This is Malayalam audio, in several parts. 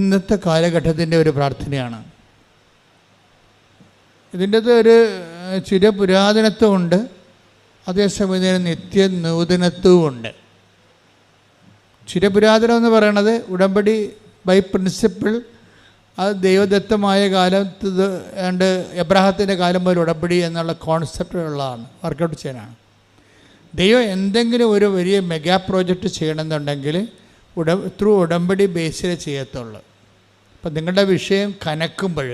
ഇന്നത്തെ കാലഘട്ടത്തിൻ്റെ ഒരു പ്രാർത്ഥനയാണ്. ഇതിൻ്റെ ഒരു ചിരപുരാതനത്വമുണ്ട്, അതേസമയം നിത്യ നൂതനത്വമുണ്ട്. ചിരപുരാതനം എന്ന് പറയണത് ഉടമ്പടി ബൈ പ്രിൻസിപ്പിൾ, അത് ദൈവദത്തമായ കാലത്ത് ഏണ്ട് എബ്രാഹത്തിൻ്റെ കാലം മുതൽ ഉടമ്പടി എന്നുള്ള കോൺസെപ്റ്റുള്ളതാണ്, വർക്കൗട്ട് ചെയ്യാനാണ്. ദൈവം എന്തെങ്കിലും ഒരു വലിയ മെഗാ പ്രോജക്റ്റ് ചെയ്യണമെന്നുണ്ടെങ്കിൽ ത്രൂ ഉടമ്പടി ബേസിൽ ചെയ്യത്തുള്ളൂ. അപ്പം നിങ്ങളുടെ വിഷയം കനക്കുമ്പോൾ,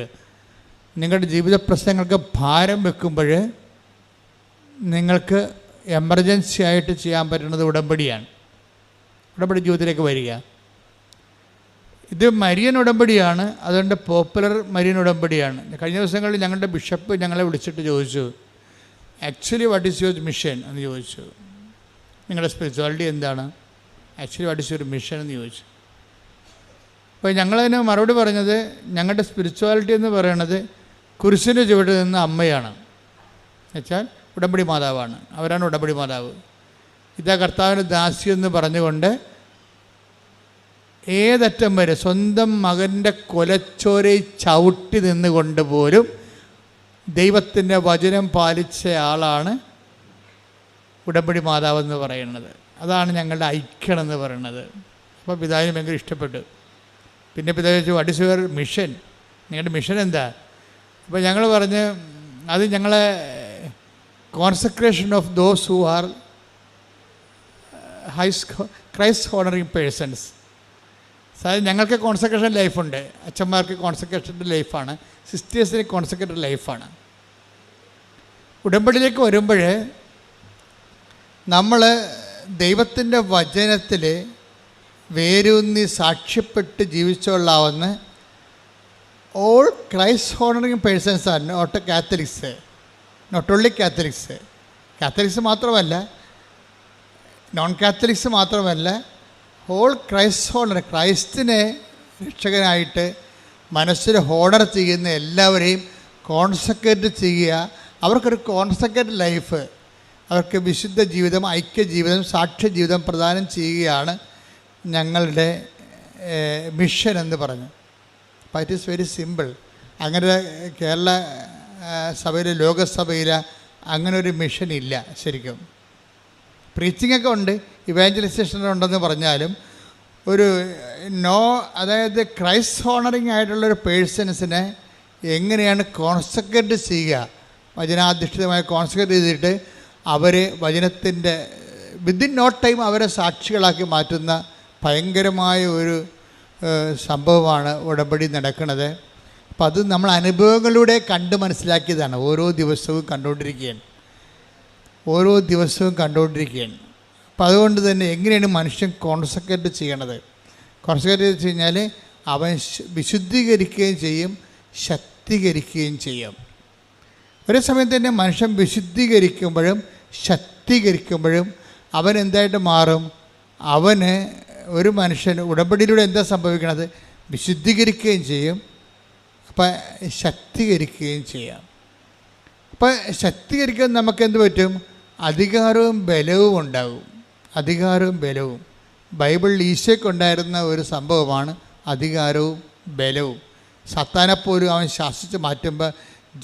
നിങ്ങളുടെ ജീവിത പ്രശ്നങ്ങൾക്ക് ഭാരം വെക്കുമ്പോൾ നിങ്ങൾക്ക് എമർജൻസി ആയിട്ട് ചെയ്യാൻ പറ്റുന്നത് ഉടമ്പടിയാണ്. ഉടമ്പടി ജീവിതത്തിലേക്ക് വരിക. ഇത് മരിയൻ ഉടമ്പടിയാണ്, അതുകൊണ്ട് പോപ്പുലർ മരിയൻ ഉടമ്പടിയാണ്. കഴിഞ്ഞ ദിവസങ്ങളിൽ ഞങ്ങളുടെ ബിഷപ്പ് ഞങ്ങളെ വിളിച്ചിട്ട് ചോദിച്ചു, actually what is your mission എന്ന് ചോദിച്ചു. നിങ്ങളുടെ സ്പിരിച്വാലിറ്റി എന്താണ്, actually what is your mission എന്ന് ചോദിച്ചു. അപ്പോൾ ഞങ്ങളതിന് മറുപടി പറഞ്ഞത്, ഞങ്ങളുടെ സ്പിരിച്വാലിറ്റി എന്ന് പറയുന്നത് കുരിശിൻ്റെ ചുവട്ടിൽ നിന്ന് അമ്മയാണ്, എന്നുവെച്ചാൽ ഉടമ്പടി മാതാവാണ്, അവരാണ് ഉടമ്പടി മാതാവ്. ഇതാ കർത്താവിന് ദാസി എന്ന് പറഞ്ഞുകൊണ്ട് ഏതറ്റം വരെ സ്വന്തം മകൻ്റെ കൊലച്ചോരയിൽ ചവിട്ടി നിന്നുകൊണ്ട് പോലും ദൈവത്തിൻ്റെ വചനം പാലിച്ച ആളാണ് ഉടമ്പടി മാതാവെന്ന് പറയുന്നത്. അതാണ് ഞങ്ങളുടെ ഐക്യം എന്ന് പറയുന്നത്. അപ്പോൾ പിതാവിന് ഭയങ്കര ഇഷ്ടപ്പെട്ടു. പിന്നെ പിതാവ് ചോദിച്ചു, വാട്ട് ഈസ് യുവർ മിഷൻ, നിങ്ങളുടെ മിഷൻ എന്താ? അപ്പോൾ ഞങ്ങൾ പറഞ്ഞ്, അത് ഞങ്ങളെ consecration of those who are Christ honouring persons. അതായത് ഞങ്ങൾക്ക് കോൺസെക്രേഷൻ ലൈഫുണ്ട്, അച്ഛന്മാർക്ക് കോൺസെക്രേഷൻ്റെ ലൈഫാണ്, സിസ്റ്റേഴ്സിന് കോൺസെക്രേറ്റഡ് ലൈഫാണ്. ഉടമ്പടിയിലേക്ക് വരുമ്പോൾ നമ്മൾ ദൈവത്തിൻ്റെ വചനത്തിൽ വേരൂന്നി സാക്ഷ്യപ്പെട്ട് ജീവിച്ചുകൊള്ളാവുന്ന ഓൾ ക്രൈസ്റ്റ് ഹോണറിങ് പേഴ്സൺസ് ആണ്, not Catholics, not only Catholics. Catholics മാത്രമല്ല, നോൺ കാത്തലിക്സ് മാത്രമല്ല, ഹോൾ ക്രൈസ്റ്റ് ഹോണർ, ക്രൈസ്റ്റിനെ രക്ഷകനായിട്ട് മനസ്സിൽ ഹോണർ ചെയ്യുന്ന എല്ലാവരെയും കോൺസെക്രേറ്റ് ചെയ്യുക. അവർക്കൊരു കോൺസെക്രേറ്റ് ലൈഫ്, അവർക്ക് വിശുദ്ധ ജീവിതം, ഐക്യ ജീവിതം, സാക്ഷ്യ ജീവിതം പ്രദാനം ചെയ്യുകയാണ് ഞങ്ങളുടെ മിഷൻ എന്ന് പറഞ്ഞു. അപ്പോൾ ഇറ്റ് ഈസ് വെരി സിമ്പിൾ. അങ്ങനെ കേരള സഭയിൽ, ലോകസഭയിൽ അങ്ങനെ ഒരു മിഷൻ ഇല്ല. ശരിക്കും പ്രീച്ചിങ്ങൊക്കെ ഉണ്ട്, ഇവാഞ്ചലൈസേഷൻ ഉണ്ടെന്ന് പറഞ്ഞാലും ഒരു അതായത് ക്രൈസ്റ്റ് ഹോണറിങ് ആയിട്ടുള്ളൊരു പേഴ്സൺസിനെ എങ്ങനെയാണ് കോൺസെക്രേറ്റ് ചെയ്യുക, വചനാധിഷ്ഠിതമായി കോൺസെക്രേറ്റ് ചെയ്തിട്ട് അവരെ വചനത്തിൻ്റെ വിത്തിൻ നോ ടൈം അവരെ സാക്ഷികളാക്കി മാറ്റുന്ന ഭയങ്കരമായ ഒരു സംഭവമാണ് ഉടമ്പടി നടക്കുന്നത്. അപ്പം അത് നമ്മൾ അനുഭവങ്ങളിലൂടെ കണ്ട് മനസ്സിലാക്കിയതാണ്. ഓരോ ദിവസവും കണ്ടുകൊണ്ടിരിക്കുകയാണ്. അപ്പം അതുകൊണ്ട് തന്നെ എങ്ങനെയാണ് മനുഷ്യൻ കോൺസെക്രേറ്റ് ചെയ്യണത്? കോൺസെക്രേറ്റ് വെച്ച് കഴിഞ്ഞാൽ അവൻ വിശുദ്ധീകരിക്കുകയും ചെയ്യും, ശക്തീകരിക്കുകയും ചെയ്യും. ഒരേ സമയം തന്നെ മനുഷ്യൻ വിശുദ്ധീകരിക്കുമ്പോഴും ശക്തീകരിക്കുമ്പോഴും അവൻ എന്തായിട്ട് മാറും? അവന് ഒരു മനുഷ്യൻ ഉടമ്പടിയിലൂടെ എന്താ സംഭവിക്കണത്? വിശുദ്ധീകരിക്കുകയും ചെയ്യും, അപ്പം ശക്തീകരിക്കുകയും ചെയ്യാം. അപ്പം ശക്തീകരിക്കാൻ നമുക്ക് എന്ത് പറ്റും? അധികാരവും ബലവും ഉണ്ടാകും. അധികാരവും ബലവും ബൈബിളിൽ ഈശോയ്ക്കുണ്ടായിരുന്ന ഒരു സംഭവമാണ് അധികാരവും ബലവും. സത്താനെപ്പോലും അവൻ ശാസിച്ച് മാറ്റുമ്പോൾ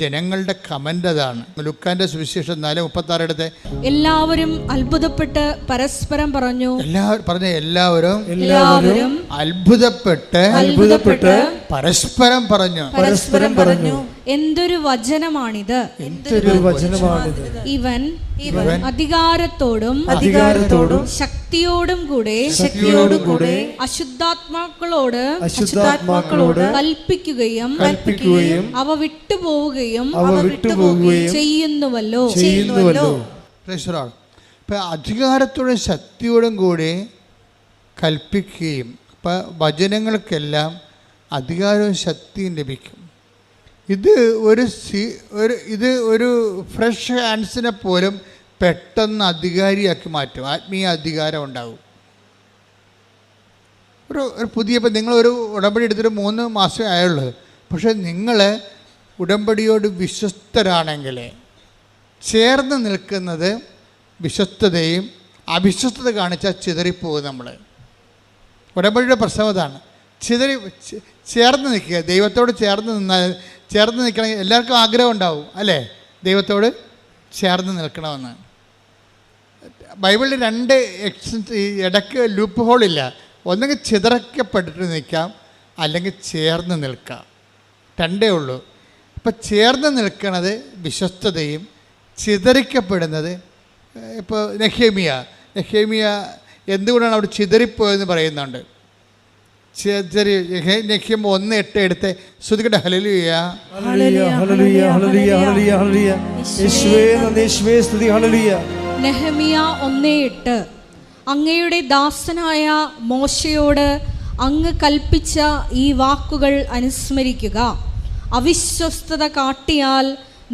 ജനങ്ങളുടെ കമൻ്റ് അതാണ്. ലുക്കാൻ്റെ സുവിശേഷം 4:36 എടുത്ത്, എല്ലാവരും അത്ഭുതപ്പെട്ട് പരസ്പരം പറഞ്ഞു. എല്ലാവരും അത്ഭുതപ്പെട്ട് പരസ്പരം പറഞ്ഞു, എന്തൊരു വചനമാണിത്, ഇവൻ അധികാരത്തോടും ശക്തിയോടും കൂടെ അശുദ്ധാത്മാക്കളോട് കൽപ്പിക്കുകയും അവ വിട്ടുപോവുകയും ചെയ്യുന്നുവല്ലോ. ഇപ്പം അധികാരത്തോടും ശക്തിയോടും കൂടി കൽപ്പിക്കുകയും, ഇപ്പം വചനങ്ങൾക്കെല്ലാം അധികാരവും ശക്തിയും ലഭിക്കും. ഇത് ഒരു ഫ്രഷ് ഹാൻഡ്സിനെ പോലും പെട്ടെന്ന് അധികാരിയാക്കി മാറ്റും. ആത്മീയ അധികാരം ഉണ്ടാകും. ഒരു പുതിയ, ഇപ്പം നിങ്ങളൊരു ഉടമ്പടി എടുത്തിട്ട് 3 മാസമേ ആയുള്ളൂ. പക്ഷേ നിങ്ങൾ ഉടമ്പടിയോട് വിശ്വസ്തരാണെങ്കിൽ ചേർന്ന് നിൽക്കുന്നത് വിശ്വസ്തതയും, അവിശ്വസ്തത കാണിച്ചാൽ ചിതറിപ്പോകും നമ്മൾ. ഉടമ്പടിയുടെ പ്രശ്നം അതാണ്. ചേർന്ന് നിൽക്കുക. ദൈവത്തോട് ചേർന്ന് നിൽക്കണമെങ്കിൽ എല്ലാവർക്കും ആഗ്രഹം ഉണ്ടാവും അല്ലേ, ദൈവത്തോട് ചേർന്ന് നിൽക്കണമെന്ന്. ബൈബിളിൽ 2 ഇടയ്ക്ക് ലൂപ്പ് ഹോളില്ല. ഒന്നെങ്കിൽ ചിതറക്കപ്പെട്ടിട്ട് നിൽക്കാം, അല്ലെങ്കിൽ ചേർന്ന് നിൽക്കാം. 2 ഉള്ളൂ. ഇപ്പം ചേർന്ന് നിൽക്കുന്നത് വിശ്വസ്തതയും, ചിതറിക്കപ്പെടുന്നത് ഇപ്പോൾ നെഹേമിയ എന്തുകൊണ്ടാണ് അവിടെ ചിതറിപ്പോയെന്ന് പറയുന്നുണ്ട്. നെഹ്യം 1:8 എടുത്ത് ശ്രുതിക്കട്ടെ. Hallelujah, hallelujah, hallelujah, hallelujah, hallelujah, യേശുവേ നന്ദി, യേശുവേ സ്തുതി. ഹല്ലേലൂയ. നെഹെമ്യ 1:8 അങ്ങയുടെ ദാസനായ മോശയോട് അങ്ങ് കൽപ്പിച്ച ഈ വാക്കുകൾ അനുസ്മരിക്കുക. അവിശ്വസ്തത കാട്ടിയാൽ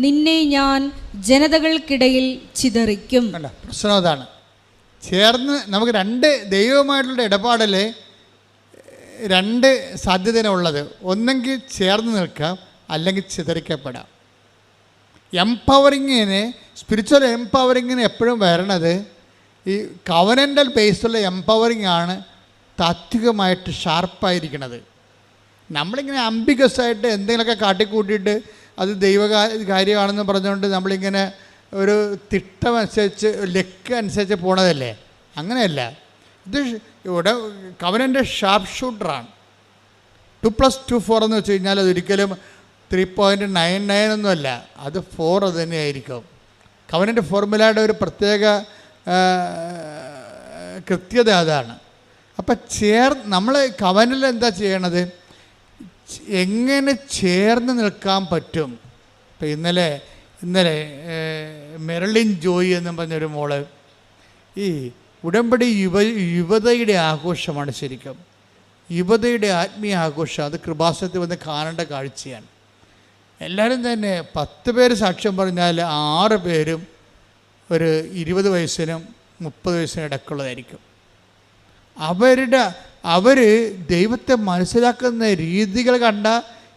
നിന്നെ ഞാൻ ജനതകൾക്കിടയിൽ ചിതറിക്കും. പ്രശ്നം അതാണ്. ചേർന്ന് നമുക്ക് 2 ദൈവവുമായിട്ടുള്ള ഇടപാടിൽ 2 സാധ്യതയുള്ളത്. ഒന്നെങ്കിൽ ചേർന്ന് നിൽക്കാം, അല്ലെങ്കിൽ ചിതറിക്കപ്പെടാം. സ്പിരിച്വൽ എംപവറിങ്ങിന് എപ്പോഴും വരണത് ഈ കവനൻ്റൽ ബേസുള്ള എംപവറിങ് ആണ് താത്വികമായിട്ട് ഷാർപ്പായിരിക്കണത്. നമ്മളിങ്ങനെ അംബിഗസായിട്ട് എന്തെങ്കിലുമൊക്കെ കാട്ടിക്കൂട്ടിയിട്ട് അത് കാര്യമാണെന്ന് പറഞ്ഞുകൊണ്ട് നമ്മളിങ്ങനെ ഒരു തിട്ടമനുസരിച്ച് ലക്ക് അനുസരിച്ച് പോണതല്ലേ. അങ്ങനെയല്ല. ഇത് ഇവിടെ കവനൻ്റെ ഷാർപ്പ് ഷൂട്ടറാണ്. 2+2 4 എന്ന് വെച്ച് കഴിഞ്ഞാൽ അതൊരിക്കലും 3.99 ഒന്നുമല്ല, അത് 4 അത് തന്നെയായിരിക്കും. കവനൻ്റെ ഫോർമുലയുടെ ഒരു പ്രത്യേക കൃത്യത അതാണ്. അപ്പം നമ്മൾ കവനിൽ എന്താ ചെയ്യണത്, എങ്ങനെ ചേർന്ന് നിൽക്കാൻ പറ്റും. ഇപ്പം ഇന്നലെ മെർലിൻ ജോയി എന്നും പറഞ്ഞൊരു മോള്, ഈ ഉടമ്പടി യുവതയുടെ ആഘോഷമാണ്. ശരിക്കും യുവതയുടെ ആത്മീയ ആഘോഷം. അത് കൃപാസനത്തിൽ വന്ന് കാണേണ്ട കാഴ്ചയാണ്. എല്ലാവരും തന്നെ 10 പേര് സാക്ഷ്യം പറഞ്ഞാൽ 6 പേരും ഒരു 20 വയസ്സിനും 30 വയസ്സിനും ഇടയ്ക്കുള്ളതായിരിക്കും. അവർ ദൈവത്തെ മനസ്സിലാക്കുന്ന രീതികൾ കണ്ട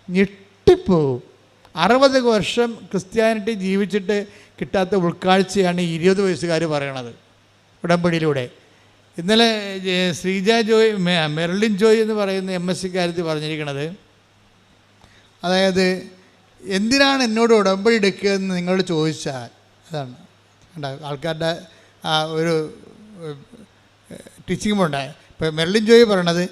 ഞെട്ടിപ്പോവും. 60 വർഷം ക്രിസ്ത്യാനിറ്റി ജീവിച്ചിട്ട് കിട്ടാത്ത ഉൾക്കാഴ്ചയാണ് 20 വയസ്സുകാർ പറയണത് ഉടമ്പടിയിലൂടെ. ഇന്നലെ മെർലിൻ ജോയ് എന്ന് പറയുന്ന MSc-കാരത്തി പറഞ്ഞിരിക്കുന്നത്, അതായത് എന്തിനാണ് എന്നോട് ഉടമ്പടി എടുക്കുകയെന്ന് നിങ്ങളോട് ചോദിച്ചാൽ, അതാണ് ആൾക്കാരുടെ ഒരു ടീച്ചിങ് ഉണ്ടായ. ഇപ്പോൾ മെർലിൻ ജോയ് പറയണത്,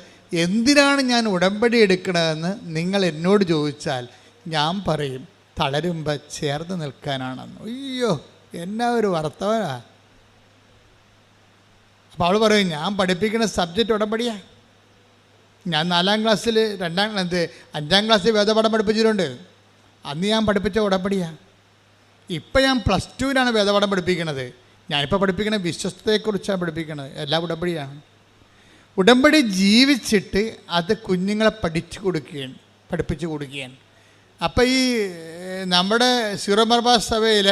എന്തിനാണ് ഞാൻ ഉടമ്പടി എടുക്കണതെന്ന് നിങ്ങൾ എന്നോട് ചോദിച്ചാൽ ഞാൻ പറയും തളരുമ്പോൾ ചേർന്ന് നിൽക്കാനാണെന്ന്. അയ്യോ, എന്നാ ഒരു വർത്തമാനാ. അപ്പോൾ അവൾ പറയും, ഞാൻ പഠിപ്പിക്കുന്ന സബ്ജക്റ്റ് ഉടമ്പടിയാണ്. ഞാൻ 4ാം ക്ലാസ്സിൽ 5ാം ക്ലാസ്സിൽ വേദപാഠം പഠിപ്പിച്ചിട്ടുണ്ട്. അന്ന് ഞാൻ പഠിപ്പിച്ച ഉടമ്പടിയാണ്. ഇപ്പം ഞാൻ +2-നാണ് വേദപാഠം പഠിപ്പിക്കുന്നത്. ഞാനിപ്പോൾ പഠിപ്പിക്കുന്ന വിശ്വസ്തയെക്കുറിച്ചാണ് പഠിപ്പിക്കുന്നത്. എല്ലാം ഉടമ്പടിയാണ്. ഉടമ്പടി ജീവിച്ചിട്ട് അത് കുഞ്ഞുങ്ങളെ പഠിപ്പിച്ചു കൊടുക്കുകയാണ്. അപ്പോൾ ഈ നമ്മുടെ സീറോ മലബാർ സഭയിൽ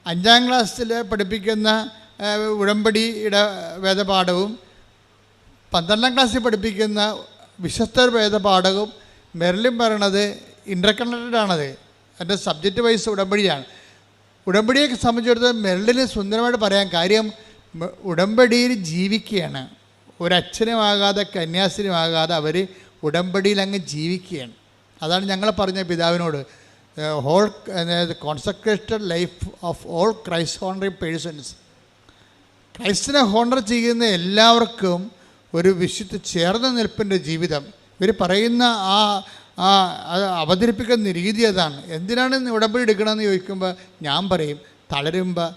5ാം ക്ലാസ്സിൽ പഠിപ്പിക്കുന്ന ഉടമ്പടിയുടെ വേദപാഠവും 12ാം ക്ലാസ്സിൽ പഠിപ്പിക്കുന്ന വിശ്വസ്ത വേദപാഠവും മെർലിൻ പറയണത് ഇൻ്റർകണക്റ്റഡ് ആണത്. എൻ്റെ സബ്ജക്റ്റ് വൈസ് ഉടമ്പടിയാണ്. ഉടമ്പടിയെ സംബന്ധിച്ചിടത്തോളം മെർലിന് സുന്ദരമായിട്ട് പറയാൻ കാര്യം, ഉടമ്പടിയിൽ ജീവിക്കുകയാണ്. ഒരച്ഛനുമാകാതെ കന്യാസിനുമാകാതെ അവർ ഉടമ്പടിയിൽ അങ്ങ് ജീവിക്കുകയാണ്. അതാണ് ഞങ്ങൾ പറഞ്ഞ പിതാവിനോട്, whole consecrated life of all Christ honouring persons. ക്രൈസ്റ്റിനെ ഹോണർ ചെയ്യുന്ന എല്ലാവർക്കും ഒരു വിശുദ്ധ ചേർന്ന നിൽപ്പിൻ്റെ ജീവിതം. ഇവർ പറയുന്ന അവതരിപ്പിക്കുന്ന രീതി അതാണ്. എന്തിനാണ് ഉടമ്പടി എടുക്കണമെന്ന് ചോദിക്കുമ്പോൾ ഞാൻ പറയും, തളരുമ്പോൾ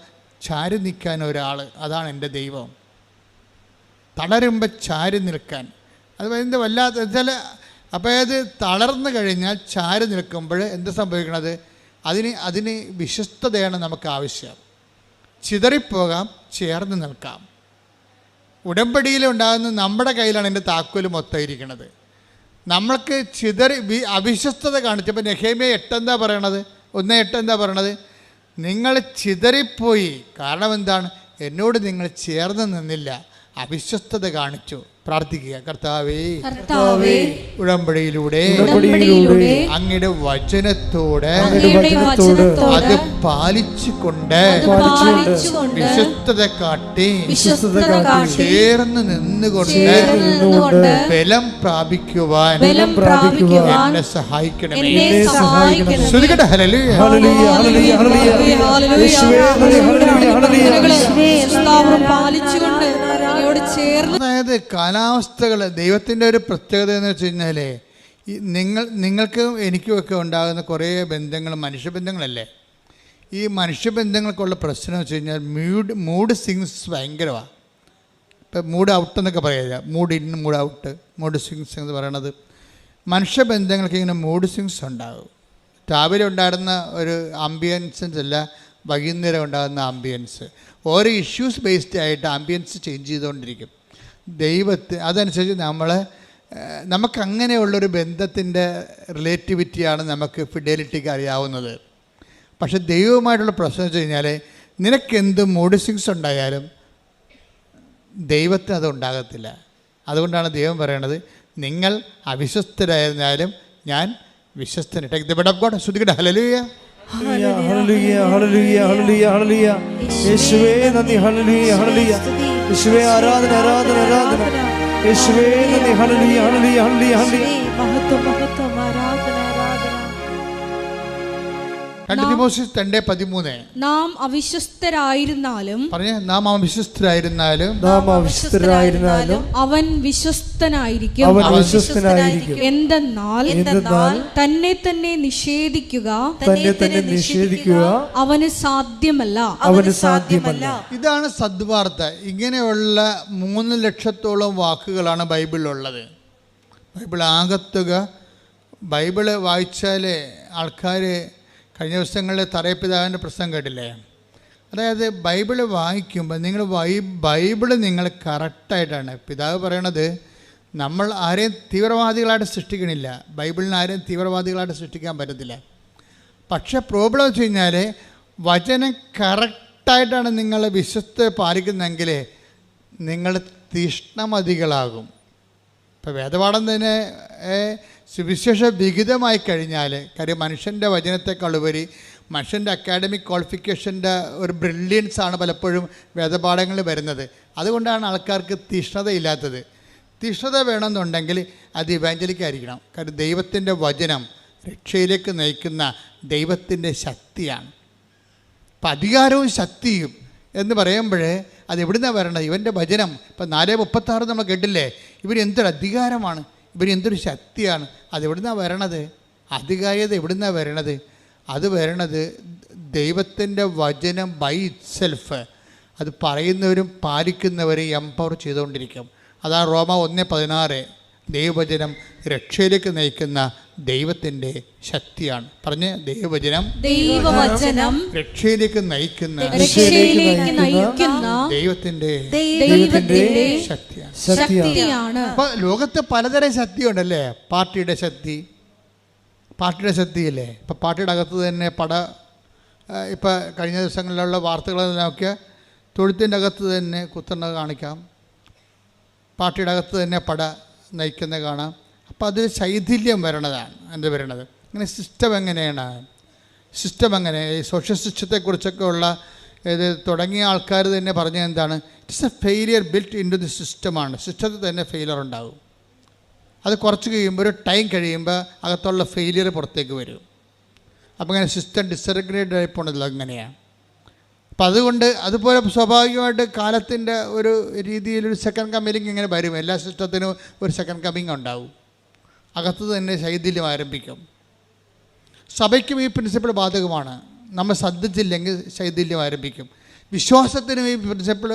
ചാരി നിൽക്കാൻ ഒരാൾ, അതാണ് എൻ്റെ ദൈവം. തളരുമ്പോൾ ചാരി നിൽക്കാൻ. അത് എന്ത് വല്ലാത്ത വെച്ചാൽ, അപ്പോൾ അത് തളർന്നു കഴിഞ്ഞാൽ ചാരി നിൽക്കുമ്പോൾ എന്ത് സംഭവിക്കണത്, അതിന് വിശ്വസ്തതയാണ് നമുക്ക് ആവശ്യം. ചിതറിപ്പോകാം, ചേർന്ന് നിൽക്കാം. ഉടമ്പടിയിലുണ്ടാകുന്ന നമ്മുടെ കയ്യിലാണ് എൻ്റെ താക്കോല് മൊത്തം ഇരിക്കുന്നത്. നമ്മൾക്ക് അവിശ്വസ്തത കാണിച്ചപ്പോൾ നെഹേമ്യ 8 എന്താ പറയണത്, 1:8 എന്താ പറയണത്, നിങ്ങൾ ചിതറിപ്പോയി. കാരണം എന്താണ്, എന്നോട് നിങ്ങൾ ചേർന്ന് നിന്നില്ല, അവിശ്വസ്തത കാണിച്ചു. പ്രാർത്ഥിക്കുക. കർത്താവേ, കർത്താവേ, ഉടമ്പടിയിലൂടെ ഉടമ്പടിയിലൂടെ അങ്ങയുടെ വചനത്തോട് അങ്ങയുടെ വചനത്തോട് അത് പാലിച്ചുകൊണ്ട് വിശ്വസ്തത കാട്ടി ചേർന്ന് നിന്നുകൊണ്ട് ബലം പ്രാപിക്കുവാൻ എന്നെ സഹായിക്കണമേ. ശ്രുതികട്ടെ. ഹല്ലേലൂയ. അതായത് കാലാവസ്ഥകൾ ദൈവത്തിൻ്റെ ഒരു പ്രത്യേകത എന്ന് വെച്ച് കഴിഞ്ഞാൽ നിങ്ങൾക്കും എനിക്കുമൊക്കെ ഉണ്ടാകുന്ന കുറേ ബന്ധങ്ങൾ മനുഷ്യബന്ധങ്ങളല്ലേ. ഈ മനുഷ്യബന്ധങ്ങൾക്കുള്ള പ്രശ്നം വെച്ച് കഴിഞ്ഞാൽ മൂഡ് സ്വിങ്സ് ഭയങ്കരമാണ്. ഇപ്പം മൂഡ് ഔട്ട് എന്നൊക്കെ പറയുക, mood in mood out, mood swings എന്ന് പറയണത് മനുഷ്യബന്ധങ്ങൾക്ക് ഇങ്ങനെ മൂഡ് സ്വിങ്സ് ഉണ്ടാകും. രാവിലെ ഉണ്ടായിരുന്ന ഒരു ആംബിയൻസൻസ് അല്ല വൈകുന്നേരം ഉണ്ടാകുന്ന ആംബിയൻസ്. ഓരോ ഇഷ്യൂസ് ബേസ്ഡ് ആയിട്ട് ആംബിയൻസ് ചേഞ്ച് ചെയ്തുകൊണ്ടിരിക്കും. അതനുസരിച്ച് നമുക്കങ്ങനെയുള്ളൊരു ബന്ധത്തിൻ്റെ റിലേറ്റിവിറ്റിയാണ് നമുക്ക് ഫിഡലിറ്റിക്ക് അറിയാവുന്നത്. പക്ഷെ ദൈവവുമായിട്ടുള്ള പ്രശ്നം വെച്ച് കഴിഞ്ഞാൽ നിനക്കെന്ത് മൂഡ് സ്വിങ്സ് ഉണ്ടായാലും ദൈവത്തിന് അത് ഉണ്ടാകത്തില്ല. അതുകൊണ്ടാണ് ദൈവം പറയണത്, നിങ്ങൾ അവിശ്വസ്തരായിരുന്നാലും ഞാൻ വിശ്വസ്തൻ. Take the word of God. ശ്രുതികട്ടെ. ഹല്ലേലൂയ. Hallelujah, hallelujah, hallelujah, hallelujah. യേശുവേ നന്ദി. ഹല്ലേലൂയ, ഹല്ലേലൂയ. യേശുവേ ആരാധന, ആരാധന, ആരാധന. യേശുവേ നന്ദി. ഹല്ലേലൂയ, ഹല്ലേലൂയ, ഹല്ലേലൂയ, ഹല്ലേലൂയ. മഹത്വം, മഹത്വം, ആരാധന, ആരാധന. 2 തിമോഥെയോസ് 2:13. നാം അവിശ്വസ്തരായിരുന്നാലും നാം അവിശ്വസ്തരായിരുന്നാലും അവൻ വിശ്വസ്തനായിരിക്കും. എന്തെന്നാൽ തന്നെ തന്നെ നിഷേധിക്കുക അവന് സാധ്യമല്ല. ഇതാണ് സദ്വാർത്ത. ഇങ്ങനെയുള്ള 3 ലക്ഷത്തോളം വാക്കുകളാണ് ബൈബിളിലുള്ളത്. ബൈബിൾ ആകത്തുക, ബൈബിള് വായിച്ചാൽ ആൾക്കാർ കഴിഞ്ഞ ദിവസങ്ങളിൽ തറയപ്പിതാവിൻ്റെ പ്രശ്നം കേട്ടില്ലേ? അതായത് ബൈബിള് വായിക്കുമ്പോൾ ബൈബിള് നിങ്ങൾ കറക്റ്റായിട്ടാണ്. പിതാവ് പറയണത് നമ്മൾ ആരെയും തീവ്രവാദികളായിട്ട് സൃഷ്ടിക്കണില്ല. ബൈബിളിന് ആരെയും തീവ്രവാദികളായിട്ട് സൃഷ്ടിക്കാൻ പറ്റത്തില്ല. പക്ഷേ പ്രോബ്ലം വെച്ച് കഴിഞ്ഞാൽ വചനം കറക്റ്റായിട്ടാണ് നിങ്ങൾ വിശ്വസ്ത പാലിക്കുന്നതെങ്കിൽ നിങ്ങൾ തീഷ്ണമതികളാകും. ഇപ്പോൾ വേദപാഠം തന്നെ സുവിശേഷ വിഹിതമായി കഴിഞ്ഞാൽ, കാര്യം മനുഷ്യൻ്റെ വചനത്തെക്കാൾ ഉപരി മനുഷ്യൻ്റെ അക്കാഡമിക് ക്വാളിഫിക്കേഷൻ്റെ ഒരു ബ്രില്യൻസാണ് പലപ്പോഴും വേദപാഠങ്ങളിൽ വരുന്നത്. അതുകൊണ്ടാണ് ആൾക്കാർക്ക് തീഷ്ണതയില്ലാത്തത്. തീഷ്ണത വേണമെന്നുണ്ടെങ്കിൽ അത് ഇവാഞ്ചലിക്കായിരിക്കണം. കാര്യം ദൈവത്തിൻ്റെ വചനം രക്ഷയിലേക്ക് നയിക്കുന്ന ദൈവത്തിൻ്റെ ശക്തിയാണ്. അപ്പം അധികാരവും ശക്തിയും എന്ന് പറയുമ്പോഴേ അത് എവിടുന്നാണ് വരണത്? ഇവൻ്റെ വചനം. ഇപ്പം 4:36 നമ്മൾ കേട്ടില്ലേ? ഇവർ എന്തൊരു അധികാരമാണ്, ഇവർ എന്തൊരു ശക്തിയാണ്. അതെവിടുന്നാണ് വരണത്? അധികാരിയത എവിടുന്നാണ് വരണത്? അത് വരണത് ദൈവത്തിൻ്റെ വചനം ബൈ ഇറ്റ്സെൽഫ്. അത് പറയുന്നവരും പാലിക്കുന്നവരും എംപവർ ചെയ്തുകൊണ്ടിരിക്കും. അതാണ് റോമ 1:16. ദൈവവചനം രക്ഷയിലേക്ക് നയിക്കുന്ന ദൈവത്തിൻ്റെ ശക്തിയാണ്. പറഞ്ഞ് ദൈവവചനം രക്ഷയിലേക്ക് നയിക്കുന്ന ദൈവത്തിൻ്റെ ശക്തിയാണ്. അപ്പോൾ ലോകത്ത് പലതരം ശക്തിയുണ്ടല്ലേ? പാർട്ടിയുടെ ശക്തിയില്ലേ? ഇപ്പം പാർട്ടിയുടെ അകത്ത് തന്നെ ഇപ്പം കഴിഞ്ഞ ദിവസങ്ങളിലുള്ള വാർത്തകൾ നോക്കിയാൽ തൊഴുത്തിൻ്റെ അകത്ത് തന്നെ കുത്തുന്നത് കാണിക്കാം, പാർട്ടിയുടെ അകത്ത് തന്നെ നയിക്കുന്നത് കാണാം. അപ്പോൾ അത് ശൈഥില്യം വരണതാണ്. എന്ത് വരണത്? ഇങ്ങനെ സിസ്റ്റം എങ്ങനെയാണ്? ഈ സോഷ്യൽ സിസ്റ്റത്തെക്കുറിച്ചൊക്കെ ഉള്ള ഇത് തുടങ്ങിയ ആൾക്കാർ തന്നെ പറഞ്ഞത് എന്താണ്? It's a failure built in to the സിസ്റ്റമാണ്. സിസ്റ്റത്തിൽ തന്നെ ഫെയിലിയർ ഉണ്ടാകും. അത് കുറച്ച് കഴിയുമ്പോൾ, ഒരു ടൈം കഴിയുമ്പോൾ അകത്തുള്ള ഫെയിലിയർ പുറത്തേക്ക് വരും. അപ്പോൾ ഇങ്ങനെ സിസ്റ്റം ഡിസ്റെഗുലേറ്റഡ് ആയി പോണതില്ല. അങ്ങനെയാണ്. അപ്പം അതുകൊണ്ട് അതുപോലെ സ്വാഭാവികമായിട്ട് കാലത്തിൻ്റെ ഒരു രീതിയിലൊരു സെക്കൻഡ് കമ്മിങ് ഇങ്ങനെ വരും. എല്ലാ സിസ്റ്റത്തിനും ഒരു സെക്കൻഡ് കമ്മിങ് ഉണ്ടാവും. അകത്ത് തന്നെ ശൈഥില്യം ആരംഭിക്കും. സഭയ്ക്കും ഈ പ്രിൻസിപ്പിൾ ബാധകമാണ്. നമ്മൾ ശ്രദ്ധിച്ചില്ലെങ്കിൽ ശൈഥില്യം ആരംഭിക്കും. വിശ്വാസത്തിനും ഈ പ്രിൻസിപ്പിൾ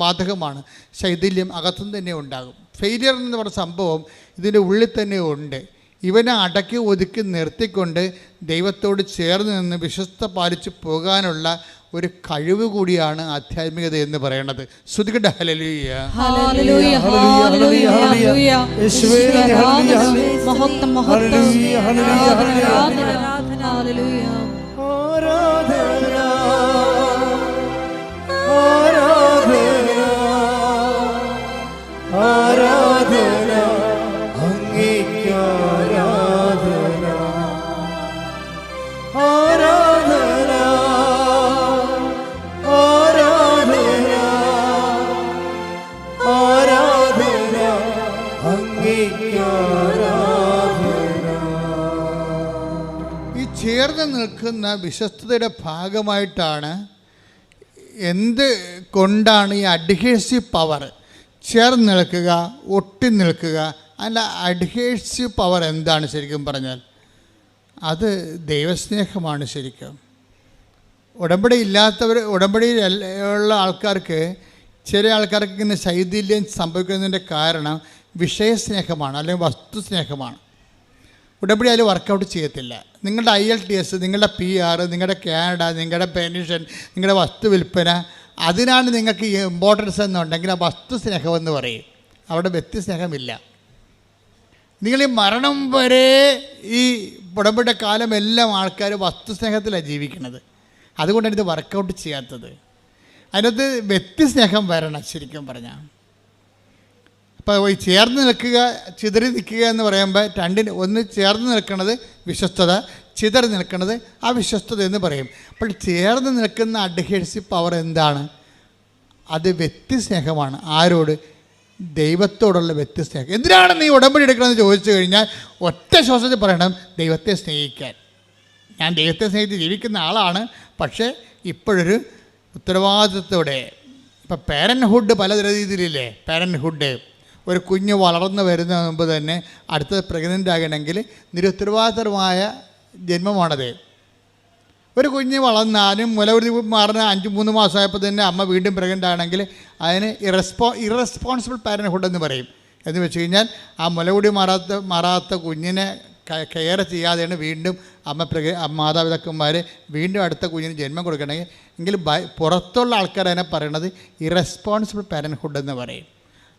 ബാധകമാണ്. ശൈഥില്യം അകത്തുനിന്ന് തന്നെ ഉണ്ടാകും. ഫെയിലിയർ എന്ന് പറഞ്ഞ സംഭവം ഇതിൻ്റെ ഉള്ളിൽ തന്നെ ഉണ്ട്. ഇവനെ അടക്കി ഒതുക്കി നിർത്തിക്കൊണ്ട് ദൈവത്തോട് ചേർന്ന് നിന്ന് വിശ്വസ്ത പാലിച്ച് പോകാനുള്ള ഒരു കഴിവ് കൂടിയാണ് ആധ്യാത്മികത എന്ന് പറയുന്നത്. ശ്രുതികട്ടെ. ഹല്ലേലൂയ, ഹല്ലേലൂയ, ഹല്ലേലൂയ, ഹല്ലേലൂയ. യേശുവേ മഹത്വം, മഹത്വം, ആരാധന, ഹല്ലേലൂയ. ആരാധന, ആരാധന, ആരാധന. ചേർന്ന് നിൽക്കുന്ന വിശ്വസ്തയുടെ ഭാഗമായിട്ടാണ് എന്ത് കൊണ്ടാണ് ഈ അഡ്ഹേസീവ് പവർ, ചേർന്ന് നിൽക്കുക, ഒട്ടി നിൽക്കുക. അല്ല, അഡ്ഹേസീവ് പവർ എന്താണ് ശരിക്കും പറഞ്ഞാൽ? അത് ദൈവസ്നേഹമാണ് ശരിക്കും. ഉടമ്പടി ഇല്ലാത്തവർ, ഉടമ്പടിയിൽ ഉള്ള ആൾക്കാർക്ക്, ചില ആൾക്കാർക്ക് ഇങ്ങനെ ശൈഥില്യം സംഭവിക്കുന്നതിൻ്റെ കാരണം വിഷയസ്നേഹമാണ്, അല്ലെങ്കിൽ വസ്തുസ്നേഹമാണ്. ഉടമ്പടി അതിൽ വർക്കൗട്ട് ചെയ്യത്തില്ല. നിങ്ങളുടെ IELTS, നിങ്ങളുടെ PR, നിങ്ങളുടെ കാനഡ, നിങ്ങളുടെ പെൻഷൻ, നിങ്ങളുടെ വസ്തു വിൽപ്പന, അതിനാണ് നിങ്ങൾക്ക് ഈ ഇമ്പോർട്ടൻസ് എന്നുണ്ടെങ്കിൽ ആ വസ്തു സ്നേഹമെന്ന് പറയും. അവിടെ വ്യക്തിസ്നേഹമില്ല. നിങ്ങൾ ഈ മരണം വരെ ഈ ഉടമ്പടിയുടെ കാലമെല്ലാം ആൾക്കാർ വസ്തുസ്നേഹത്തിലാണ് ജീവിക്കുന്നത്. അതുകൊണ്ടാണ് ഇത് വർക്കൗട്ട് ചെയ്യാത്തത്. അതിനകത്ത് വ്യക്തിസ്നേഹം വരണം ശരിക്കും പറഞ്ഞാൽ. അപ്പോൾ ഈ ചേർന്ന് നിൽക്കുക, ചിതറി നിൽക്കുക എന്ന് പറയുമ്പോൾ രണ്ടിന്, ഒന്ന് ചേർന്ന് നിൽക്കുന്നത് വിശ്വസ്തത, ചിതറി നിൽക്കുന്നത് അവിശ്വസ്തത എന്ന് പറയും. അപ്പോൾ ചേർന്ന് നിൽക്കുന്ന അഡ്ഹേസീവ് പവർ എന്താണ്? അത് വ്യക്തിസ്നേഹമാണ്. ആരോട്? ദൈവത്തോടുള്ള വ്യക്തിസ്നേഹം. എന്തിനാണ് നീ ഉടമ്പടി എടുക്കണമെന്ന് ചോദിച്ചു കഴിഞ്ഞാൽ ഒറ്റ ശ്വാസത്തിൽ പറയണം, ദൈവത്തെ സ്നേഹിക്കാൻ. ഞാൻ ദൈവത്തെ സ്നേഹിച്ച് ജീവിക്കുന്ന ആളാണ്, പക്ഷേ ഇപ്പോഴൊരു ഉത്തരവാദിത്വത്തോടെ. ഇപ്പം പേരൻഹുഡ് പല രീതിയിലില്ലേ? പേരൻഹുഡ്, ഒരു കുഞ്ഞ് വളർന്നു വരുന്നതിന് മുമ്പ് തന്നെ അടുത്തത് പ്രഗ്നൻ്റ് ആകണമെങ്കിൽ നിരുത്തരവാദിത്തരമായ ജന്മമാണത്. ഒരു കുഞ്ഞ് വളർന്നാലും മുലകുടി മാറുന്ന 3 മാസമായപ്പോൾ തന്നെ അമ്മ വീണ്ടും പ്രഗ്നൻ്റ് ആണെങ്കിൽ അതിന് ഇറസ്പോൺസിബിൾ പാരൻഹുഡ് എന്ന് പറയും. എന്ന് വെച്ച് കഴിഞ്ഞാൽ ആ മുലകുടി മാറാത്ത കുഞ്ഞിനെ കെയർ ചെയ്യാതെയാണ് വീണ്ടും മാതാപിതാക്കന്മാർ വീണ്ടും അടുത്ത കുഞ്ഞിന് ജന്മം കൊടുക്കണമെങ്കിൽ എങ്കിൽ പുറത്തുള്ള ആൾക്കാർ അതിനെ പറയണത് ഇറസ്പോൺസിബിൾ പാരൻഹുഡ് എന്ന് പറയും.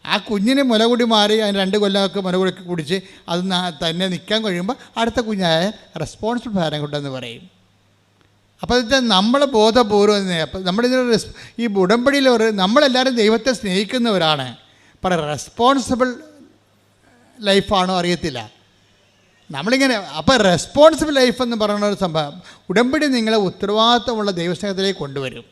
ആ കുഞ്ഞിന് മുലകുടി മാറി അതിന് 2 കൊല്ലമൊക്കെ മുലകുടി കുടിച്ച് അത് തന്നെ നിൽക്കാൻ കഴിയുമ്പോൾ അടുത്ത കുഞ്ഞായ റെസ്പോൺസിബിൾ പാരൻഹുഡ് എന്ന് പറയും. അപ്പോൾ ഇത് നമ്മൾ ബോധപൂർവ്വം, അപ്പോൾ നമ്മളിതിന് ഈ ഉടമ്പടിയിൽ നമ്മളെല്ലാവരും ദൈവത്തെ സ്നേഹിക്കുന്നവരാണ്. പക്ഷേ റെസ്പോൺസിബിൾ ലൈഫാണോ അറിയത്തില്ല നമ്മളിങ്ങനെ. അപ്പോൾ റെസ്പോൺസിബിൾ ലൈഫ് എന്ന് പറയുന്ന ഒരു സംഭവം, ഉടമ്പടി നിങ്ങളെ ഉത്തരവാദിത്വമുള്ള ദൈവസ്നേഹത്തിലേക്ക് കൊണ്ടുവരും.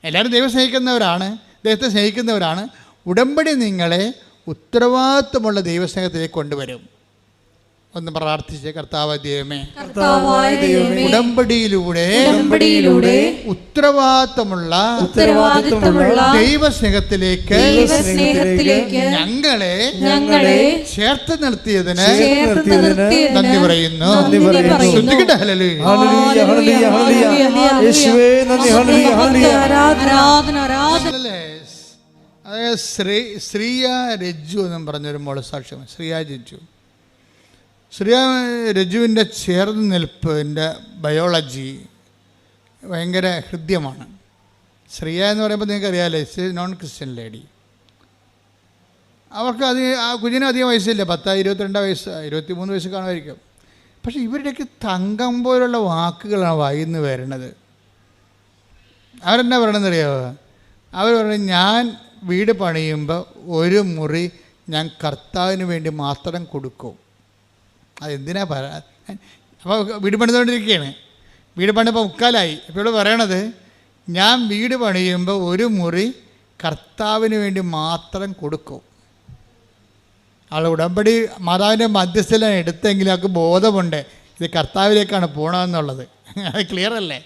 എല്ലാവരും ദൈവം സ്നേഹിക്കുന്നവരാണ്, ദൈവത്തെ സ്നേഹിക്കുന്നവരാണ്. ഉടമ്പടി നിങ്ങളെ ഉത്തരവാദിത്വമുള്ള ദൈവസ്നേഹത്തിലേക്ക് കൊണ്ടുവരും. ഒന്ന് പ്രാർത്ഥിച്ച്, കർത്താവായ ദൈവമേ, ഉടമ്പടിയിലൂടെ ഉത്തരവാദിത്വമുള്ള ദൈവസ്നേഹത്തിലേക്ക് ഞങ്ങളെ ചേർത്ത് നിർത്തിയതിന് നന്ദി പറയുന്നു. അതായത് ശ്രീയ രജ്ജു എന്നും പറഞ്ഞൊരു മോള് സാക്ഷ്യം. ശ്രീയ രജ്ജുവിൻ്റെ ചേർന്ന് നിൽപ്പിൻ്റെ ബയോളജി ഭയങ്കര ഹൃദ്യമാണ്. ശ്രീയ എന്ന് പറയുമ്പോൾ നിങ്ങൾക്കറിയാമല്ലോ, ഇറ്റ്സ് നോൺ ക്രിസ്ത്യൻ ലേഡി. അവർക്ക് ആ കുഞ്ഞിന് അധികം വയസ്സില്ല, 22 വയസ്സ്, 23 വയസ്സ് കാണുമായിരിക്കും. പക്ഷേ ഇവരുടെയൊക്കെ തങ്കം പോലുള്ള വാക്കുകളാണ് വായിന്ന് വരുന്നത്. അവരെന്നാ പറയണമെന്നറിയാമോ? അവർ പറഞ്ഞു, ഞാൻ വീട് പണിയുമ്പോൾ ഒരു മുറി ഞാൻ കർത്താവിന് വേണ്ടി മാത്രം കൊടുക്കും. അതെന്തിനാ അപ്പോൾ വീട് പണിതുകൊണ്ടിരിക്കുകയാണ്, വീട് പണിപ്പോൾ 3/4 അപ്പോൾ ഇവിടെ പറയണത്, ഞാൻ വീട് പണിയുമ്പോൾ ഒരു മുറി കർത്താവിന് വേണ്ടി മാത്രം കൊടുക്കും. അവൾ ഉടമ്പടി മാതാവിൻ്റെ മധ്യസ്ഥല എടുത്തെങ്കിലും അവൾക്ക് ബോധമുണ്ട് ഇത് കർത്താവിലേക്കാണ് പോകണമെന്നുള്ളത്. അത് ക്ലിയർ അല്ലേ?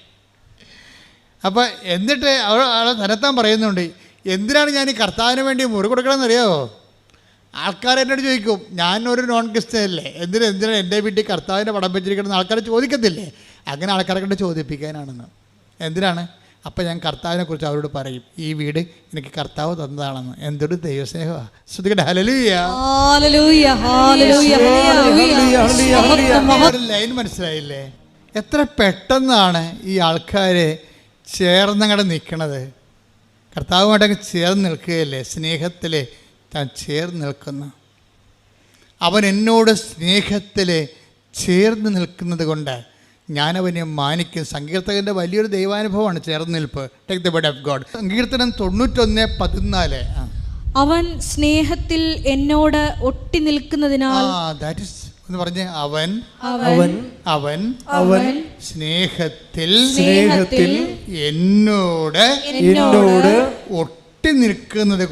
അപ്പോൾ എന്നിട്ട് അവൾ തരത്താൻ പറയുന്നുണ്ട്, എന്തിനാണ് ഞാൻ ഈ കർത്താവിന് വേണ്ടി മുറി കൊടുക്കണമെന്നറിയാമോ? ആൾക്കാർ എന്നോട് ചോദിക്കും, ഞാനൊരു നോൺ ക്രിസ്ത്യൻ അല്ലേ, എന്തിനാണ് എൻ്റെ വീട്ടിൽ കർത്താവിൻ്റെ പടം വെച്ചിരിക്കണമെന്ന് ആൾക്കാർ ചോദിക്കത്തില്ലേ? അങ്ങനെ ആൾക്കാരെ കൊണ്ട് ചോദിപ്പിക്കാനാണെന്ന്. എന്തിനാണ്? അപ്പം ഞാൻ കർത്താവിനെ കുറിച്ച് അവരോട് പറയും, ഈ വീട് എനിക്ക് കർത്താവ് തന്നതാണെന്ന്. എന്തൊരു ദൈവസ്നേഹമാണ്! ശ്രദ്ധിക്കട്ടെ. ഹല്ലേലൂയ. ഒരു ലൈൻ മനസ്സിലായില്ലേ? എത്ര പെട്ടെന്നാണ് ഈ ആൾക്കാരെ ചേർന്നങ്ങടെ നിൽക്കണത്. കർത്താവുമായിട്ടങ്ങ് ചേർന്ന് നിൽക്കുകയല്ലേ, സ്നേഹത്തിൽ താൻ ചേർന്ന് നിൽക്കുന്ന. അവൻ എന്നോട് സ്നേഹത്തിൽ ചേർന്ന് നിൽക്കുന്നത് കൊണ്ട് ഞാനവനെ മാനിക്കും. സങ്കീർത്തകൻ്റെ വലിയൊരു ദൈവാനുഭവമാണ് ചേർന്ന് നിൽപ്പ്. Take the word of God. സങ്കീർത്തനം 91:14. അവൻ സ്നേഹത്തിൽ എന്നോട് ഒട്ടി നിൽക്കുന്നതിനാൽ. ദാറ്റ് ഈസ് എന്ന് പറഞ്ഞ്, അവൻ സ്നേഹത്തിൽ എന്നോട് ഒട്ടി നിൽക്കുന്നത്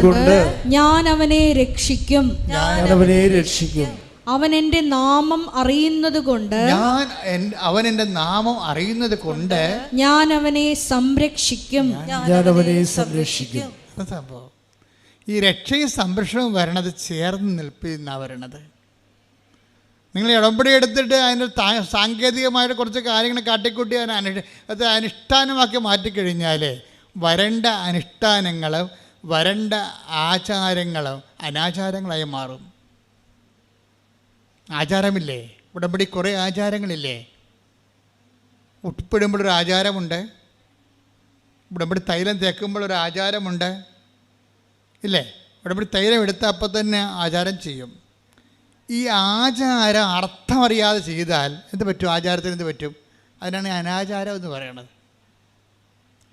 കൊണ്ട് ഞാൻ അവനെ രക്ഷിക്കും. അവൻ എൻ്റെ നാമം അറിയുന്നത് കൊണ്ട് അവൻ എൻ്റെ നാമം അറിയുന്നത് കൊണ്ട് ഞാൻ അവനെ സംരക്ഷിക്കും. സംഭവം ഈ രക്ഷയും സംരക്ഷണവും വരണത് ചേർന്ന് നിൽപ്പിന്നാണ് വരണത്. നിങ്ങൾ ഉടമ്പടി എടുത്തിട്ട് അതിൻ്റെ സാങ്കേതികമായിട്ട് കുറച്ച് കാര്യങ്ങൾ കാട്ടിക്കൂട്ടി അത് അനുഷ്ഠാനമാക്കി മാറ്റിക്കഴിഞ്ഞാൽ വരണ്ട അനുഷ്ഠാനങ്ങളും വരണ്ട ആചാരങ്ങളും അനാചാരങ്ങളായി മാറും. ആചാരമില്ലേ? ഉടമ്പടി കുറേ ആചാരങ്ങളില്ലേ? ഉപ്പിടുമ്പോഴൊരു ആചാരമുണ്ട്, ഉടമ്പടി തൈലം തേക്കുമ്പോഴൊരു ആചാരമുണ്ട് ഇല്ലേ? ഉടമ്പടി തൈലം എടുത്ത അപ്പം തന്നെ ആചാരം ചെയ്യും. ഈ ആചാരം അർത്ഥമറിയാതെ ചെയ്താൽ എന്ത് പറ്റും? ആചാരത്തിന് എന്ത് പറ്റും? അതിനാണ് അനാചാരം എന്ന് പറയണത്.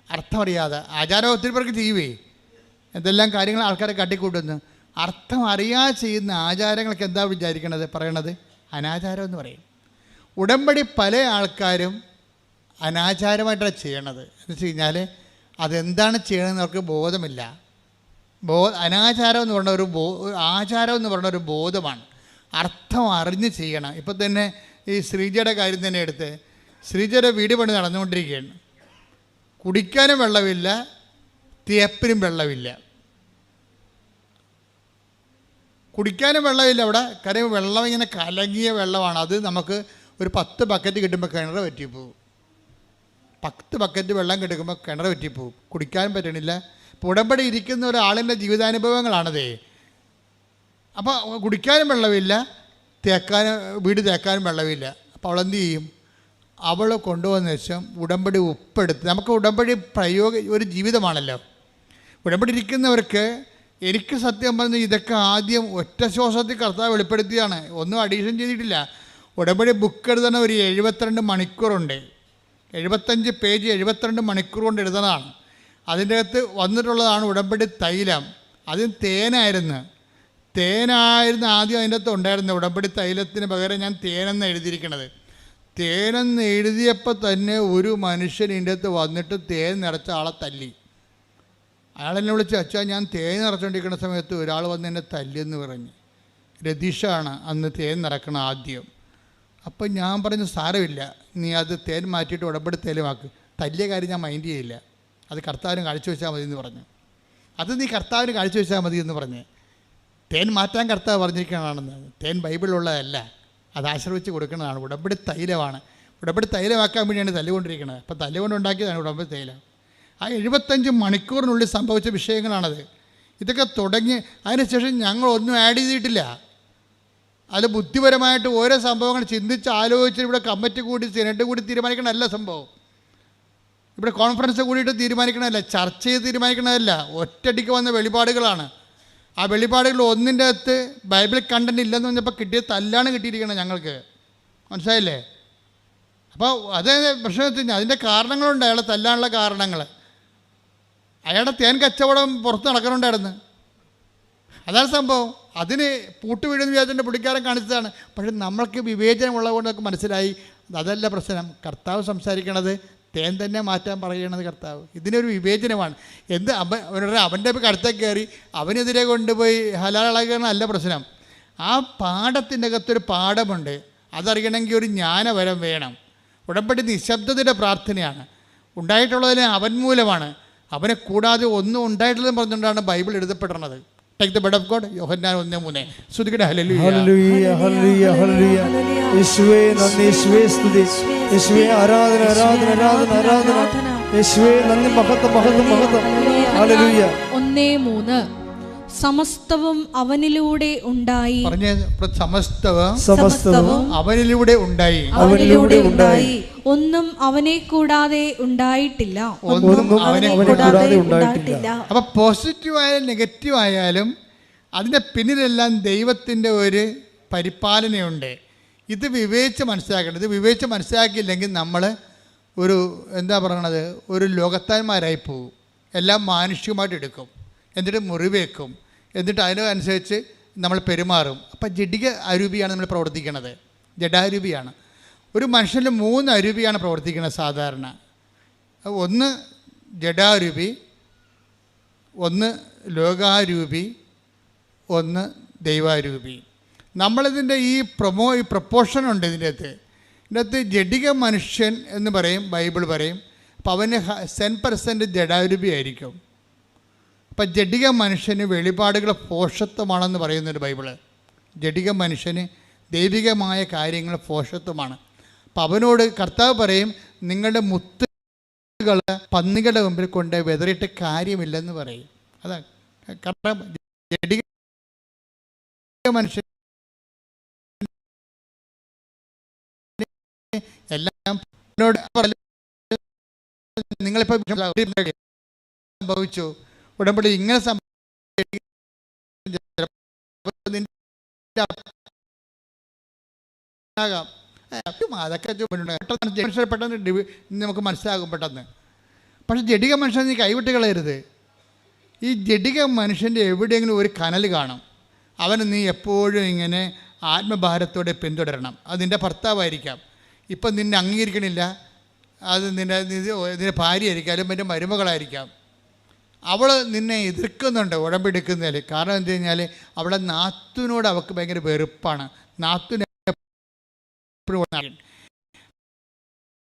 അർത്ഥമറിയാതെ ആചാരം ഒത്തിരി പേർക്ക് ചെയ്യുവേ, എന്തെല്ലാം കാര്യങ്ങൾ ആൾക്കാരെ കാട്ടിക്കൂട്ടുന്നു. അർത്ഥം അറിയാതെ ചെയ്യുന്ന ആചാരങ്ങൾക്ക് എന്താ പറയണത്? അനാചാരം എന്ന് പറയും. ഉടമ്പടി പല ആൾക്കാരും അനാചാരമായിട്ടാണ് ചെയ്യണത്. എന്ന് വെച്ച് കഴിഞ്ഞാൽ അതെന്താണ് ചെയ്യണമെന്ന് അവർക്ക് ബോധമില്ല. അനാചാരം എന്ന് പറഞ്ഞ ആചാരം എന്ന് പറഞ്ഞ ഒരു ബോധമാണ്. അർത്ഥം അറിഞ്ഞ് ചെയ്യണം. ഇപ്പം തന്നെ ഈ ശ്രീജയുടെ കാര്യം തന്നെ എടുത്ത്, ശ്രീജയുടെ വീട് പണി നടന്നുകൊണ്ടിരിക്കുകയാണ്. കുടിക്കാനും വെള്ളമില്ല, തേപ്പിനും വെള്ളമില്ല. കുടിക്കാനും വെള്ളമില്ല അവിടെ. കാര്യം വെള്ളം ഇങ്ങനെ കലങ്ങിയ വെള്ളമാണ്. അത് നമുക്ക് ഒരു 10 ബക്കറ്റ് കിട്ടുമ്പോൾ കിണർ പറ്റിപ്പോവും. 10 ബക്കറ്റ് വെള്ളം കിട്ടുമ്പോൾ കിണർ പറ്റിപ്പോവും. കുടിക്കാനും പറ്റണില്ല. ഇപ്പോൾ ഉടമ്പടി ഇരിക്കുന്ന ഒരാളിൻ്റെ ജീവിതാനുഭവങ്ങളാണതേ. അപ്പോൾ കുടിക്കാനും വെള്ളമില്ല, വീട് തേക്കാനും വെള്ളമില്ല. അപ്പോൾ അവളെന്ത് ചെയ്യും? അവൾ കൊണ്ടുവന്ന ശേഷം ഉടമ്പടി ഉപ്പെടുത്ത്, നമുക്ക് ഉടമ്പടി ഒരു ജീവിതമാണല്ലോ. ഉടമ്പടി ഇരിക്കുന്നവർക്ക്, എനിക്ക് സത്യം പറഞ്ഞ് ഇതൊക്കെ ആദ്യം ഒറ്റ ശ്വാസത്തിൽ കർത്താവ് വെളിപ്പെടുത്തിയാണ്, ഒന്നും അഡീഷൻ ചെയ്തിട്ടില്ല. ഉടമ്പടി ബുക്ക് എഴുതണ ഒരു 72 മണിക്കൂറുണ്ട്. 75 പേജ് 72 മണിക്കൂർ കൊണ്ട് എഴുതണതാണ്. അതിൻ്റെ അകത്ത് വന്നിട്ടുള്ളതാണ് ഉടമ്പടി തൈലം. അതും തേനായിരുന്നു ആദ്യം അതിൻ്റെ അകത്ത് ഉണ്ടായിരുന്നത്. ഉടമ്പടി തൈലത്തിന് പകരം ഞാൻ തേനെന്ന് എഴുതിയിരിക്കണത്. തേനെന്ന് എഴുതിയപ്പോൾ തന്നെ ഒരു മനുഷ്യൻ ഇതിൻ്റെ അകത്ത് വന്നിട്ട് തേൻ നിറച്ച ആളെ തല്ലി. അയാളെന്നെ വിളിച്ച്, അച്ഛാ ഞാൻ തേൻ നിറച്ചുകൊണ്ടിരിക്കുന്ന സമയത്ത് ഒരാൾ വന്ന് എന്നെ തല്ലിയെന്ന് പറഞ്ഞ്. രതീഷാണ് അന്ന് തേൻ നിറക്കണം ആദ്യം. അപ്പം ഞാൻ പറഞ്ഞു, സാരമില്ല, നീ അത് തേൻ മാറ്റിയിട്ട് ഉടമ്പടി തേലുമാക്ക്. തല്ലിയ കാര്യം ഞാൻ മൈൻഡ് ചെയ്യില്ല, അത് കർത്താവിന് കാഴ്ച വെച്ചാൽ മതി എന്ന് പറഞ്ഞു. അത് നീ കർത്താവിന് കാഴ്ച വെച്ചാൽ മതി എന്ന് പറഞ്ഞ്. തേൻ മാറ്റാൻ കർത്താവ് പറഞ്ഞിരിക്കണമെന്ന്. തേൻ ബൈബിളിലുള്ളതല്ല, അത് ആശ്രയിച്ച് കൊടുക്കുന്നതാണ്. ഉടമ്പടി തൈലമാണ്. ഉടമ്പടി തൈലമാക്കാൻ വേണ്ടിയാണ് തല്ലുകൊണ്ടിരിക്കുന്നത്. അപ്പം തല്ലുകൊണ്ടുണ്ടാക്കിയതാണ് ഉടമ്പടി തൈലം. ആ 75 മണിക്കൂറിനുള്ളിൽ സംഭവിച്ച വിഷയങ്ങളാണത്. ഇതൊക്കെ തുടങ്ങി അതിനുശേഷം ഞങ്ങളൊന്നും ആഡ് ചെയ്തിട്ടില്ല. അത് ബുദ്ധിപരമായിട്ട് ഓരോ സംഭവങ്ങൾ ചിന്തിച്ച് ആലോചിച്ച് ഇവിടെ കമ്മിറ്റി കൂടി സെനറ്റ് കൂടി തീരുമാനിക്കണമല്ല സംഭവം. ഇവിടെ കോൺഫറൻസ് കൂടിയിട്ട് തീരുമാനിക്കണമല്ല, ചർച്ച ചെയ്ത് തീരുമാനിക്കണമല്ല. ഒറ്റയടിക്ക് വന്ന വെളിപാടുകളാണ്. ആ വെളിപാടുകൾ ഒന്നിൻ്റെ അകത്ത് ബൈബിൾ കണ്ടന്റ് ഇല്ലെന്ന് പറഞ്ഞപ്പോൾ കിട്ടിയ തല്ലാണ് കിട്ടിയിരിക്കണം ഞങ്ങൾക്ക്. മനസ്സിലായില്ലേ? അപ്പോൾ അതേ പ്രശ്നത്തിന് അതിൻ്റെ കാരണങ്ങളുണ്ട്. അയാളെ തല്ലാനുള്ള കാരണങ്ങൾ. അയാളുടെ തേൻ കച്ചവടം പുറത്ത് നടക്കണുണ്ടായിരുന്നു. അതാണ് സംഭവം. അതിന് പൂട്ടുവീഴുന്ന വിചാരിച്ചതിൻ്റെ പുള്ളിക്കാരൻ കാണിച്ചതാണ്. പക്ഷെ നമ്മൾക്ക് വിവേചനമുള്ളത് കൊണ്ട് നമുക്ക് മനസ്സിലായി അതല്ല പ്രശ്നം. കർത്താവ് സംസാരിക്കണത് തേൻ തന്നെ മാറ്റാൻ പറയണത് കർത്താവ്. ഇതിനൊരു വിവേചനമാണ്. അവൻ്റെ അടുത്തേക്ക് കയറി അവനെതിരെ കൊണ്ടുപോയി ഹലാളകണമല്ല പ്രശ്നം. ആ പാഠത്തിൻ്റെ അകത്തൊരു പാഠമുണ്ട്. അതറിയണമെങ്കിൽ ഒരു ജ്ഞാനവരം വേണം. ഉടമ്പടി നിശബ്ദതയുടെ പ്രാർത്ഥനയാണ്. ഉണ്ടായിട്ടുള്ളതിന് അവൻ മൂലമാണ്. അവനെ കൂടാതെ ഒന്നും ഉണ്ടായിട്ടില്ലെന്ന് പറഞ്ഞുകൊണ്ടാണ് ബൈബിൾ എഴുതപ്പെടുന്നത്. Take the word of God. Yohannan 1:3. സ്തുതിക്കട്ടെ. ഹല്ലേലൂയ ഹല്ലേലൂയ ഹല്ലേലൂയ ഹല്ലേലൂയ. യേശുവേ നന്ദി, യേശുവേ സ്തുതി, യേശുവേ ആരാധന ആരാധന ആരാധന ആരാധന. യേശുവേ നന്ദി, മഹത്വം മഹത്വം മഹത്വം. ഹല്ലേലൂയ. 1:3. സമസ്തവും അവനിലൂടെ ഉണ്ടായി. പറഞ്ഞ സമസ്തവും അവനിലൂടെ ഉണ്ടായി. ഒന്നും അവനെ കൂടാതെ ഉണ്ടായിട്ടില്ല. അപ്പൊ പോസിറ്റീവ് ആയാലും നെഗറ്റീവ് ആയാലും അതിൻ്റെ പിന്നിലെല്ലാം ദൈവത്തിൻ്റെ ഒരു പരിപാലനയുണ്ട്. ഇത് വിവേചിച്ച് മനസ്സിലാക്കേണ്ടത്. ഇത് വിവേചിച്ച് മനസ്സിലാക്കിയില്ലെങ്കിൽ നമ്മൾ എന്താ പറയണത്, ഒരു ലോകത്താന്മാരായി പോകും. എല്ലാം മാനുഷികമായിട്ട് എടുക്കും, എന്നിട്ട് മുറിവേക്കും, എന്നിട്ട് അതിനനുസരിച്ച് നമ്മൾ പെരുമാറും. അപ്പം ജഡിക അരൂപിയാണ് നമ്മൾ പ്രവർത്തിക്കുന്നത്. ജഡാരൂപിയാണ്. ഒരു മനുഷ്യനിൽ 3 അരൂപിയാണ് പ്രവർത്തിക്കുന്നത് സാധാരണ. ഒന്ന് ജഡാരൂപി, ഒന്ന് ലോകാരൂപി, ഒന്ന് ദൈവാരൂപി. നമ്മളിതിൻ്റെ ഈ പ്രപ്പോർഷൻ ഉണ്ട് ഇതിൻ്റെ അകത്ത് ജഡിക മനുഷ്യൻ എന്ന് പറയും, ബൈബിൾ പറയും. അപ്പം അവന് 10% ജഡാരൂപി ആയിരിക്കും. അപ്പം ജഡിക മനുഷ്യന് വെളിപാടുകൾ പോഷത്വമാണെന്ന് പറയുന്നൊരു ബൈബിള്. ജഡിക മനുഷ്യന് ദൈവികമായ കാര്യങ്ങൾ പോഷത്വമാണ്. അപ്പം അവനോട് കർത്താവ് പറയും, നിങ്ങളുടെ മുത്തുകൾ പന്നികളുടെ മുമ്പിൽ കൊണ്ട് വെതറിയിട്ട് കാര്യമില്ലെന്ന് പറയും. അതാ കാരണം ജഡിക മനുഷ്യൻ എല്ലാം നിങ്ങളിപ്പോൾ സംഭവിച്ചു, ഉടമ്പടി ഇങ്ങനെ ആകാം, അതൊക്കെ പെട്ടെന്ന് നമുക്ക് മനസ്സിലാകും പെട്ടെന്ന്. പക്ഷെ ജഡിക മനുഷ്യൻ നീ കൈവിട്ട് കളയരുത്. ഈ ജഡിക മനുഷ്യൻ്റെ എവിടെയെങ്കിലും ഒരു കനൽ കാണും. അവന് നീ എപ്പോഴും ഇങ്ങനെ ആത്മഭാരത്തോടെ പിന്തുടരണം. അത് നിൻ്റെ ഭർത്താവായിരിക്കാം, ഇപ്പം നിന്നെ അംഗീകരിക്കണില്ല, അത് നിൻ്റെ ഭാര്യയായിരിക്കാം, അല്ലെങ്കിൽ എൻ്റെ മരുമകളായിരിക്കാം. അവൾ നിന്നെ എതിർക്കുന്നുണ്ട് ഉടമ്പെടുക്കുന്നതിൽ. കാരണം എന്ത് കഴിഞ്ഞാൽ അവളെ നാത്തുവിനോട് അവൾക്ക് ഭയങ്കര വെറുപ്പാണ്.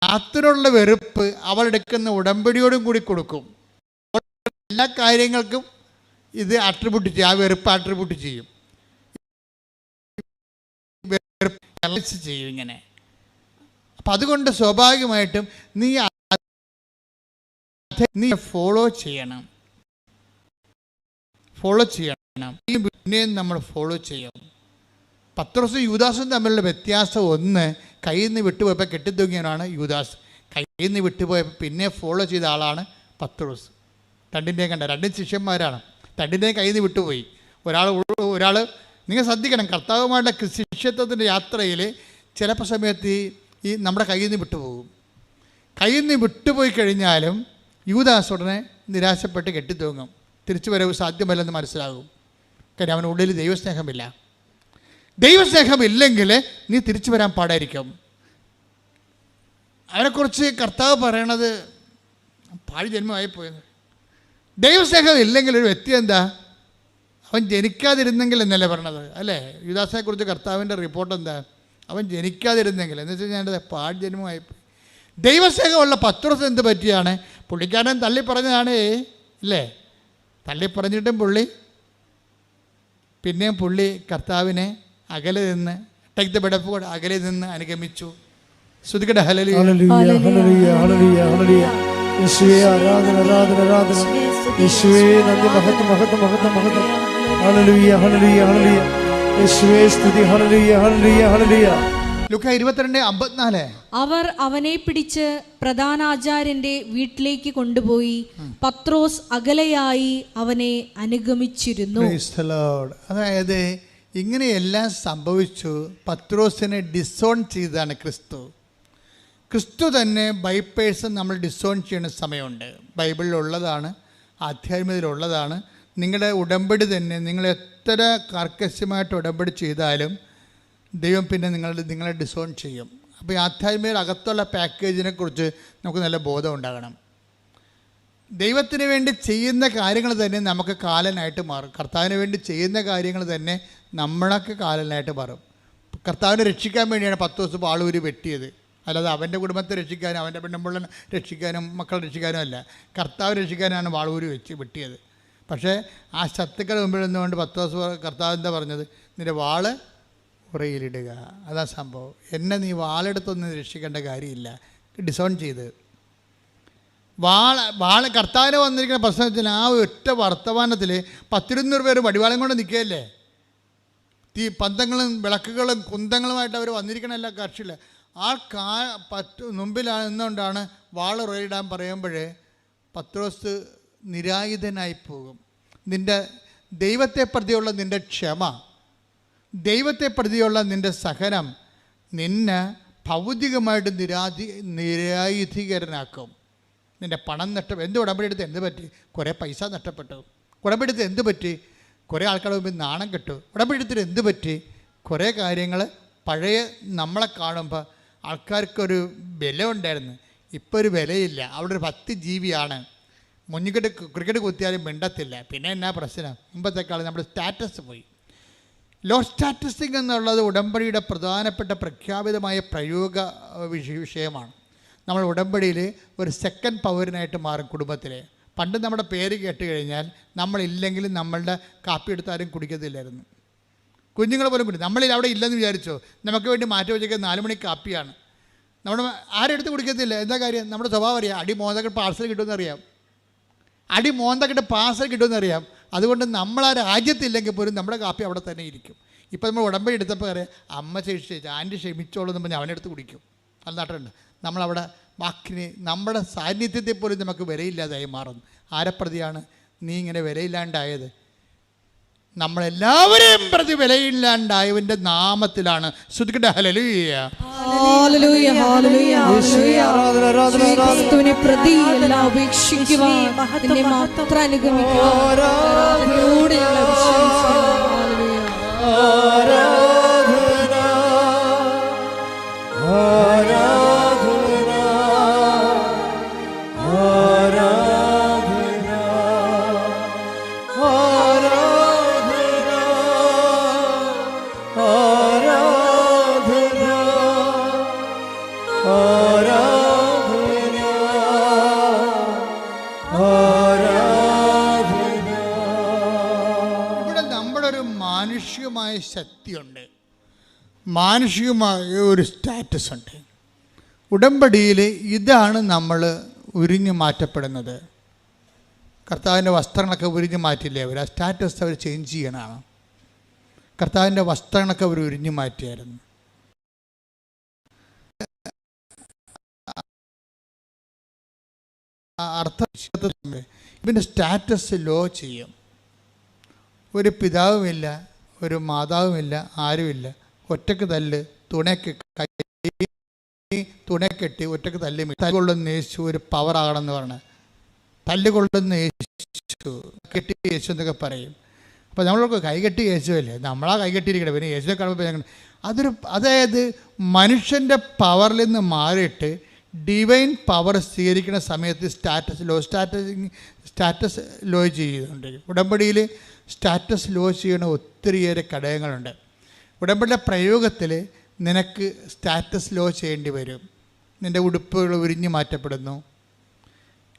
നാത്തുവിനോടുള്ള വെറുപ്പ് അവളെടുക്കുന്ന ഉടമ്പടിയോടും കൂടി കൊടുക്കും. എല്ലാ കാര്യങ്ങൾക്കും ഇത് അട്രിബ്യൂട്ട് ചെയ്യും, ആ വെറുപ്പ് അട്രിബ്യൂട്ട് ചെയ്യും, ചെയ്യും ഇങ്ങനെ. അപ്പം അതുകൊണ്ട് സ്വാഭാവികമായിട്ടും നീ ഫോളോ ചെയ്യണം. ഈ പിന്നെയും നമ്മൾ ഫോളോ ചെയ്യണം. പത്രോസും യൂദാസും തമ്മിലുള്ള വ്യത്യാസം ഒന്ന്, കയ്യിൽ നിന്ന് വിട്ടുപോയപ്പോൾ കെട്ടിത്തൂങ്ങിയവനാണ് യൂദാസ്. കയ്യിൽ നിന്ന് വിട്ടുപോയപ്പോൾ പിന്നെ ഫോളോ ചെയ്ത ആളാണ് പത്രോസ്. രണ്ടിൻ്റെയും കണ്ട, രണ്ടും ശിഷ്യന്മാരാണ്. രണ്ടിൻ്റെയും കയ്യിൽ നിന്ന് വിട്ടുപോയി. ഒരാൾ നിങ്ങൾ ശ്രദ്ധിക്കണം, കർത്താവുമായുള്ള ശിഷ്യത്വത്തിൻ്റെ യാത്രയിൽ ചിലപ്പോൾ സമയത്ത് ഈ നമ്മുടെ കയ്യിൽ നിന്ന് വിട്ടുപോകും. കയ്യിൽ നിന്ന് വിട്ടുപോയി കഴിഞ്ഞാലും യൂദാസ് ഉടനെ നിരാശപ്പെട്ട് കെട്ടിത്തൂങ്ങും. തിരിച്ചു വരവ് സാധ്യമല്ലെന്ന് മനസ്സിലാകും. കാര്യം അവനുള്ളിൽ ദൈവസ്നേഹമില്ല. ദൈവസ്നേഹമില്ലെങ്കിൽ നീ തിരിച്ചു വരാൻ പാടായിരിക്കും. അവനെക്കുറിച്ച് കർത്താവ് പറയണത് പാഴ് ജന്മമായിപ്പോയത്. ദൈവസ്നേഹം ഇല്ലെങ്കിൽ ഒരു വ്യക്തി എന്താ, അവൻ ജനിക്കാതിരുന്നെങ്കിൽ എന്നല്ലേ പറഞ്ഞത് അല്ലേ? യൂദാസിനെക്കുറിച്ച് കർത്താവിൻ്റെ റിപ്പോർട്ട് എന്താ, അവൻ ജനിക്കാതിരുന്നെങ്കിൽ എന്ന് വെച്ചാൽ ഞാൻ പാഴ് ജന്മമായിപ്പോയി. ദൈവസ്നേഹമുള്ള പത്രോസ് എന്ത് പറ്റിയാണ്, പുള്ളിക്കാരൻ തള്ളി പറഞ്ഞതാണ് ഇല്ലേ? തള്ളി പറഞ്ഞിട്ടും പിന്നെയും പുള്ളി കർത്താവിനെ അകലെ നിന്ന് take the bed of God അകലെ നിന്ന് അനുഗമിച്ചു. ശ്രുതിക്കട്ടെ ഹല്ലേലൂയ ഹല്ലേലൂയ ഹല്ലേലൂയ ഹല്ലേലൂയ. യേശുവേ ആരാധന ആരാധന ആരാധന. യേശുവേ നന്ദി, മഹത്വം മഹത്വം മഹത്വം മഹത്വം. ഹല്ലേലൂയ ഹല്ലേലൂയ ഹല്ലേലൂയ. യേശുവേ സ്തുതി. ഹല്ലേലൂയ ഹല്ലേലൂയ ഹല്ലേലൂയ. ലൂക്ക 22:54. അവർ അവനെ പിടിച്ച് പ്രധാനാചാര്യന്റെ വീട്ടിലേക്ക് കൊണ്ടുപോയി പത്രോസ് അകലെയായി അവനെ അനുഗമിച്ചിരുന്നു. അതായത് ഇങ്ങനെയെല്ലാം സംഭവിച്ചു. പത്രോസിനെ ഡിസോൺ ചെയ്തതാണ് ക്രിസ്തു തന്നെ. ബൈപ്പേഴ്സൺ നമ്മൾ ഡിസോൺ ചെയ്യുന്ന സമയമുണ്ട്. ബൈബിളിലുള്ളതാണ്, ആധ്യാത്മികതയിലുള്ളതാണ്. നിങ്ങളുടെ ഉടമ്പടി തന്നെ നിങ്ങൾ എത്ര കർക്കശമായിട്ട് ഉടമ്പടി ചെയ്താലും ദൈവം പിന്നെ നിങ്ങളെ ഡിസോൺ ചെയ്യും. അപ്പോൾ ഈ ആധ്യാത്മികയുടെ അകത്തുള്ള പാക്കേജിനെ കുറിച്ച് നമുക്ക് നല്ല ബോധം ഉണ്ടാകണം. ദൈവത്തിന് വേണ്ടി ചെയ്യുന്ന കാര്യങ്ങൾ തന്നെ നമുക്ക് കാലനായിട്ട് മാറും. കർത്താവിന് വേണ്ടി ചെയ്യുന്ന കാര്യങ്ങൾ തന്നെ നമ്മളൊക്കെ കാലനായിട്ട് മാറും. കർത്താവിനെ രക്ഷിക്കാൻ വേണ്ടിയാണ് 10 ദിവസം ആളൂരി വെട്ടിയത്. അല്ലാതെ അവൻ്റെ കുടുംബത്തെ രക്ഷിക്കാനും അവൻ്റെ പെണ്ണുമ്പിള്ളനെ രക്ഷിക്കാനും മക്കളെ രക്ഷിക്കാനും അല്ല, കർത്താവ് രക്ഷിക്കാനാണ് വാളൂരി വെട്ടിയത്. പക്ഷേ ആ ശത്രുക്കളുടെ മുമ്പിൽ നിന്നുകൊണ്ട് 10 ദിവസം കർത്താവ് എന്താ പറഞ്ഞത്, നിൻ്റെ വാള് ഉറയിലിടുക. അതാ സംഭവം. എന്നെ നീ വാളെടുത്തൊന്നും രക്ഷിക്കേണ്ട കാര്യമില്ല. ഡിസോൺ ചെയ്ത് വാള് കർത്താവിന് വന്നിരിക്കുന്ന പ്രശ്നത്തിൽ ആ ഒറ്റ വർത്തമാനത്തിൽ 10-200 പേര് വടിവാളം കൊണ്ട് നിൽക്കുകയല്ലേ. പന്തങ്ങളും വിളക്കുകളും കുന്തങ്ങളുമായിട്ട് അവർ വന്നിരിക്കണമല്ല കക്ഷിയിൽ. ആ മുമ്പിലാണ് നിന്നുകൊണ്ടാണ് വാള് ഉറയിടാൻ പറയുമ്പോൾ പത്രോസ് നിരായുധനായി പോകും. നിൻ്റെ ദൈവത്തെ പ്രതിയുള്ള നിൻ്റെ ക്ഷമ, ദൈവത്തെ പ്രതിയുള്ള നിൻ്റെ സഹനം നിന്നെ ഭൗതികമായിട്ട് നിരായുധീകരനാക്കും. നിൻ്റെ പണം എന്ത് ഉടമ്പടിയെടുത്ത് എന്ത് പറ്റി? കുറേ പൈസ നഷ്ടപ്പെട്ടു. ഉടമ്പടിയെടുത്ത് എന്ത് പറ്റി? കുറേ ആൾക്കാരുടെ മുമ്പിൽ നാണം കെട്ടു. ഉടമ്പടിയെടുത്തിട്ട് എന്ത് പറ്റി? കുറേ കാര്യങ്ങൾ പഴയ നമ്മളെ കാണുമ്പോൾ ആൾക്കാർക്കൊരു വില ഉണ്ടായിരുന്നു, ഇപ്പോൾ ഒരു വിലയില്ല. അവിടെ ഒരു 10 ജീവിയാണ്. ക്രിക്കറ്റ് കുത്തിയാലും മിണ്ടത്തില്ല. പിന്നെ എന്നാ പ്രശ്നം? മുമ്പത്തെക്കാളും നമ്മുടെ സ്റ്റാറ്റസ് പോയി. ലോ സ്റ്റാറ്റസിങ് എന്നുള്ളത് ഉടമ്പടിയുടെ പ്രധാനപ്പെട്ട പ്രഖ്യാപിതമായ പ്രയോഗ വിഷയമാണ്. നമ്മൾ ഉടമ്പടിയിൽ ഒരു സെക്കൻഡ് പൗരനായിട്ട് മാറും കുടുംബത്തിലെ. പണ്ട് നമ്മുടെ പേര് കേട്ട് കഴിഞ്ഞാൽ നമ്മളില്ലെങ്കിലും നമ്മളുടെ കാപ്പി എടുത്താലും കുടിക്കത്തില്ലായിരുന്നു. കുഞ്ഞുങ്ങൾ പോലും കുടി, നമ്മളിൽ അവിടെ ഇല്ലെന്ന് വിചാരിച്ചോ, നമുക്ക് വേണ്ടി മാറ്റി വെച്ചേക്കുന്നത് 4 മണിക്ക് കാപ്പിയാണ്. നമ്മുടെ ആരും എടുത്ത് കുടിക്കത്തില്ല. എന്താ കാര്യം? നമ്മുടെ സ്വഭാവം അറിയാം. അടി മോന്തക്കിട്ട് പാർസൽ കിട്ടുമെന്നറിയാം. അടി മോന്തക്കിട്ട് പാർസൽ കിട്ടുമെന്നറിയാം. അതുകൊണ്ട് നമ്മൾ ആ രാജ്യത്തില്ലെങ്കിൽ പോലും നമ്മുടെ കാപ്പി അവിടെ തന്നെ ഇരിക്കും. ഇപ്പോൾ നമ്മൾ ഉടമ്പടി എടുത്തപ്പോൾ അറിയാം, അമ്മ ക്ഷമിച്ചു, ആൻറ്റി ക്ഷമിച്ചോളൂ എന്ന് പറഞ്ഞാൽ അവനെടുത്ത് കുടിക്കും. അത് നാട്ടുണ്ട്. നമ്മളവിടെ വാക്കിന് നമ്മുടെ സാന്നിധ്യത്തെ പോലും നമുക്ക് വിലയില്ലാതായി മാറുന്നു. ആരെപ്രതിയാണ് നീ ഇങ്ങനെ വിലയില്ലാണ്ടായത്? നമ്മളെല്ലാവരെയും പ്രതി വിലയില്ലാണ്ടായവൻ്റെ നാമത്തിലാണ്. ശ്രുതിക്കട്ടെ ഹല്ലേലൂയ. Hallelujah, hallelujah, hallelujah. ക്രിസ്തുവിനെ പ്രതി എല്ലാം ഉപേക്ഷിക്കുവാൻ, നിന്നെ മാത്രം അനുഗമിക്കുവാൻ ആരാധനയോടെ ഞങ്ങളെ അഭിഷേകിക്കുന്നു. ഹല്ലേലൂയ. മാനുഷികമായ ശക്തിയുണ്ട്, മാനുഷികമായ ഒരു സ്റ്റാറ്റസ് ഉണ്ട്. ഉടമ്പടിയിൽ ഇതാണ് നമ്മൾ ഉരിഞ്ഞു മാറ്റപ്പെടുന്നത്. കർത്താവിൻ്റെ വസ്ത്രങ്ങളൊക്കെ ഉരിഞ്ഞു മാറ്റില്ലേ അവർ? ആ സ്റ്റാറ്റസ് അവർ ചേഞ്ച് ചെയ്യണമാണ്. കർത്താവിൻ്റെ വസ്ത്രങ്ങളൊക്കെ അവർ ഉരിഞ്ഞു മാറ്റിയായിരുന്നു. അർത്ഥം ഇവൻ്റെ സ്റ്റാറ്റസ് ലോ ചെയ്യും. ഒരു പിതാവുമില്ല, ഒരു മാതാവുമില്ല, ആരുമില്ല. ഒറ്റക്ക് തല്ല്, തുണക്കെട്ടി ഒറ്റക്ക് തല്ലി. തല്ലുകൊള്ളുന്ന യേശു ഒരു പവറാകണമെന്ന് പറഞ്ഞ് തല്ലുകൊള്ളുന്ന യേശു, കെട്ടി യേശു എന്നൊക്കെ പറയും. അപ്പോൾ നമ്മളൊക്കെ കൈകെട്ടി യേശുവല്ലേ, നമ്മളാ കൈകെട്ടിയിരിക്കണം. പിന്നെ യേശുവിനെ കാണുമ്പോൾ അതായത് മനുഷ്യൻ്റെ പവറിൽ നിന്ന് മാറിയിട്ട് ഡിവൈൻ പവർ സ്വീകരിക്കുന്ന സമയത്ത് സ്റ്റാറ്റസ് ലോ ചെയ്യുന്നുണ്ട്. ഉടമ്പടിയിൽ സ്റ്റാറ്റസ് ലോ ചെയ്യുന്ന ഒത്തിരിയേറെ ഘടകങ്ങളുണ്ട്. ഉടമ്പടിയുടെ പ്രയോഗത്തിൽ നിനക്ക് സ്റ്റാറ്റസ് ലോ ചെയ്യേണ്ടി വരും. നിൻ്റെ ഉടുപ്പുകൾ ഉരിഞ്ഞു മാറ്റപ്പെടുന്നു.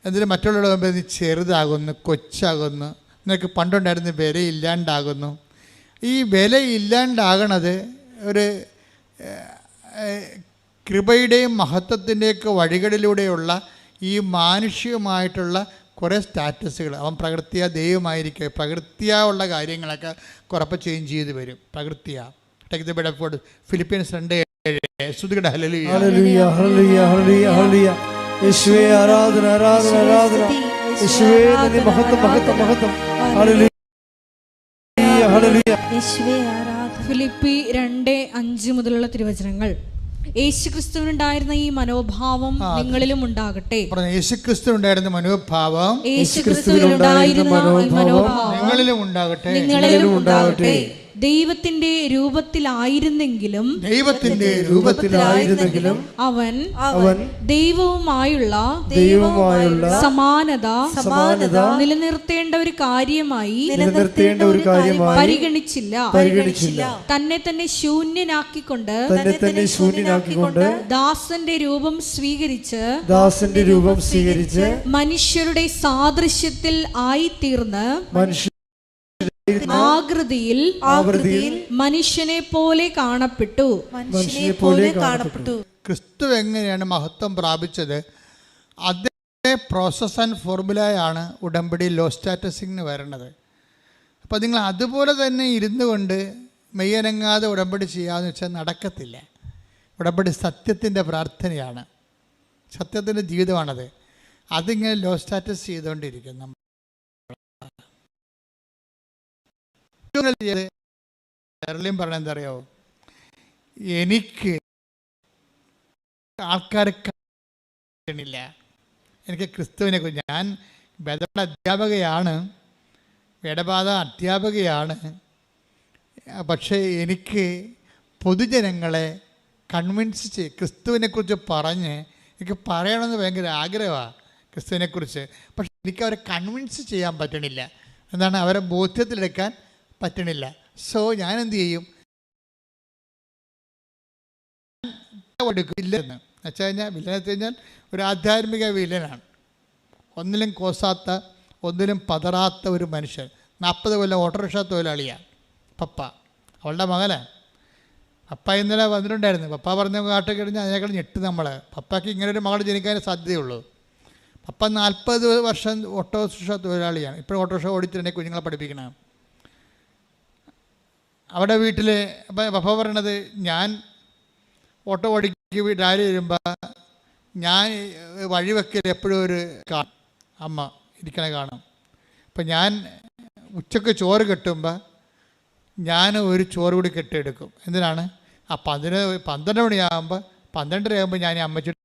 എന്നിട്ട് മറ്റുള്ളവരുടെ മുമ്പ് നീ ചെറുതാകുന്നു, കൊച്ചാകുന്നു. നിനക്ക് പണ്ടുണ്ടായിരുന്ന വിലയില്ലാണ്ടാകുന്നു. ഈ വിലയില്ലാണ്ടാകണത് ഒരു കൃപയുടെയും മഹത്വത്തിൻ്റെയൊക്കെ വഴികളിലൂടെയുള്ള ഈ മാനുഷികമായിട്ടുള്ള കുറേ സ്റ്റാറ്റസുകൾ. അവൻ പ്രകൃത്യാ ദൈവമായിരിക്കുക, പ്രകൃത്യാ ഉള്ള കാര്യങ്ങളൊക്കെ കുറപ്പം ചേഞ്ച് ചെയ്ത് വരും. പ്രകൃത്യാ take the bed for Philippians 2:7. ശ്രുതികട ഹല്ലേലൂയ, ഹല്ലേലൂയ, ഹല്ലേലൂയ, ഹല്ലേലൂയ, ഹല്ലേലൂയ. യേശുവേ ആരാധന, ആരാധന, ആരാധന. യേശുവേ നന്ദി, മഹത്വം, മഹത്വം, മഹത്വം. ഹല്ലേലൂയ, ഹല്ലേലൂയ. യേശുവേ ആരാധന. ഫിലിപ്പി 2:5 മുതലുള്ള തിരുവചനങ്ങൾ. യേശുക്രിസ്തുവിനുണ്ടായിരുന്ന ഈ മനോഭാവം നിങ്ങളിലും ഉണ്ടാകട്ടെ. യേശുക്രിസ്തുവിനുണ്ടായിരുന്ന മനോഭാവം യേശുക്രിസ്തുവിനുണ്ടായിരുന്ന മനോഭാവം നിങ്ങളിലും ഉണ്ടാകട്ടെ, നിങ്ങളിലും ഉണ്ടാകട്ടെ. ദൈവത്തിന്റെ രൂപത്തിലായിരുന്നെങ്കിലും അവൻ ദൈവവുമായുള്ള സമാനത നിലനിർത്തേണ്ട ഒരു കാര്യമായി പരിഗണിച്ചില്ല. തന്നെ തന്നെ ശൂന്യനാക്കിക്കൊണ്ട് ദാസന്റെ രൂപം സ്വീകരിച്ച് മനുഷ്യരുടെ സാദൃശ്യത്തിൽ ആയിത്തീർന്ന് ആകൃതിയിൽ മനുഷ്യനെ പോലെ കാണപ്പെട്ടു. ക്രിസ്തു എങ്ങനെയാണ് മഹത്വം പ്രാപിച്ചത്? അതേ പ്രോസസ് ആൻഡ് ഫോർമുലയാണ് ഉടമ്പടി ലോ സ്റ്റാറ്റസിന് വരണത്. അപ്പോൾ നിങ്ങൾ അതുപോലെ തന്നെ ഇരുന്നു കൊണ്ട് മെയ്യനങ്ങാതെ ഉടമ്പടി ചെയ്യാമെന്ന് വെച്ചാൽ നടക്കത്തില്ല. ഉടമ്പടി സത്യത്തിൻ്റെ പ്രാർത്ഥനയാണ്, സത്യത്തിൻ്റെ ജീവിതമാണത്. അതിങ്ങനെ ലോ സ്റ്റാറ്റസ് ചെയ്തുകൊണ്ടിരിക്കും. നമ്മൾ പറഞ്ഞ എന്താ അറിയാവോ? എനിക്ക് ആൾക്കാരെ കാണില്ല, എനിക്ക് ക്രിസ്തുവിനെ കുറിച്ച്. ഞാൻ വേദപാഠ അധ്യാപകയാണ്. പക്ഷേ എനിക്ക് പൊതുജനങ്ങളെ കൺവിൻസ് ക്രിസ്തുവിനെക്കുറിച്ച് പറഞ്ഞ് എനിക്ക് പറയണമെന്ന് ഭയങ്കര ആഗ്രഹമാണ് ക്രിസ്തുവിനെക്കുറിച്ച്. പക്ഷെ എനിക്ക് അവരെ കൺവിൻസ് ചെയ്യാൻ പറ്റണില്ല. എന്താണ്? അവരെ ബോധ്യത്തിലെടുക്കാൻ പറ്റണില്ല. സോ ഞാൻ എന്ത് ചെയ്യും, വില്ലെന്ന് വെച്ച് കഴിഞ്ഞാൽ വില്ലൻ വെച്ച് കഴിഞ്ഞാൽ ഒരു ആധ്യാത്മിക വില്ലനാണ്. ഒന്നിലും കോസാത്ത, ഒന്നിലും പതറാത്ത ഒരു മനുഷ്യൻ. 40 കൊല്ലം ഓട്ടോറിക്ഷ തൊഴിലാളിയാണ് പപ്പ. അവളുടെ മകനാണ്. പപ്പ ഇന്നലെ വന്നിട്ടുണ്ടായിരുന്നു. പപ്പ പറഞ്ഞ കാട്ട് കഴിഞ്ഞാൽ അതിനേക്കാൾ ഞെട്ട് നമ്മൾ. പപ്പയ്ക്ക് ഇങ്ങനെ ഒരു മകൾ ജനിക്കാനേ സാധ്യതയുള്ളൂ. പപ്പ 40 വർഷം ഓട്ടോറിക്ഷ തൊഴിലാളിയാണ്. ഇപ്പോഴും ഓട്ടോറിക്ഷ ഓടിച്ചിട്ടുണ്ടെങ്കിൽ കുഞ്ഞുങ്ങളെ പഠിപ്പിക്കണം. അവിടെ വീട്ടിൽ പപ്പ പറയണത്, ഞാൻ ഓട്ടോ ഓടിക്ക് രാവിലെ വരുമ്പോൾ ഞാൻ വഴിവെക്കൽ എപ്പോഴും ഒരു അമ്മ ഇരിക്കണ കാണും. അപ്പം ഞാൻ ഉച്ചക്ക് ചോറ് കെട്ടുമ്പോൾ ഞാൻ ഒരു ചോറ് കൂടി കെട്ടിയെടുക്കും. എന്തിനാണ്? ആ 12 മണിയാകുമ്പോൾ 12:30 ആകുമ്പോൾ ഞാൻ അമ്മച്ചിട്ട്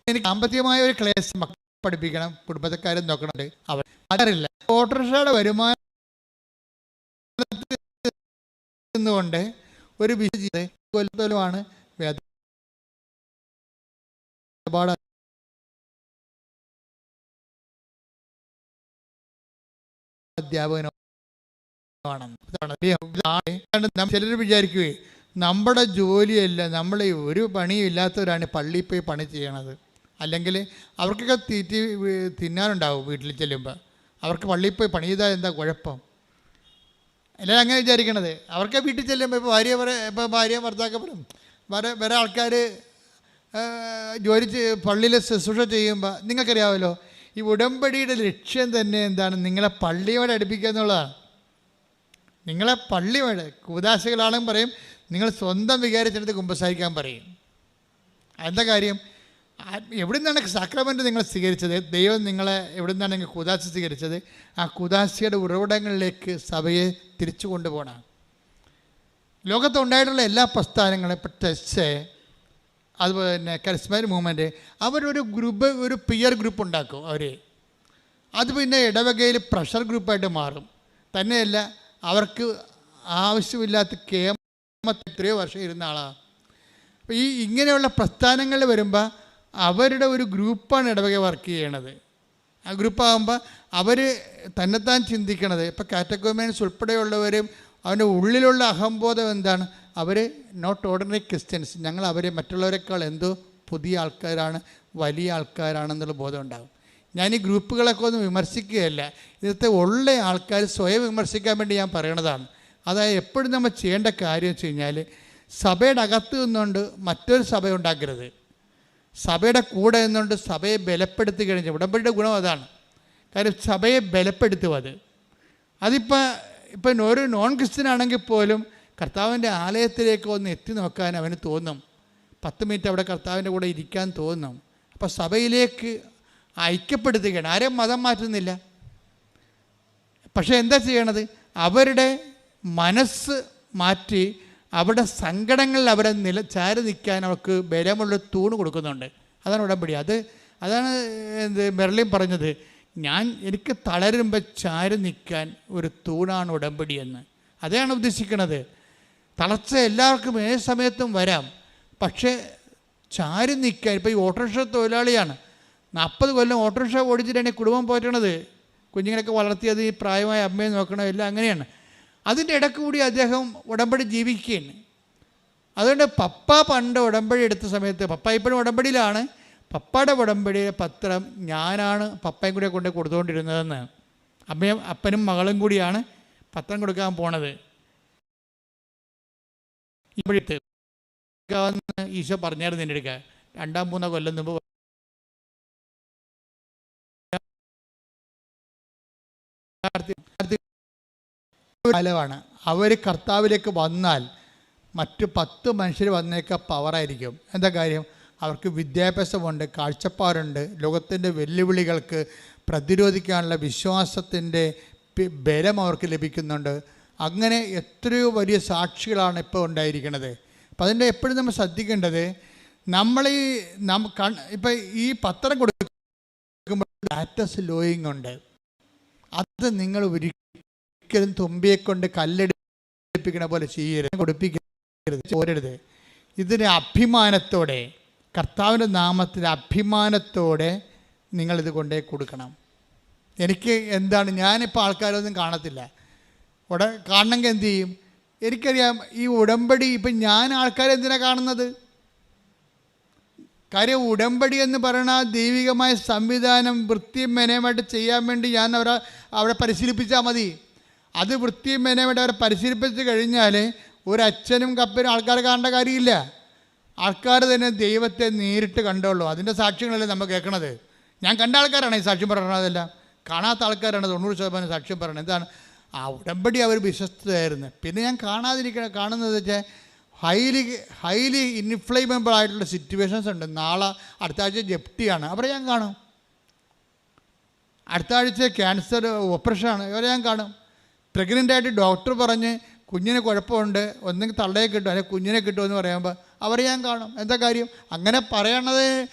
എനിക്ക് സാമ്പത്തികമായ ഒരു ക്ലേശം പഠിപ്പിക്കണം, കുടുംബക്കാരും നോക്കണുണ്ട്. അവർ അതറിയില്ല. ഓട്ടോറിക്ഷയുടെ വരുമാനം കൊണ്ട് ഒരു കൊല്ലത്തോലുമാണ് അധ്യാപകനാണ്. ചിലർ വിചാരിക്കുകയെ നമ്മുടെ ജോലിയല്ല, നമ്മൾ ഒരു പണിയും ഇല്ലാത്തവരാണ് പള്ളിയിൽ പോയി പണി ചെയ്യണത്. അല്ലെങ്കിൽ അവർക്കൊക്കെ തിന്നാനുണ്ടാവും വീട്ടിൽ ചെല്ലുമ്പോൾ. അവർക്ക് പള്ളിയിൽ പോയി പണി ചെയ്താൽ എന്താ കുഴപ്പം? എല്ലാവരും അങ്ങനെ വിചാരിക്കണത്. അവർക്ക് വീട്ടിൽ ചെല്ലുമ്പോൾ ഇപ്പോൾ ഭാര്യ ഭർത്താക്കപ്പെടും വേറെ ആൾക്കാർ ജോലി പള്ളിയിൽ ശുശ്രൂഷ ചെയ്യുമ്പോൾ നിങ്ങൾക്കറിയാമല്ലോ, ഈ ഉടമ്പടിയുടെ ലക്ഷ്യം തന്നെ എന്താണ്? നിങ്ങളെ പള്ളിയോടെ അടുപ്പിക്കുക എന്നുള്ളതാണ്. നിങ്ങളെ പള്ളിയോടെ കൂദാശകളാണെന്ന് പറയും, നിങ്ങൾ സ്വന്തം വികാരിച്ചെടുത്ത് കുമ്പസാരിക്കാൻ പറയും. എന്താ കാര്യം? എവിടെ നിന്നാണ് സാക്രമെൻ്റ് നിങ്ങൾ സ്വീകരിച്ചത്? ദൈവം നിങ്ങളെ എവിടെ നിന്നാണ് നിങ്ങൾ കൂദാശ സ്വീകരിച്ചത്? ആ കൂദാശയുടെ ഉറവിടങ്ങളിലേക്ക് സഭയെ തിരിച്ചു കൊണ്ടുപോകണം. ലോകത്തുണ്ടായിട്ടുള്ള എല്ലാ പ്രസ്ഥാനങ്ങളും, ഇപ്പോൾ ടെസ്റ്റ്, അതുപോലെ തന്നെ കരിസ്മാറ്റിക് മൂവ്മെൻറ്റ്, അവരൊരു ഗ്രൂപ്പ്, ഒരു പിയർ ഗ്രൂപ്പ് ഉണ്ടാക്കും അവർ. അത് പിന്നെ ഇടവകയിൽ പ്രഷർ ഗ്രൂപ്പായിട്ട് മാറും. തന്നെയല്ല, അവർക്ക് ആവശ്യമില്ലാത്ത എത്രയോ വർഷം ഇരുന്ന ആളാണ്. അപ്പോൾ ഈ ഇങ്ങനെയുള്ള പ്രസ്ഥാനങ്ങൾ വരുമ്പോൾ അവരുടെ ഒരു ഗ്രൂപ്പാണ് ഇടവക വർക്ക് ചെയ്യണത്. ആ ഗ്രൂപ്പാകുമ്പോൾ അവർ തന്നെത്താൻ ചിന്തിക്കണത്. ഇപ്പോൾ കാറ്റഗോമിയൻസ് ഉൾപ്പെടെയുള്ളവരും അവൻ്റെ ഉള്ളിലുള്ള അഹംബോധം എന്താണ്? അവർ നോട്ട് ഓർഡിനറി ക്രിസ്ത്യൻസ്, ഞങ്ങൾ അവരെ മറ്റുള്ളവരെക്കാൾ എന്തോ പുതിയ ആൾക്കാരാണ്, വലിയ ആൾക്കാരാണെന്നുള്ള ബോധം ഉണ്ടാകും. ഞാൻ ഈ ഗ്രൂപ്പുകളൊക്കെ ഒന്നും വിമർശിക്കുകയല്ല, ഇന്നത്തെ ഉള്ള ആൾക്കാർ സ്വയം വിമർശിക്കാൻ വേണ്ടി ഞാൻ പറയണതാണ്. അതായത് എപ്പോഴും നമ്മൾ ചെയ്യേണ്ട കാര്യം വെച്ച് കഴിഞ്ഞാൽ, സഭയുടെ അകത്ത് നിന്നുകൊണ്ട് മറ്റൊരു സഭ ഉണ്ടാക്കരുത്. സഭയുടെ കൂടെ നിന്നുകൊണ്ട് സഭയെ ബലപ്പെടുത്തി കഴിഞ്ഞാൽ, ഉടമ്പടിയുടെ ഗുണം അതാണ്. കാര്യം സഭയെ ബലപ്പെടുത്തും. അതിപ്പോൾ ഒരു നോൺ ക്രിസ്ത്യൻ ആണെങ്കിൽ പോലും കർത്താവിൻ്റെ ആലയത്തിലേക്ക് ഒന്ന് എത്തി നോക്കാൻ അവന് തോന്നും. 10 മിനിറ്റ് അവിടെ കർത്താവിൻ്റെ കൂടെ ഇരിക്കാൻ തോന്നും. അപ്പോൾ സഭയിലേക്ക് ഐക്യപ്പെടുത്തുകയാണ്. ആരെയും മതം മാറ്റുന്നില്ല. പക്ഷേ എന്താ ചെയ്യണത്? അവരുടെ മനസ്സ് മാറ്റി അവരുടെ സങ്കടങ്ങളിൽ അവരെ ചാരി നിൽക്കാൻ അവർക്ക് ബലമുള്ള തൂണ് കൊടുക്കുന്നുണ്ട്. അതാണ് ഉടമ്പടി. അതാണ് മെർലിൻ പറഞ്ഞത്, എനിക്ക് തളരുമ്പോൾ ചാരി നിൽക്കാൻ ഒരു തൂണാണ് ഉടമ്പടി എന്ന്. അതാണ് ഉദ്ദേശിക്കുന്നത്. തളർച്ച എല്ലാവർക്കും ഏത് സമയത്തും വരാം. പക്ഷേ ചാരി നിൽക്കാൻ, ഇപ്പോൾ ഈ ഓട്ടോറിക്ഷ തൊഴിലാളിയാണ്, 40 കൊല്ലം ഓട്ടോറിക്ഷ ഓടിച്ചിട്ടാണ് കുടുംബം പോറ്റണത്. കുഞ്ഞുങ്ങളൊക്കെ വളർത്തിയത്, ഈ പ്രായമായ അമ്മയെ നോക്കണം, എല്ലാം അങ്ങനെയാണ്. അതിൻ്റെ ഇടയ്ക്ക് കൂടി അദ്ദേഹം ഉടമ്പടി ജീവിക്കുകയാണ്. അതുകൊണ്ട് പപ്പ പണ്ട് ഉടമ്പടി എടുത്ത സമയത്ത്, പപ്പ ഇപ്പോഴും ഉടമ്പടിയിലാണ്, പപ്പയുടെ ഉടമ്പടിയുടെ പത്രം ഞാനാണ് പപ്പയും കൂടെ കൊണ്ട് കൊടുത്തുകൊണ്ടിരുന്നതെന്ന്. അപ്പനും മകളും കൂടിയാണ് പത്രം കൊടുക്കാൻ പോണത്. ഇപ്പോഴത്തെ ഈശോ പറഞ്ഞായിരുന്നു എൻ്റെ അടുക്ക 2-3 കൊല്ലം മുമ്പ്. കാലമാണ്. അവർ കർത്താവിലേക്ക് വന്നാൽ മറ്റ് 10 മനുഷ്യർ വന്നേക്ക പവറായിരിക്കും. എന്താ കാര്യം? അവർക്ക് വിദ്യാഭ്യാസമുണ്ട്, കാഴ്ചപ്പാടുണ്ട്, ലോകത്തിൻ്റെ വെല്ലുവിളികൾക്ക് പ്രതിരോധിക്കാനുള്ള വിശ്വാസത്തിൻ്റെ ബലം അവർക്ക് ലഭിക്കുന്നുണ്ട്. അങ്ങനെ എത്രയോ വലിയ സാക്ഷികളാണ് ഇപ്പോൾ ഉണ്ടായിരിക്കുന്നത്. അപ്പം അതിൻ്റെ എപ്പോഴും നമ്മൾ ശ്രദ്ധിക്കേണ്ടത്, ഇപ്പം ഈ പത്രം കൊടുക്കുമ്പോൾ ഡാറ്റസ് ലോയിങ് ഉണ്ട്. അത് നിങ്ങൾ ഒരിക്കലും തുമ്പിയെ കൊണ്ട് കല്ലെടുപ്പിക്കണ പോലെ ചെയ്യരുത്, കൊടുപ്പിക്കരുത്, ചോരരുത്. ഇതിന് അഭിമാനത്തോടെ, കർത്താവിൻ്റെ നാമത്തിൽ അഭിമാനത്തോടെ നിങ്ങളിത് കൊണ്ടേ കൊടുക്കണം. എനിക്ക് എന്താണ്, ഞാനിപ്പോൾ ആൾക്കാരൊന്നും കാണത്തില്ല. കാണണമെങ്കിൽ എന്ത് ചെയ്യും? എനിക്കറിയാം ഈ ഉടമ്പടി. ഇപ്പം ഞാൻ ആൾക്കാരെ എന്തിനാണ് കാണുന്നത്? കാര്യം ഉടമ്പടി എന്ന് പറയുന്ന ദൈവികമായ സംവിധാനം വൃത്തിയും മെനയുമായിട്ട് ചെയ്യാൻ വേണ്ടി ഞാൻ അവരെ പരിശീലിപ്പിച്ചാൽ മതി. അത് വൃത്തിയും മെനയുമായിട്ട് അവരെ പരിശീലിപ്പിച്ച് കഴിഞ്ഞാൽ ഒരു അച്ഛനും കപ്പനും ആൾക്കാരെ കാണേണ്ട കാര്യമില്ല. ആൾക്കാർ തന്നെ ദൈവത്തെ നേരിട്ട് കണ്ടോളൂ. അതിൻ്റെ സാക്ഷ്യങ്ങളല്ലേ നമ്മൾ കേൾക്കണത്. ഞാൻ കണ്ട ആൾക്കാരാണ് ഈ സാക്ഷ്യം പറയണതെല്ലാം. കാണാത്ത ആൾക്കാരാണ് 90% സാക്ഷ്യം പറയണത്. എന്താണ്? ആ ഉടമ്പടി അവർ വിശ്വസ്തയായിരുന്നു. പിന്നെ ഞാൻ കാണുന്നത് വെച്ചാൽ ഹൈലി ഇൻഫ്ലേമബിൾ ആയിട്ടുള്ള സിറ്റുവേഷൻസ് ഉണ്ട്. നാളെ അടുത്ത ആഴ്ച ജപ്തിയാണ്, അവരെ ഞാൻ കാണും. അടുത്ത ആഴ്ച ക്യാൻസർ ഓപ്പറേഷനാണ്, അവരെ ഞാൻ കാണും. പ്രഗ്നൻ്റ് ആയിട്ട് ഡോക്ടർ പറഞ്ഞ് കുഞ്ഞിന് കുഴപ്പമുണ്ട്, ഒന്നെങ്കിൽ തള്ളയെ കിട്ടും അല്ലെങ്കിൽ കുഞ്ഞിനെ കിട്ടുമെന്ന് പറയുമ്പോൾ അവരെ ഞാൻ കാണും. എന്താ കാര്യം? അങ്ങനെ പറയണത്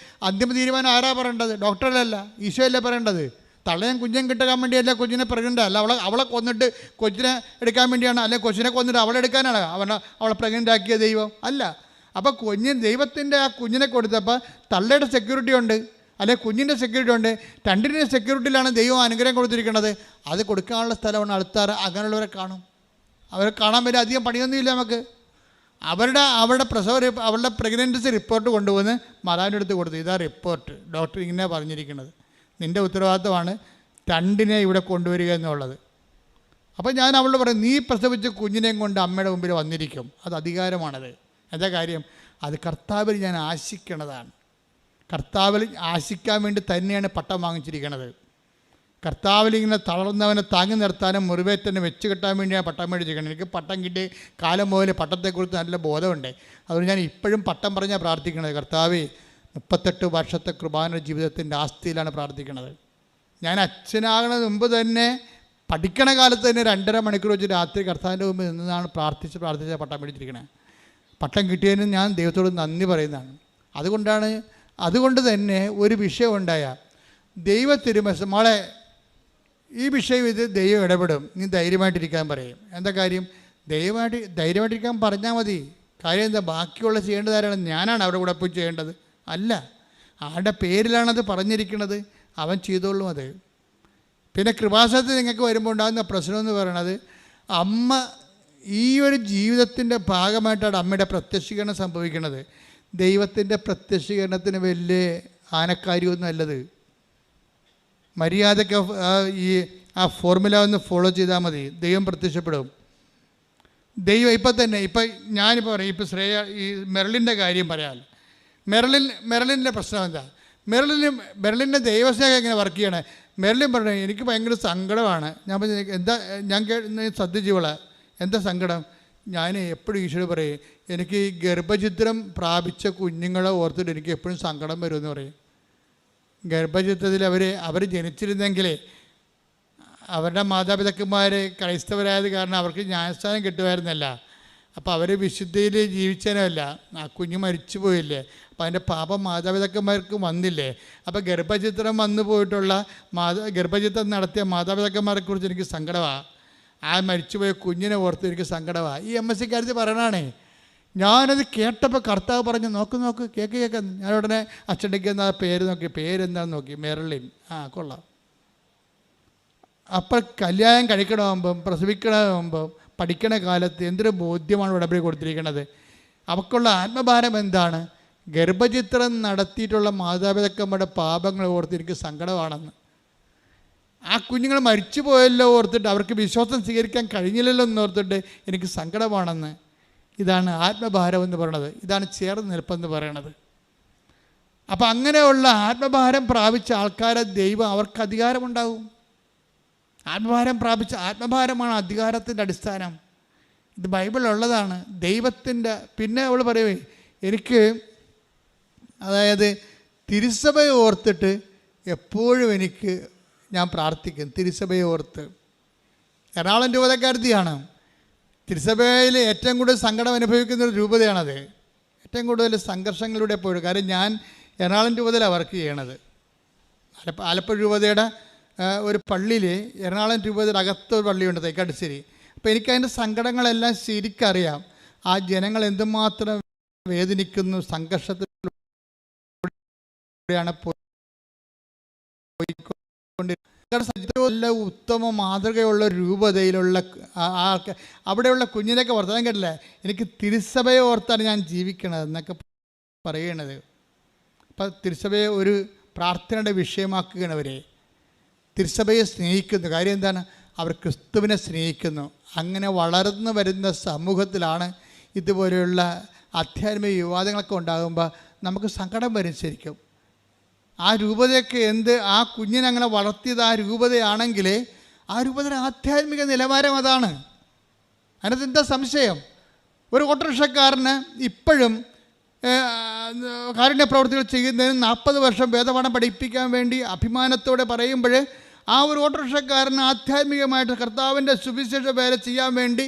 അന്തിമ തീരുമാനം ആരാ പറയേണ്ടത്? ഡോക്ടറല്ല, ഈശോയല്ലേ പറയേണ്ടത്. തള്ളയും കുഞ്ഞും കിട്ടാൻ വേണ്ടിയല്ല കുഞ്ഞിനെ പ്രഗ്നൻ്റ് അല്ല. അവളെ കൊന്നിട്ട് കൊച്ചിനെ എടുക്കാൻ വേണ്ടിയാണ്, അല്ലെങ്കിൽ കൊച്ചിനെ കൊന്നിട്ട് അവളെ എടുക്കാനാണ് അവളെ പ്രഗ്നൻ്റ് ആക്കിയ ദൈവം അല്ല. അപ്പോൾ ദൈവത്തിൻ്റെ ആ കുഞ്ഞിനെ കൊടുത്തപ്പോൾ തള്ളയുടെ സെക്യൂരിറ്റി ഉണ്ട്, അല്ലെങ്കിൽ കുഞ്ഞിൻ്റെ സെക്യൂരിറ്റി ഉണ്ട്. രണ്ടിൻ്റെ സെക്യൂരിറ്റിയിലാണ് ദൈവം അനുഗ്രഹം കൊടുത്തിരിക്കുന്നത്. അത് കൊടുക്കാനുള്ള സ്ഥലമാണ് ആൾക്കാർ. അങ്ങനെയുള്ളവരെ കാണും. അവരെ കാണാൻ വേണ്ടി അധികം പണിയൊന്നുമില്ല നമുക്ക്. അവളുടെ പ്രഗ്നൻസി റിപ്പോർട്ട് കൊണ്ടുവന്ന് മാതാവിൻ്റെ അടുത്ത് കൊടുത്തു. ഇതാ റിപ്പോർട്ട്, ഡോക്ടർ ഇങ്ങനെ പറഞ്ഞിരിക്കുന്നത്, നിൻ്റെ ഉത്തരവാദിത്തമാണ് 2 ഇവിടെ കൊണ്ടുവരിക എന്നുള്ളത്. അപ്പോൾ ഞാൻ അവളോട് പറയും, നീ പ്രസവിച്ച കുഞ്ഞിനെയും കൊണ്ട് അമ്മയുടെ മുമ്പിൽ വന്നിരിക്കും. അത് അധികാരമാണത്. എന്താ കാര്യം? അത് കർത്താവിൽ ഞാൻ ആശിക്കണതാണ്. കർത്താവിൽ ആശിക്കാൻ വേണ്ടി തന്നെയാണ് പട്ടം വാങ്ങിച്ചിരിക്കുന്നത്. കർത്താവിൽ ഇങ്ങനെ തളർന്നവനെ താങ്ങി നിർത്താനും മുറിവേറ്റനെ വെച്ച് കെട്ടാൻ വേണ്ടിയാണ് പട്ടം മേടിച്ചിരിക്കുന്നത്. എനിക്ക് പട്ടം കിട്ടി കാലം മുതൽ പട്ടത്തെക്കുറിച്ച് നല്ല ബോധമുണ്ട്. അതുകൊണ്ട് ഞാൻ ഇപ്പോഴും പട്ടം പറഞ്ഞാൽ പ്രാർത്ഥിക്കുന്നത്. കർത്താവേ, 38 വർഷത്തെ കൃപാന ജീവിതത്തിൻ്റെ ആസ്തിയിലാണ് പ്രാർത്ഥിക്കുന്നത്. ഞാൻ അച്ഛനാകുന്നതിന് മുമ്പ് തന്നെ പഠിക്കണ കാലത്ത് തന്നെ 2.5 മണിക്കൂർ വെച്ച് രാത്രി കർത്താവിൻ്റെ മുമ്പ് നിന്നാണ് പ്രാർത്ഥിച്ച് പട്ടം മേടിച്ചിരിക്കുന്നത്. പട്ടം കിട്ടിയതിന് ഞാൻ ദൈവത്തോട് നന്ദി പറയുന്നതാണ്. അതുകൊണ്ട് തന്നെ ഒരു വിഷയം ഉണ്ടായ ദൈവത്തിരുമസ് മോളെ, ഈ വിഷയം ഇത് ദൈവം ഇടപെടും, നീ ധൈര്യമായിട്ടിരിക്കാൻ പറയും. എന്താ കാര്യം? ധൈര്യമായിട്ടിരിക്കാൻ പറഞ്ഞാൽ മതി. കാര്യം എന്താ? ബാക്കിയുള്ള ചെയ്യേണ്ടത് ആരാണ്? ഞാനാണ് അവരുടെ കൂടെ പോയി ചെയ്യേണ്ടത്? അല്ല, ആരുടെ പേരിലാണത് പറഞ്ഞിരിക്കുന്നത്, അവൻ ചെയ്തോളും അത്. പിന്നെ കൃപാസനത്തിൽ നിങ്ങൾക്ക് വരുമ്പോൾ ഉണ്ടാകുന്ന പ്രശ്നം എന്ന് പറയണത്, അമ്മ ഈ ഒരു ജീവിതത്തിൻ്റെ ഭാഗമായിട്ടാണ് അമ്മയുടെ പ്രത്യക്ഷീകരണം സംഭവിക്കുന്നത്. ദൈവത്തിൻ്റെ പ്രത്യക്ഷീകരണത്തിന് വലിയ ആനക്കാര്യമൊന്നും അല്ലത്. മര്യാദയ്ക്ക് ആ ഫോർമുല ഒന്ന് ഫോളോ ചെയ്താൽ മതി, ദൈവം പ്രത്യക്ഷപ്പെടും. ദൈവം ഇപ്പം ഞാനിപ്പോൾ പറയും, ഇപ്പോൾ ഈ മെർലിൻ്റെ കാര്യം പറയാമല്ലോ. മെർലിൻ്റെ പ്രശ്നം എന്താ? മെർലിൻ്റെ ദൈവസ്നേഹം എങ്ങനെ വർക്ക് ചെയ്യണേ? മെർലിൻ പറഞ്ഞു, എനിക്ക് ഭയങ്കര സങ്കടമാണ്. ഞാൻ പറഞ്ഞു, എന്താ? ഞാൻ ശ്രദ്ധിച്ചോളെ, എന്താ സങ്കടം? ഞാൻ എപ്പോഴും ഈശോയോട് പറയും, എനിക്ക് ഈ ഗർഭഛിദ്രം പ്രാപിച്ച കുഞ്ഞുങ്ങളെ ഓർത്തിട്ട് എനിക്ക് എപ്പോഴും സങ്കടം വരുമെന്ന് പറയും. ഗർഭചിത്രത്തിൽ അവർ ജനിച്ചിരുന്നെങ്കിൽ അവരുടെ മാതാപിതാക്കന്മാർ ക്രൈസ്തവരായത് കാരണം അവർക്ക് ന്യായസ്ഥാനം കിട്ടുമായിരുന്നല്ല. അപ്പോൾ അവർ വിശുദ്ധിയിൽ ജീവിച്ചതിനല്ല, ആ കുഞ്ഞ് മരിച്ചു പോയില്ലേ, അപ്പോൾ അതിൻ്റെ പാപം മാതാപിതാക്കന്മാർക്ക് വന്നില്ലേ. അപ്പോൾ ഗർഭചിത്രം വന്നു പോയിട്ടുള്ള ഗർഭചിത്രം നടത്തിയ മാതാപിതാക്കന്മാരെക്കുറിച്ച് എനിക്ക് സങ്കടമാണ്. ആ മരിച്ചുപോയ കുഞ്ഞിനെ ഓർത്ത് എനിക്ക് സങ്കടമാണ്. ഈ MSc കാര്യത്തിൽ പറയണാണേ. ഞാനത് കേട്ടപ്പോൾ കർത്താവ് പറഞ്ഞു, നോക്ക് കേക്ക്. ഞാൻ ഉടനെ അച്ചടിക്ക് എന്നാ പേര് നോക്കി, പേരെന്താണെന്ന് നോക്കി, മെർലിൻ. കൊള്ളാം. അപ്പോൾ കല്യാണം കഴിക്കണമെമ്പം പ്രസവിക്കണമെമ്പം പഠിക്കണ കാലത്ത് എന്തൊരു ബോധ്യമാണ് ഉടമ്പടി കൊടുത്തിരിക്കുന്നത്. അവൾക്കുള്ള ആത്മഭാരം എന്താണ്? ഗർഭചിത്രം നടത്തിയിട്ടുള്ള മാതാപിതാക്കന്മാരുടെ പാപങ്ങൾ ഓർത്ത് എനിക്ക് സങ്കടമാണെന്ന്. ആ കുഞ്ഞുങ്ങൾ മരിച്ചു പോയല്ലോ ഓർത്തിട്ട്, അവർക്ക് വിശ്വാസം സ്വീകരിക്കാൻ കഴിഞ്ഞില്ലല്ലോ എന്നോർത്തിട്ട് എനിക്ക് സങ്കടമാണെന്ന്. ഇതാണ് ആത്മഭാരം എന്ന് പറയണത്. ഇതാണ് ചേർന്ന് നിൽപ്പെന്ന് പറയണത്. അപ്പം അങ്ങനെയുള്ള ആത്മഭാരം പ്രാപിച്ച ആൾക്കാരെ ദൈവം അവർക്ക് അധികാരമുണ്ടാകും. ആത്മഭാരമാണ് അധികാരത്തിൻ്റെ അടിസ്ഥാനം. ഇത് ബൈബിളിലുള്ളതാണ്. ദൈവത്തിൻ്റെ പിന്നെ അവൾ പറയുവേ, എനിക്ക് അതായത് തിരുസഭയെ ഓർത്തിട്ട് എപ്പോഴും ഞാൻ പ്രാർത്ഥിക്കും. തിരുസഭയെ ഓർത്ത്. എറണാകുളം രൂപതക്കാരത്തിയാണ്. തിരുസഭയിൽ ഏറ്റവും കൂടുതൽ സങ്കടം അനുഭവിക്കുന്നൊരു രൂപതയാണത്. ഏറ്റവും കൂടുതൽ സംഘർഷങ്ങളിലൂടെ പോയി. കാര്യം ഞാൻ എറണാകുളം രൂപതയിലാണ് വർക്ക് ചെയ്യണത്. ആലപ്പുഴ രൂപതയുടെ ഒരു പള്ളിയിൽ, എറണാകുളം രൂപതയുടെ അകത്തൊരു പള്ളിയുണ്ട്, തേക്കാട്ടുശ്ശേരി. അപ്പോൾ എനിക്കതിൻ്റെ സങ്കടങ്ങളെല്ലാം ശരിക്കറിയാം. ആ ജനങ്ങൾ എന്തുമാത്രം വേദനിക്കുന്നു, സംഘർഷത്തിലൂടെയാണ് പോയിക്കൊണ്ടിരിക്കുന്നത്. ഉത്തമ മാതൃകയുള്ള രൂപതയിലുള്ള അവിടെയുള്ള കുഞ്ഞിനൊക്കെ വർത്തമാനം കേട്ടില്ലേ, എനിക്ക് തിരുസഭയെ ഓർത്താണ് ഞാൻ ജീവിക്കണത് എന്നൊക്കെ പറയണത്. അപ്പം തിരുസഭയെ ഒരു പ്രാർത്ഥനയുടെ വിഷയമാക്കുകയാണ് അവരെ. തിരുസഭയെ സ്നേഹിക്കുന്നു. കാര്യം എന്താണ്? അവർ ക്രിസ്തുവിനെ സ്നേഹിക്കുന്നു. അങ്ങനെ വളർന്നു വരുന്ന സമൂഹത്തിലാണ് ഇതുപോലെയുള്ള ആധ്യാത്മിക വിവാദങ്ങളൊക്കെ ഉണ്ടാകുമ്പോൾ നമുക്ക് സങ്കടം വരും ശരിക്കും. ആ രൂപതയൊക്കെ ആ കുഞ്ഞിനെ അങ്ങനെ വളർത്തിയത് ആ രൂപതയാണെങ്കിൽ ആ രൂപതയുടെ ആധ്യാത്മിക നിലവാരം അതാണ്. അതിനകത്ത് എന്താ സംശയം? ഒരു ഓട്ടോറിക്ഷക്കാരന് ഇപ്പോഴും കാരുണ്യ പ്രവർത്തികൾ ചെയ്യുന്നതിന് 40 വർഷം വേദപാഠം പഠിപ്പിക്കാൻ വേണ്ടി അഭിമാനത്തോടെ പറയുമ്പോൾ ആ ഒരു ഓട്ടോറിക്ഷക്കാരന് ആധ്യാത്മികമായിട്ട് കർത്താവിൻ്റെ സുവിശേഷ വേല ചെയ്യാൻ വേണ്ടി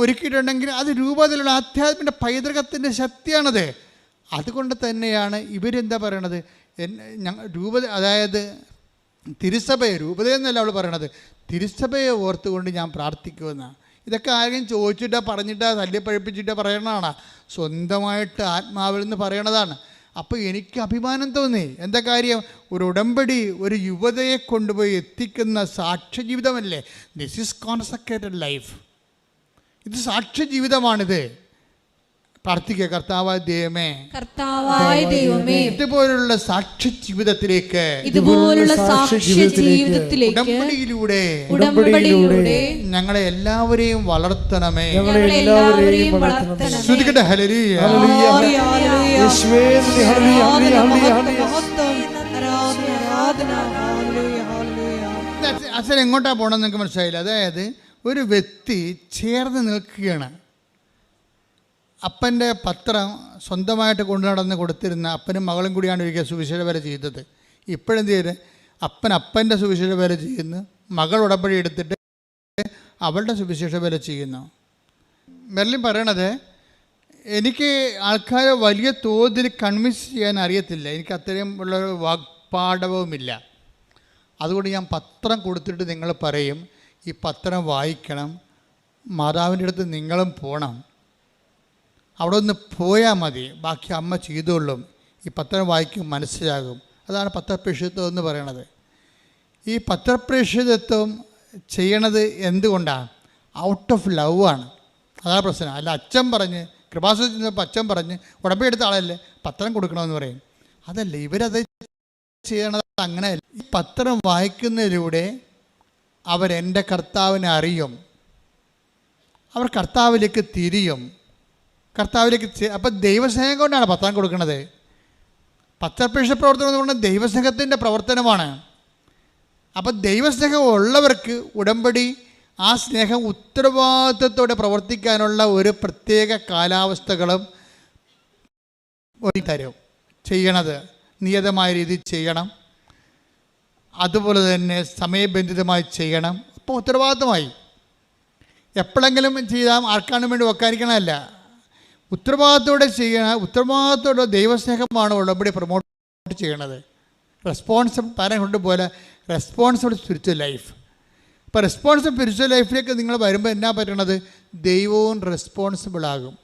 ഒരുക്കിയിട്ടുണ്ടെങ്കിൽ അത് രൂപത്തിലുള്ള ആധ്യാത്മിക പൈതൃകത്തിൻ്റെ ശക്തിയാണത്. അതുകൊണ്ട് തന്നെയാണ് ഇവരെന്താ പറയണത്, രൂപത, അതായത് തിരുസഭയെ, രൂപതയെന്നല്ല അവൾ പറയണത്, തിരുസഭയെ ഓർത്തുകൊണ്ട് ഞാൻ പ്രാർത്ഥിക്കുമെന്നാണ്. ഇതൊക്കെ ആരെങ്കിലും ചോദിച്ചിട്ടോ പറഞ്ഞിട്ടോ തല്ലിപ്പഴിപ്പിച്ചിട്ടോ പറയണതാണ്, സ്വന്തമായിട്ട് ആത്മാവിൽ നിന്ന് പറയണതാണ്. അപ്പോൾ എനിക്ക് അഭിമാനം തോന്നി. എന്താ കാര്യം? ഒരു ഉടമ്പടി ഒരു യുവതയെ കൊണ്ടുപോയി എത്തിക്കുന്ന സാക്ഷ്യജീവിതമല്ലേ. This is consecrated life. ഇത് സാക്ഷ്യജീവിതമാണിത്. പ്രാർത്ഥിക്കുക, കർത്താവായ ദൈവമേ, കർത്താവായ ദൈവമേ, ഇതുപോലുള്ള സാക്ഷ്യ ജീവിതത്തിലേക്ക്, ഇതുപോലുള്ള സാക്ഷ്യ ജീവിതത്തിലേക്ക് ഉടമ്പടിയിലൂടെ ഞങ്ങളെ എല്ലാവരെയും വളർത്തണമേ. എല്ലാവരെയും വളർത്തണമേ. ശ്രുതികട്ടെ, ഹല്ലേലൂയ. അച്ഛൻ എങ്ങോട്ടാ പോകണമെന്ന് നിങ്ങൾക്ക് മനസ്സിലായില്ല. അതായത് ഒരു വ്യക്തി ചേർന്ന് നിൽക്കുകയാണ്. അപ്പൻ്റെ പത്രം സ്വന്തമായിട്ട് കൊണ്ടു നടന്ന് കൊടുത്തിരുന്ന അപ്പനും മകളും കൂടിയാണ് ഒരിക്കൽ സുവിശേഷ വേല ചെയ്തത്. ഇപ്പോഴെന്ത് ചെയ്ത് അപ്പൻ്റെ സുവിശേഷ വേല ചെയ്യുന്നു, മകൾ ഉടമ്പടി എടുത്തിട്ട് അവളുടെ സുവിശേഷ വേല ചെയ്യുന്നു. മെർലിൻ പറയണത്, എനിക്ക് ആൾക്കാരെ വലിയ തോതിൽ കൺവിൻസ് ചെയ്യാൻ അറിയത്തില്ല, എനിക്ക് അത്രയും ഉള്ളൊരു വാഗ്പാടവുമില്ല. അതുകൊണ്ട് ഞാൻ പത്രം കൊടുത്തിട്ട് നിങ്ങൾ പറയും ഈ പത്രം വായിക്കണം, മാതാവിൻ്റെ അടുത്ത് നിങ്ങളും പോകണം, അവിടെ ഒന്ന് പോയാൽ മതി, ബാക്കി അമ്മ ചെയ്തോളും, ഈ പത്രം വായിക്കും മനസ്സിലാകും. അതാണ് പത്രപ്രേക്ഷിതത്വം എന്ന് പറയണത്. ഈ പത്രപ്രേക്ഷിതത്വം ചെയ്യണത് എന്തുകൊണ്ടാണ്? ഔട്ട് ഓഫ് ലവ് ആണ്. അതാണ് പ്രശ്നം. അല്ല അച്ഛൻ പറഞ്ഞ് കൃപാസനത്തിൽ അച്ഛൻ പറഞ്ഞ് ഉടമ്പടി എടുത്ത ആളല്ലേ പത്രം കൊടുക്കണമെന്ന് പറയും. അതല്ല, ഇവരത് ചെയ്യണത് അങ്ങനെയല്ല. ഈ പത്രം വായിക്കുന്നതിലൂടെ അവരെൻ്റെ കർത്താവിനെ അറിയും, അവർ കർത്താവിലേക്ക് തിരിയും, കർത്താവിലേക്ക്. അപ്പം ദൈവസ്നേഹം കൊണ്ടാണ് പത്രം കൊടുക്കുന്നത്. പത്രപ്രേക്ഷിത പ്രവർത്തനം കൊണ്ട് ദൈവസ്നേഹത്തിൻ്റെ പ്രവർത്തനമാണ്. അപ്പം ദൈവസ്നേഹം ഉള്ളവർക്ക് ഉടമ്പടി ആ സ്നേഹം ഉത്തരവാദിത്വത്തോടെ പ്രവർത്തിക്കാനുള്ള ഒരു പ്രത്യേക കാലാവസ്ഥകളും തരും. ചെയ്യണത് നിയതമായ രീതിയിൽ ചെയ്യണം, അതുപോലെ തന്നെ സമയബന്ധിതമായി ചെയ്യണം. അപ്പോൾ ഉത്തരവാദിത്തമായി. എപ്പോഴെങ്കിലും ചെയ്താൽ ആർക്കാണ് വേണ്ടി വെക്കാനിക്കണമല്ല, ഉത്തരവാദിത്തോടെ ചെയ്യണ, ഉത്തരവാദിത്തോടെ ദൈവസ്നേഹമാണ് ഉടമ്പടി പ്രൊമോട്ട് ചെയ്യണത്. റെസ്പോൺസിബിൾ പാരൻറ്റ് പോലെ റെസ്പോൺസിബിൾ സ്പിരിച്വൽ ലൈഫ്. അപ്പോൾ റെസ്പോൺസിബിൾ സ്പിരിച്വൽ ലൈഫിലേക്ക് നിങ്ങൾ വരുമ്പോൾ എന്നാ പറ്റണത്? ദൈവവും റെസ്പോൺസിബിളാകും.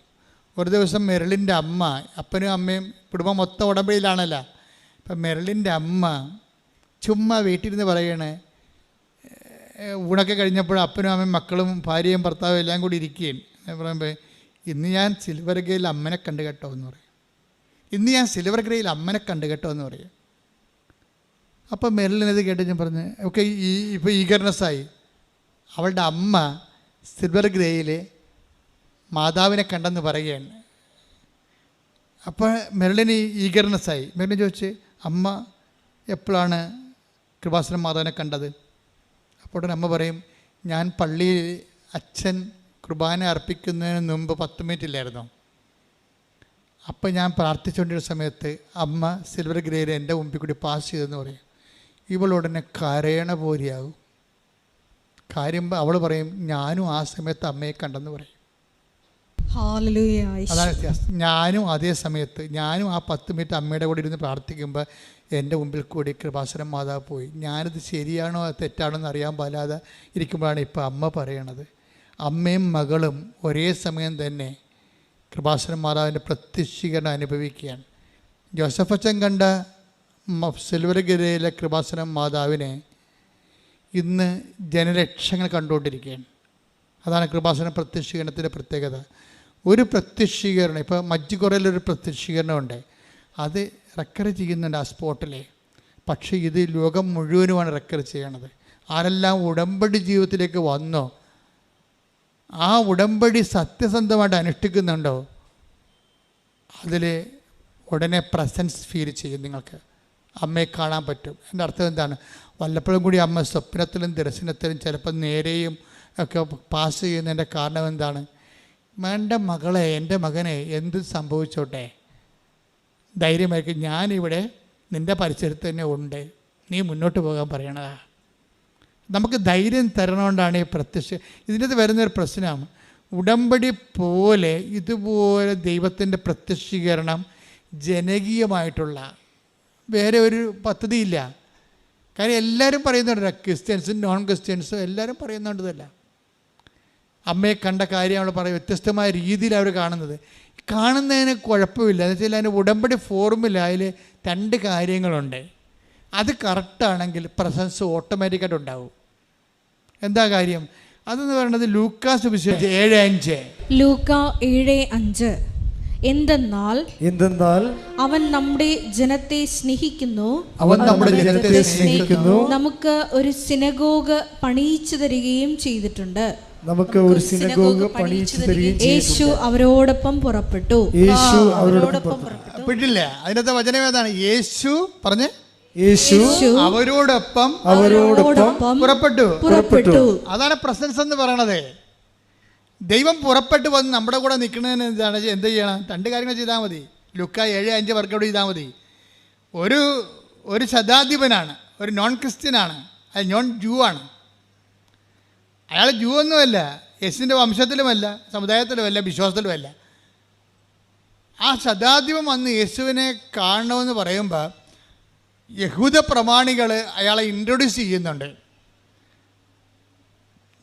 ഒരു ദിവസം മെറിലിൻ്റെ അമ്മ, അപ്പനും അമ്മയും കുടുംബം മൊത്തം ഉടമ്പടിയിലാണല്ലോ. അപ്പം മെറിലിൻ്റെ അമ്മ ചുമ്മാ വീട്ടിലിരുന്ന് പറയണേ, ഊണൊക്കെ കഴിഞ്ഞപ്പോൾ അപ്പനും അമ്മയും മക്കളും ഭാര്യയും ഭർത്താവും എല്ലാം കൂടി ഇരിക്കുകയും പറയുമ്പോൾ, ഇന്ന് ഞാൻ സിൽവർ ഗ്രേയിൽ അമ്മനെ കണ്ടു കേട്ടോ എന്ന് പറയും. ഇന്ന് ഞാൻ സിൽവർ ഗ്രേയിൽ അമ്മനെ കണ്ടു കേട്ടോ എന്ന് പറയും. അപ്പോൾ മെറിലിനത് കേട്ട് ഞാൻ പറഞ്ഞ് ഓക്കെ, ഇപ്പോൾ ഈഗർനെസ്സായി. അവളുടെ അമ്മ സിൽവർ ഗ്രേയിൽ മാതാവിനെ കണ്ടെന്ന് പറയുകയാണ്. അപ്പോൾ മെറിലിന് ഈഗർനെസ്സായി. മെറിലിന് ചോദിച്ച്, അമ്മ എപ്പോഴാണ് കൃപാസനം മാതാവിനെ കണ്ടത്? അപ്പോൾ ഉടനെ അമ്മ പറയും, ഞാൻ പള്ളിയിൽ അച്ഛൻ കുർബാന അർപ്പിക്കുന്നതിന് മുമ്പ് 10 മിനിറ്റ് ഇല്ലായിരുന്നു, അപ്പം ഞാൻ പ്രാർത്ഥിച്ചുകൊണ്ടിരുന്ന സമയത്ത് അമ്മ സിൽവർ ഗ്രേയിൽ എൻ്റെ മുമ്പിൽ കൂടി പാസ് ചെയ്തെന്ന് പറയും. ഇവളുടനെ കരയണ പോലെയാകും. കാര്യം അവൾ പറയും, ഞാനും ആ സമയത്ത് അമ്മയെ കണ്ടെന്ന് പറയും. അതാണ് വ്യത്യാസം. ഞാനും അതേ സമയത്ത് ഞാനും ആ 10 മിനിറ്റ് അമ്മയുടെ കൂടെ ഇരുന്ന് പ്രാർത്ഥിക്കുമ്പോൾ എൻ്റെ മുമ്പിൽ കൂടി കൃപാസനം മാതാവ് പോയി. ഞാനിത് ശരിയാണോ തെറ്റാണോ എന്ന് അറിയാൻ പാലാതെ ഇരിക്കുമ്പോഴാണ് ഇപ്പോൾ അമ്മ പറയണത്. അമ്മയും മകളും ഒരേ സമയം തന്നെ കൃപാസന മാതാവിൻ്റെ പ്രത്യക്ഷീകരണം അനുഭവിക്കുകയാണ്. ജോസഫ് അച്ഛൻ കണ്ട സിൽവരഗിരിയിലെ കൃപാസന മാതാവിനെ ഇന്ന് ജനലക്ഷങ്ങൾ കണ്ടുകൊണ്ടിരിക്കുകയാണ്. അതാണ് കൃപാസന പ്രത്യക്ഷീകരണത്തിൻ്റെ പ്രത്യേകത. ഒരു പ്രത്യക്ഷീകരണം, ഇപ്പോൾ മജ്ജിക്കുറയിലൊരു പ്രത്യക്ഷീകരണമുണ്ട്, അത് റെക്കർ ചെയ്യുന്നുണ്ട് ആ സ്പോട്ടിൽ. പക്ഷേ ഇത് ലോകം മുഴുവനുമാണ് റെക്കർ ചെയ്യണത്. ആരെല്ലാം ഉടമ്പടി ജീവിതത്തിലേക്ക് വന്നോ, ആ ഉടമ്പടി സത്യസന്ധമായിട്ട് അനുഷ്ഠിക്കുന്നുണ്ടോ, അതിൽ ഉടനെ പ്രസൻസ് ഫീൽ ചെയ്യും. നിങ്ങൾക്ക് അമ്മയെ കാണാൻ പറ്റും. എൻ്റെ അർത്ഥം എന്താണ്? വല്ലപ്പോഴും കൂടി അമ്മ സ്വപ്നത്തിലും ദർശനത്തിലും ചിലപ്പോൾ നേരെയും ഒക്കെ പാസ് ചെയ്യുന്നതിൻ്റെ കാരണം എന്താണ്? എൻ്റെ മകളെ, എൻ്റെ മകനെ എന്ത് സംഭവിച്ചോട്ടെ, ധൈര്യമായിരിക്കും, ഞാനിവിടെ നിൻ്റെ പരിസരത്ത് തന്നെ ഉണ്ട്, നീ മുന്നോട്ട് പോകാൻ പറയണതാ. നമുക്ക് ധൈര്യം തരണോണ്ടാണ് ഈ ഇതിനകത്ത് വരുന്നൊരു പ്രശ്നമാണ്. ഉടമ്പടി പോലെ ഇതുപോലെ ദൈവത്തിൻ്റെ പ്രത്യക്ഷീകരണം ജനകീയമായിട്ടുള്ള വേറെ ഒരു പദ്ധതിയില്ല. കാര്യം എല്ലാവരും പറയുന്നുണ്ട്, ക്രിസ്ത്യൻസും നോൺ ക്രിസ്ത്യൻസും എല്ലാവരും പറയുന്നുണ്ടതല്ല. അമ്മയെ കണ്ട കാര്യം അവൾ പറയും, വ്യത്യസ്തമായ രീതിയിൽ അവർ കാണുന്നതിന് കുഴപ്പമില്ല. എന്ന് വെച്ചാൽ അതിന് ഉടമ്പടി ഫോർമുല അതിൽ 2 കാര്യങ്ങളുണ്ട്. അത് കറക്റ്റാണെങ്കിൽ പ്രസൻസ് ഓട്ടോമാറ്റിക്കായിട്ട് ഉണ്ടാവും. എന്താ കാര്യം? അതെന്ന് പറയുന്നത് ലൂക്കാ സുവിശേഷം 7:5. ലൂക്കാ 7:5. എന്തെന്നാൽ അവൻ നമ്മുടെ ജനത്തെ സ്നേഹിക്കുന്നു, നമുക്ക് ഒരു സിനഗോഗ് പണിയിച്ചു തരികയും ചെയ്തിട്ടുണ്ട്. യേശു അവരോടൊപ്പം പുറപ്പെട്ടു. പെട്ടില്ല. അതിനകത്തെ വചനം ഏതാണ്? യേശു പറഞ്ഞേ, അവരോടൊപ്പം പുറപ്പെട്ടു. അതാണ് പ്രസൻസ് എന്ന് പറയണത്. ദൈവം പുറപ്പെട്ടു വന്ന് നമ്മുടെ കൂടെ നിൽക്കുന്നതിന് എന്ത് ചെയ്യണം? 2 കാര്യങ്ങൾ ചെയ്താൽ മതി. ലൂക്കാ 7:5 വർക്കൗട്ട് ചെയ്താൽ മതി. ഒരു ശതാധിപനാണ്, ഒരു നോൺ ക്രിസ്ത്യനാണ്, അത് നോൺ ജൂ ആണ്. അയാൾ ജൂ ഒന്നുമല്ല, യേശുവിൻ്റെ വംശത്തിലുമല്ല, സമുദായത്തിലുമല്ല, വിശ്വാസത്തിലുമല്ല. ആ ശതാധിപൻ വന്ന് യേശുവിനെ കാണണമെന്ന് പറയുമ്പോൾ യഹൂദ പ്രമാണികൾ അയാളെ ഇൻട്രൊഡ്യൂസ് ചെയ്യുന്നുണ്ട്.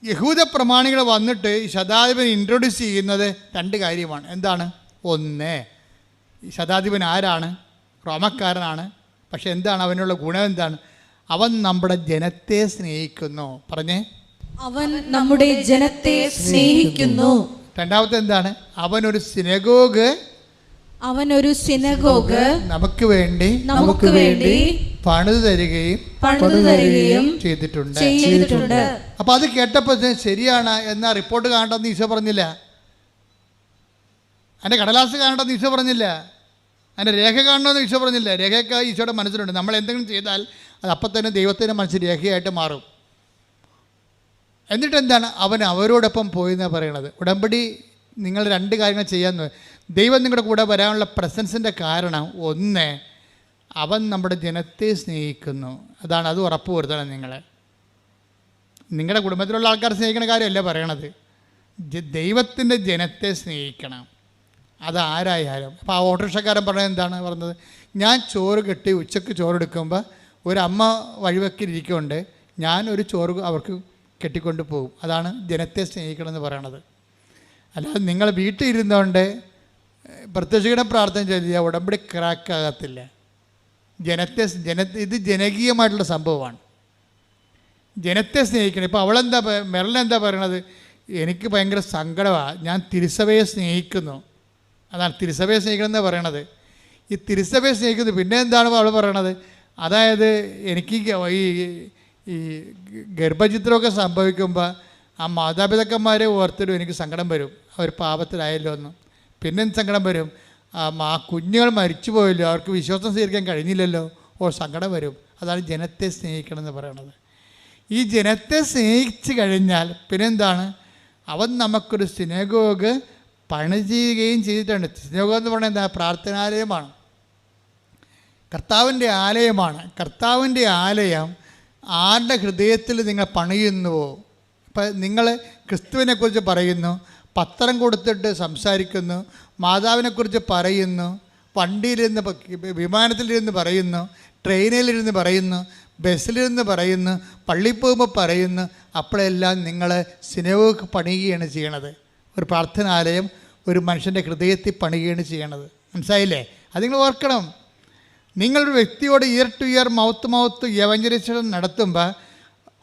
യഹൂദ പ്രമാണികൾ വന്നിട്ട് ഈ ശതാധിപൻ ഇൻട്രൊഡ്യൂസ് ചെയ്യുന്നത് 2 കാര്യമാണ്. എന്താണ്? ഒന്ന്, ഈ ശതാധിപൻ ആരാണ്? റോമക്കാരനാണ്. പക്ഷെ എന്താണ് അവനുള്ള ഗുണം? എന്താണ്? അവൻ നമ്മുടെ ജനത്തെ സ്നേഹിക്കുന്നു. പറഞ്ഞേ, അവൻ നമ്മുടെ ജനത്തെ സ്നേഹിക്കുന്നു. രണ്ടാമത്തെ എന്താണ്? അവനൊരു സിനഗോഗ് നമുക്ക് വേണ്ടി പണിതു തരികയും ചെയ്തിട്ടുണ്ട്. അപ്പൊ അത് കേട്ടപ്പോൾ ശരിയാണ് എന്നാ റിപ്പോർട്ട് കാണണ്ടെന്ന് ഈശോ പറഞ്ഞില്ല. അതിൻ്റെ കടലാസ് കാണണ്ടെന്ന് ഈശോ പറഞ്ഞില്ല. അതിൻ്റെ രേഖ കാണണമെന്ന് ഈശോ പറഞ്ഞില്ല. രേഖയൊക്കെ ഈശോയുടെ മനസ്സിലുണ്ട്. നമ്മൾ എന്തെങ്കിലും ചെയ്താൽ അത് അപ്പം തന്നെ ദൈവത്തിൻ്റെ മനസ്സിൽ രേഖയായിട്ട് മാറും. എന്നിട്ട് എന്താണ്? അവൻ അവരോടൊപ്പം പോയി എന്നാണ് പറയണത്. ഉടമ്പടി നിങ്ങൾ 2 കാര്യങ്ങൾ ചെയ്യാമെന്ന്. ദൈവം നിങ്ങളുടെ കൂടെ വരാനുള്ള പ്രസൻസിൻ്റെ കാരണം ഒന്ന്, അവൻ നമ്മുടെ ജനത്തെ സ്നേഹിക്കുന്നു. അതാണ്. അത് ഉറപ്പ് വരുത്തണം. നിങ്ങളുടെ കുടുംബത്തിലുള്ള ആൾക്കാർ സ്നേഹിക്കുന്ന കാര്യമല്ല പറയണത്. ദൈവത്തിൻ്റെ ജനത്തെ സ്നേഹിക്കണം. അതാരായാലും. അപ്പോൾ ആ ഓട്ടോറിക്ഷക്കാരൻ പറഞ്ഞത് എന്താണ് പറഞ്ഞത്? ഞാൻ ചോറ് കെട്ടി ഉച്ചയ്ക്ക് ചോറെടുക്കുമ്പോൾ ഒരമ്മ വഴിവെക്കിരിക്കുന്നുണ്ട്, ഞാനൊരു ചോറ് അവർക്ക് കെട്ടിക്കൊണ്ട് പോകും. അതാണ് ജനത്തെ സ്നേഹിക്കണമെന്ന് പറയണത്. അല്ലാതെ നിങ്ങൾ വീട്ടിൽ ഇരുന്നുകൊണ്ട് പ്രത്യക്ഷയുടെ പ്രാർത്ഥന ചെയ്താൽ ഉടമ്പടി ക്രാക്കാകത്തില്ല. ഇത് ജനകീയമായിട്ടുള്ള സംഭവമാണ്. ജനത്തെ സ്നേഹിക്കണം. ഇപ്പോൾ മെർലിനെന്താ പറയണത്? എനിക്ക് ഭയങ്കര സങ്കടമാണ്, ഞാൻ തിരുസഭയെ സ്നേഹിക്കുന്നു. അതാണ് തിരുസഭയെ സ്നേഹിക്കണം എന്ന് പറയണത്. ഈ തിരുസഭയെ സ്നേഹിക്കുന്നു. പിന്നെ എന്താണ് അവൾ പറയണത്? അതായത് എനിക്ക് ഈ ഗർഭചിത്രമൊക്കെ സംഭവിക്കുമ്പോൾ ആ മാതാപിതാക്കന്മാരെ ഓർത്തിടും എനിക്ക് സങ്കടം വരും. അവർ പാപത്തിലായല്ലോ എന്ന്. പിന്നെ സങ്കടം വരും, ആ കുഞ്ഞുങ്ങൾ മരിച്ചു പോയല്ലോ, അവർക്ക് വിശ്വാസം സ്വീകരിക്കാൻ കഴിഞ്ഞില്ലല്ലോ, സങ്കടം വരും. അതാണ് ജനത്തെ സ്നേഹിക്കണം എന്ന് പറയണത്. ഈ ജനത്തെ സ്നേഹിച്ച് കഴിഞ്ഞാൽ പിന്നെന്താണ്? അവൻ നമുക്കൊരു സിനഗോഗ് പണി ചെയ്യുകയും ചെയ്തിട്ടുണ്ട്. സിനഗോഗ് എന്ന് പറയുന്നത് എന്താ? പ്രാർത്ഥനാലയമാണ്, കർത്താവിൻ്റെ ആലയമാണ്. കർത്താവിൻ്റെ ആലയം ആരുടെ ഹൃദയത്തിൽ നിങ്ങൾ പണിയുന്നുവോ? ഇപ്പം നിങ്ങൾ ക്രിസ്തുവിനെക്കുറിച്ച് പറയുന്നു, പത്രം കൊടുത്തിട്ട് സംസാരിക്കുന്നു, മാതാവിനെക്കുറിച്ച് പറയുന്നു, വണ്ടിയിലിരുന്ന് വിമാനത്തിലിരുന്ന് പറയുന്നു, ട്രെയിനിലിരുന്ന് പറയുന്നു, ബസ്സിലിരുന്ന് പറയുന്നു, പള്ളിയിൽ പോകുമ്പോൾ പറയുന്നു, അപ്പോഴെല്ലാം നിങ്ങൾ സിനഗോഗ് പണിയുകയാണ് ചെയ്യണത്. ഒരു പ്രാർത്ഥനാലയം, ഒരു മനുഷ്യൻ്റെ ഹൃദയത്തിൽ പണിയുകയാണ് ചെയ്യണത്. മനസ്സിലായില്ലേ? അത് നിങ്ങൾ ഓർക്കണം. നിങ്ങളൊരു വ്യക്തിയോട് ഇയർ ടു ഇയർ മൗത്ത് എവഞ്ചലൈസേഷൻ നടത്തുമ്പോൾ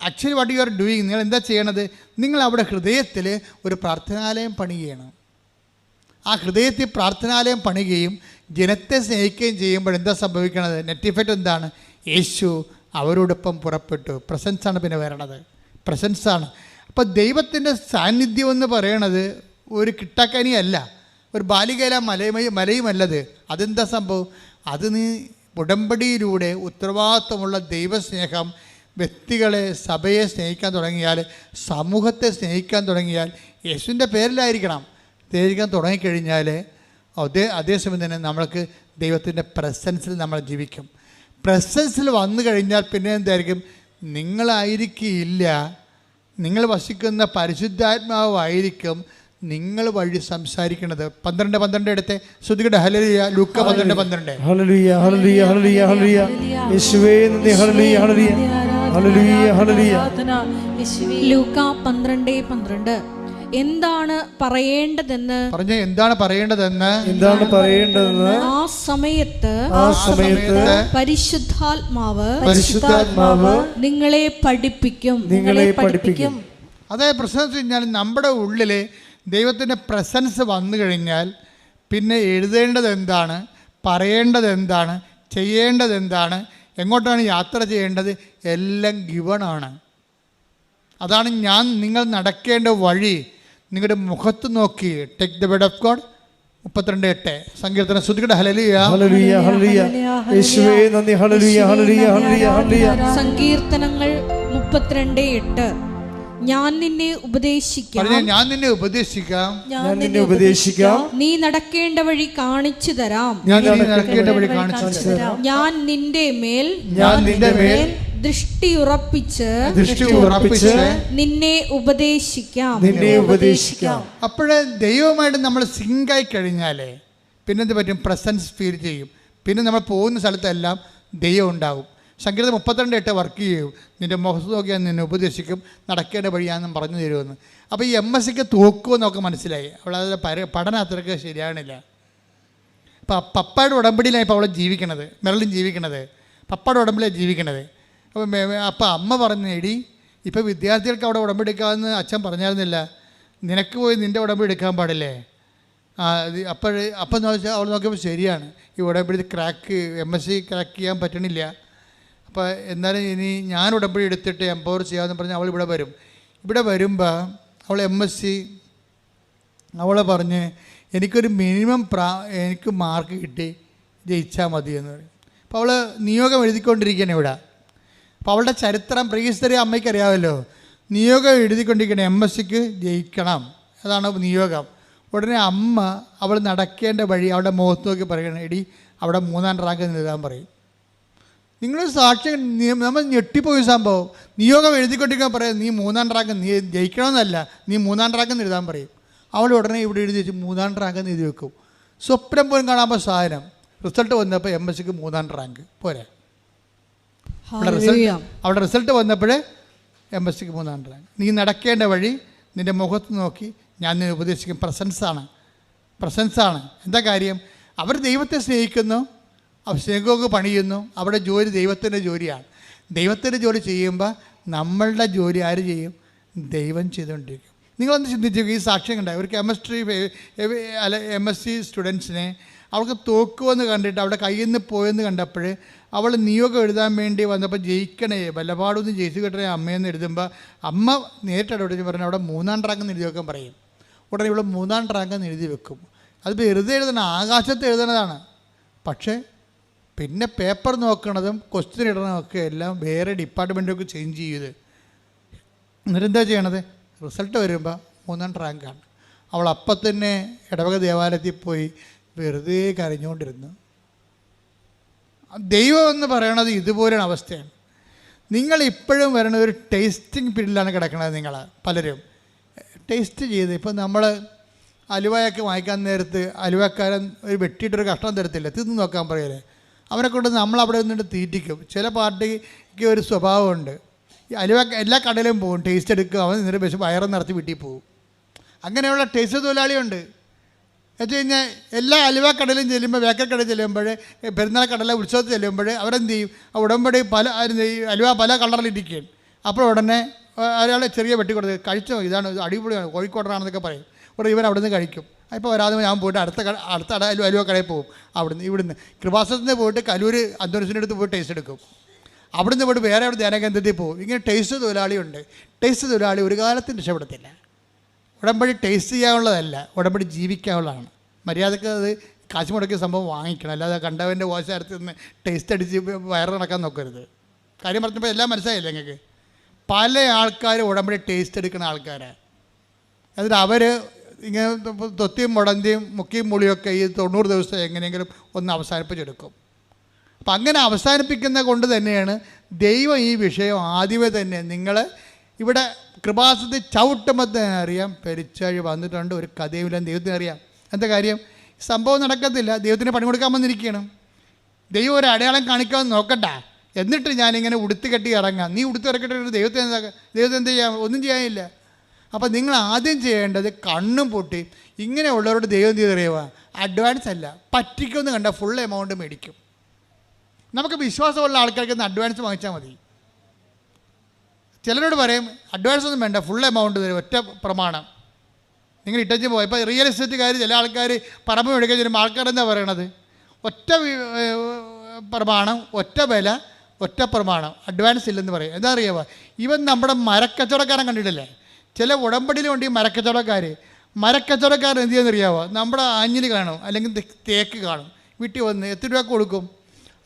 actually what you are doing, നിങ്ങൾ എന്താ ചെയ്യണത്? നിങ്ങൾ അവിടെ ഹൃദയത്തിൽ ഒരു പ്രാർത്ഥനാലയം പണിയുകയാണ്. ആ ഹൃദയത്തിൽ പ്രാർത്ഥനാലയം പണിയുകയും ജനത്തെ സ്നേഹിക്കുകയും ചെയ്യുമ്പോൾ എന്താ സംഭവിക്കണത്? നെറ്റ് ഇഫക്റ്റ് എന്താണ്? യേശു അവരോടൊപ്പം പുറപ്പെട്ടു. പ്രസൻസാണ് പിന്നെ വരണത്, പ്രസൻസാണ്. അപ്പോൾ ദൈവത്തിൻ്റെ സാന്നിധ്യം എന്ന് പറയണത് ഒരു കിട്ടാക്കനിയല്ല, ഒരു ബാലികയില മലയുമല്ലത്. അതെന്താ സംഭവം? അത് നീ ഉടമ്പടിയിലൂടെ ഉത്തരവാദിത്വമുള്ള ദൈവസ്നേഹം വ്യക്തികളെ, സഭയെ സ്നേഹിക്കാൻ തുടങ്ങിയാൽ, സമൂഹത്തെ സ്നേഹിക്കാൻ തുടങ്ങിയാൽ, യേശുവിൻ്റെ പേരിലായിരിക്കണം സ്നേഹിക്കാൻ തുടങ്ങിക്കഴിഞ്ഞാൽ അതേസമയം തന്നെ നമ്മൾക്ക് ദൈവത്തിൻ്റെ പ്രസൻസിൽ നമ്മൾ ജീവിക്കും. പ്രസൻസിൽ വന്നു കഴിഞ്ഞാൽ പിന്നെ എന്തായിരിക്കും? നിങ്ങളായിരിക്കില്ല, നിങ്ങൾ വസിക്കുന്ന പരിശുദ്ധാത്മാവായിരിക്കും നിങ്ങൾ വഴി സംസാരിക്കുന്നത്. 12:12 എടുത്ത് ശ്രുതികട. ഹല്ലേലൂയ. ലൂക്ക 12:12. ഹല്ലേലൂയ ഹല്ലേലൂയ ഹല്ലേലൂയ ഹല്ലേലൂയ. യേശുവേ നന്ദി. ഹല്ലേലൂയ ഹല്ലേലൂയ ഹല്ലേലൂയ ഹല്ലേലൂയ. ലൂക്ക 12:12. എന്താണ് പറയേണ്ടതെന്ന് എന്താണ് പറയേണ്ടതെന്ന് ആ സമയത്ത് പരിശുദ്ധാത്മാവ് നിങ്ങളെ പഠിപ്പിക്കും. അതായത് പ്രസൻസ് കഴിഞ്ഞാൽ നമ്മുടെ ഉള്ളിൽ ദൈവത്തിൻ്റെ പ്രസൻസ് വന്നു കഴിഞ്ഞാൽ പിന്നെ എഴുതേണ്ടത് എന്താണ്, പറയേണ്ടത് എന്താണ്, ചെയ്യേണ്ടത് എന്താണ്, എങ്ങോട്ടാണ് യാത്ര ചെയ്യേണ്ടത്, എല്ലാം ഗിവണാണ്. അതാണ് നിങ്ങൾ നടക്കേണ്ട വഴി. നിങ്ങളുടെ മുഖത്ത് നോക്കി take the word of God. 32:8 സങ്കീർത്തനം. ശ്രുതികട. ഹല്ലേലൂയ ഹല്ലേലൂയ ഹല്ലേലൂയ. യേശുവേ നന്ദി. ഹല്ലേലൂയ ഹല്ലേലൂയ ഹല്ലേലൂയ ഹല്ലേലൂയ. സങ്കീർത്തനങ്ങൾ 32:8. ഞാൻ നിന്നെ ഉപദേശിക്കാം, നീ നടക്കേണ്ട വഴി കാണിച്ചു തരാം, ഞാൻ നിന്റെ മേൽ ദൃഷ്ടി ഉറപ്പിച്ച് നിന്നെ ഉപദേശിക്കാം. അപ്പോഴേ ദൈവമായിട്ട് നമ്മൾ സിങ്കായി കഴിഞ്ഞാലേ പിന്നെന്ത് പറ്റും? പ്രസൻസ് ഫീൽ ചെയ്യും. പിന്നെ നമ്മൾ പോകുന്ന സ്ഥലത്തെല്ലാം ദൈവം ഉണ്ടാവും. സങ്കീർത്തനം 32:8 വർക്ക് ചെയ്യും. നിൻ്റെ മുഖത്ത് നോക്കിയാൽ നിന്നെ ഉപദേശിക്കും, നടക്കേണ്ട വഴിയാണെന്നും പറഞ്ഞു തരുമെന്ന്. അപ്പോൾ ഈ MSCക്ക് തോക്കുമെന്നൊക്കെ മനസ്സിലായി. അവളത് പഠനം അത്രയ്ക്ക് ശരിയാണില്ല. അപ്പോൾ പപ്പയുടെ ഉടമ്പടിയിലാണ് ഇപ്പോൾ അവളെ ജീവിക്കണത്, മെറലിൻ ജീവിക്കണത്. പപ്പയുടെ ഉടമ്പടിയിലാണ് ജീവിക്കണത്. അപ്പോൾ അമ്മ പറഞ്ഞു, എടി ഇപ്പോൾ വിദ്യാർത്ഥികൾക്ക് അവിടെ ഉടമ്പടി എടുക്കാമെന്ന് അച്ഛൻ പറഞ്ഞായിരുന്നില്ല, നിനക്ക് പോയി നിൻ്റെ ഉടമ്പടി എടുക്കാൻ പാടില്ലേ? അപ്പം നോക്കിയാൽ അവൾ നോക്കിയപ്പോൾ ശരിയാണ്, ഈ ഉടമ്പടി MSc ക്രാക്ക് ചെയ്യാൻ പറ്റണില്ല. അപ്പോൾ എന്നാലും ഇനി ഞാൻ ഉടമ്പടി എടുത്തിട്ട് എംപവർ ചെയ്യാമെന്ന് പറഞ്ഞ് അവൾ ഇവിടെ വരും. ഇവിടെ വരുമ്പോൾ അവൾ MSc അവളെ പറഞ്ഞ് എനിക്കൊരു മിനിമം എനിക്ക് മാർക്ക് കിട്ടി ജയിച്ചാൽ മതി എന്ന് പറയും. അപ്പോൾ അവൾ നിയോഗം എഴുതിക്കൊണ്ടിരിക്കുകയാണ് ഇവിടെ. അപ്പോൾ അവളുടെ ചരിത്രം പ്രീഹിസ്റ്ററി അമ്മയ്ക്ക് അറിയാമല്ലോ. നിയോഗം എഴുതിക്കൊണ്ടിരിക്കണം, MScക്ക് ജയിക്കണം, അതാണ് നിയോഗം. ഉടനെ അമ്മ അവൾ നടക്കേണ്ട വഴി അവളുടെ മുഖത്ത് നോക്കി പറയണം, എടി അവിടെ 3ാം റാങ്ക് എഴുതാൻ പറയും. നിങ്ങളൊരു സാക്ഷ്യം, നമ്മൾ ഞെട്ടിപ്പോയി സംഭവം. നിയോഗം എഴുതിക്കൊണ്ടിരിക്കാൻ പറയാം, നീ 3ാം റാങ്ക് നീ ജയിക്കണമെന്നല്ല, നീ 3ാം റാങ്ക് എഴുതാൻ പറയും. അവൾ ഉടനെ ഇവിടെ എഴുതി വെച്ച് 3ാം റാങ്ക് എഴുതി വെക്കും. സ്വപ്നം പോലും കാണാമ്പോൾ സാധനം. റിസൾട്ട് വന്നപ്പോൾ MScക്ക് 3ാം റാങ്ക് പോരെ. അവിടെ റിസൾട്ട് വന്നപ്പോൾ MScക്ക് 3ാം റാങ്ക്. നീ നടക്കേണ്ട വഴി നിൻ്റെ മുഖത്ത് നോക്കി ഞാൻ നിന്നെ ഉപദേശിക്കും. പ്രസൻസാണ്. എന്താ കാര്യം? അവർ ദൈവത്തെ സ്നേഹിക്കുന്നു, അവർ സ്നേഹമൊക്കെ പണിയുന്നു. അവിടെ ജോലി ദൈവത്തിൻ്റെ ജോലിയാണ്. ദൈവത്തിൻ്റെ ജോലി ചെയ്യുമ്പോൾ നമ്മളുടെ ജോലി ആര് ചെയ്യും? ദൈവം ചെയ്തുകൊണ്ടിരിക്കും. നിങ്ങളൊന്ന് ചിന്തിച്ചു, ഈ സാക്ഷ്യം കണ്ടായി ഒരു MSc സ്റ്റുഡൻസിനെ അവൾക്ക് തോക്കുമെന്ന് കണ്ടിട്ട് അവിടെ കയ്യിൽ നിന്ന് പോയെന്ന് കണ്ടപ്പോൾ അവൾ നിയോഗം എഴുതാൻ വേണ്ടി വന്നപ്പോൾ ജയിക്കണേ വല്ലപാടൊന്ന് ജയിച്ചു കിട്ടണേ അമ്മയെന്ന് എഴുതുമ്പോൾ അമ്മ നേരിട്ട് ഇടപെട്ട് പറഞ്ഞാൽ അവിടെ 3ാം റാങ്ക് എഴുതി വെക്കാൻ പറയും. ഉടനെ ഇവിടെ 3ാം റാങ്ക് എഴുതി വെക്കും. അത് വെറുതെ എഴുതണം, ആകാശത്ത് എഴുതണതാണ്. പക്ഷേ പിന്നെ പേപ്പർ നോക്കണതും ക്വസ്റ്റ്യൻ ഇടണതൊക്കെ എല്ലാം വേറെ ഡിപ്പാർട്ട്മെൻറ്റൊക്കെ ചേഞ്ച് ചെയ്ത് എന്നിട്ടെന്താ ചെയ്യണത്? റിസൾട്ട് വരുമ്പോൾ 3ാം റാങ്കാണ്. അവൾ അപ്പം തന്നെ ഇടവക ദേവാലയത്തിൽ പോയി വെറുതെ കരഞ്ഞുകൊണ്ടിരുന്നു. ദൈവം എന്ന് പറയണത് ഇതുപോലെയാണ് അവസ്ഥയാണ്. നിങ്ങളിപ്പോഴും വരണ ഒരു ടേസ്റ്റിംഗ് പീരീഡിലാണ് കിടക്കണത്. നിങ്ങൾ പലരും ടേസ്റ്റ് ചെയ്ത്, ഇപ്പം നമ്മൾ അലുവയൊക്കെ വാങ്ങിക്കാൻ നേരത്ത് അലുവക്കാരൻ ഒരു വെട്ടിയിട്ടൊരു കഷ്ണം തരത്തില്ല, തിന്ന് നോക്കാൻ പറയല്ലേ. അവനെ കൊണ്ട് നമ്മളവിടെ നിന്നിട്ട് തീറ്റിക്കും. ചില പാർട്ടിക്ക് ഒരു സ്വഭാവമുണ്ട്, ഈ അലുവ എല്ലാ കടയിലും പോകും, ടേസ്റ്റ് എടുക്കും, അവൻ നിന്നിട്ട് വയറും നിറച്ച് വീട്ടിൽ പോകും. അങ്ങനെയുള്ള ടേസ്റ്റ് തൊഴിലാളിയുണ്ട്. വെച്ച് കഴിഞ്ഞാൽ എല്ലാ അലുവ കടയിലും ചെല്ലുമ്പോൾ, ബേക്കറി കടയിൽ ചെല്ലുമ്പോൾ, പെരുന്നാൾ കടല ഉത്സവത്തിൽ ചെല്ലുമ്പോൾ അവരെന്ത് ചെയ്യും? ആ ഉടമ്പടി അലുവ പല കളറിലിരിക്കുകയാണ്. അപ്പോൾ ഉടനെ ഒരാൾ ചെറിയ വെട്ടി കൊടുത്ത് കഴിച്ചോ, ഇതാണ് അടിപൊളിയാണ്, കോഴിക്കോടാണെന്നൊക്കെ പറയും. ഉടനെ ഇവൻ അവിടെ നിന്ന് കഴിക്കും. ഇപ്പോൾ വരാതെ ഞാൻ പോയിട്ട് അടുത്ത അലുവ കടയിൽ പോകും. ഇവിടുന്ന് കൃപാസനത്തിൽ നിന്ന് പോയിട്ട് കലൂർ അന്തോണിസിൻ്റെ അടുത്ത് പോയി ടേസ്റ്റ് എടുക്കും. അവിടുന്ന് പോയിട്ട് വേറെ അവിടെ ധ്യാനകേന്ദ്രത്തിൽ പോകും. ഇങ്ങനെ ടേസ്റ്റ് തൊഴിലാളിയുണ്ട്. ടേസ്റ്റ് തൊഴിലാളി ഒരു കാലത്തും രക്ഷപ്പെടത്തില്ല. ഉടമ്പടി ടേസ്റ്റ് ചെയ്യാനുള്ളതല്ല, ഉടമ്പടി ജീവിക്കാനുള്ളതാണ്. മര്യാദക്ക് അത് കാശ് മുടക്കിയ സംഭവം വാങ്ങിക്കണം, അല്ലാതെ കണ്ടവൻ്റെ ഓശാരത്തിൽ നിന്ന് ടേസ്റ്റ് അടിച്ച് വയറ് നടക്കാൻ നോക്കരുത്. കാര്യം പറഞ്ഞപ്പോൾ എല്ലാം മനസ്സിലായില്ലേ നിങ്ങൾക്ക്? പല ആൾക്കാർ ഉടമ്പടി ടേസ്റ്റ് എടുക്കുന്ന ആൾക്കാരാണ്. എന്നിട്ട് അവർ ഇങ്ങനെ തൊത്തിയും മുടന്തിയും മുക്കിയും മുളിയൊക്കെ ഈ 90 ദിവസം എങ്ങനെയെങ്കിലും ഒന്ന് അവസാനിപ്പിച്ചെടുക്കും. അപ്പം അങ്ങനെ അവസാനിപ്പിക്കുന്ന കൊണ്ട് തന്നെയാണ് ദൈവം ഈ വിഷയം ആദ്യമേ തന്നെ നിങ്ങൾ ഇവിടെ കൃപാസനത്തിൽ ചവിട്ടുമ്പോൾ തന്നെ അറിയാം പെരിച്ചാഴി വന്നിട്ടുണ്ട്, ഒരു കഥയുമില്ലെന്ന് ദൈവത്തിന് അറിയാം. എന്താ കാര്യം? സംഭവം നടക്കത്തില്ല, ദൈവത്തിന് പണി കൊടുക്കാൻ വന്നിരിക്കുകയാണ്. ദൈവം ഒരു അടയാളം കാണിക്കാമെന്ന് നോക്കണ്ട, എന്നിട്ട് ഞാനിങ്ങനെ ഉടുത്ത് കെട്ടി ഇറങ്ങാം. നീ ഉടുത്ത് ഇറക്കിയിട്ട് ദൈവത്തെ എന്ത് ചെയ്യാം? ഒന്നും ചെയ്യാനില്ല. അപ്പം നിങ്ങൾ ആദ്യം ചെയ്യേണ്ടത് കണ്ണും പൊട്ടി ഇങ്ങനെയുള്ളവരോട് ദൈവം എന്ത് ചെയ്തറിയുക? അഡ്വാൻസ് അല്ല, പറ്റിക്കുമെന്ന് കണ്ടാൽ ഫുൾ എമൗണ്ട് മേടിക്കും. നമുക്ക് വിശ്വാസമുള്ള ആൾക്കാർക്ക് അഡ്വാൻസ് വാങ്ങിച്ചാൽ മതി. ചിലരോട് പറയും അഡ്വാൻസ് ഒന്നും വേണ്ട, ഫുൾ എമൗണ്ട് തരും, ഒറ്റ പ്രമാണം. നിങ്ങൾ ഇട്ടച്ച് പോയി. ഇപ്പോൾ റിയൽ എസ്റ്റേറ്റുകാർ ചില ആൾക്കാർ പറമ്പ് മേടിക്കാൻ ചെല്ലുമ്പോൾ ആൾക്കാരെന്താ പറയണത്? ഒറ്റ പ്രമാണം, ഒറ്റ വില, ഒറ്റ പ്രമാണം, അഡ്വാൻസ് ഇല്ലെന്ന് പറയും. എന്താ അറിയാമോ? ഇവൻ നമ്മുടെ മരക്കച്ചവടക്കാരൻ കണ്ടിട്ടില്ലേ? ചില ഉടമ്പടിയിലുണ്ട് ഈ മരക്കച്ചവടക്കാരൻ എന്ത് ചെയ്യുന്നറിയാമോ? നമ്മുടെ ആഞ്ഞിൽ കാണും, അല്ലെങ്കിൽ തേക്ക് കാണും, വീട്ടിൽ വന്ന് എത്ര രൂപ കൊടുക്കും?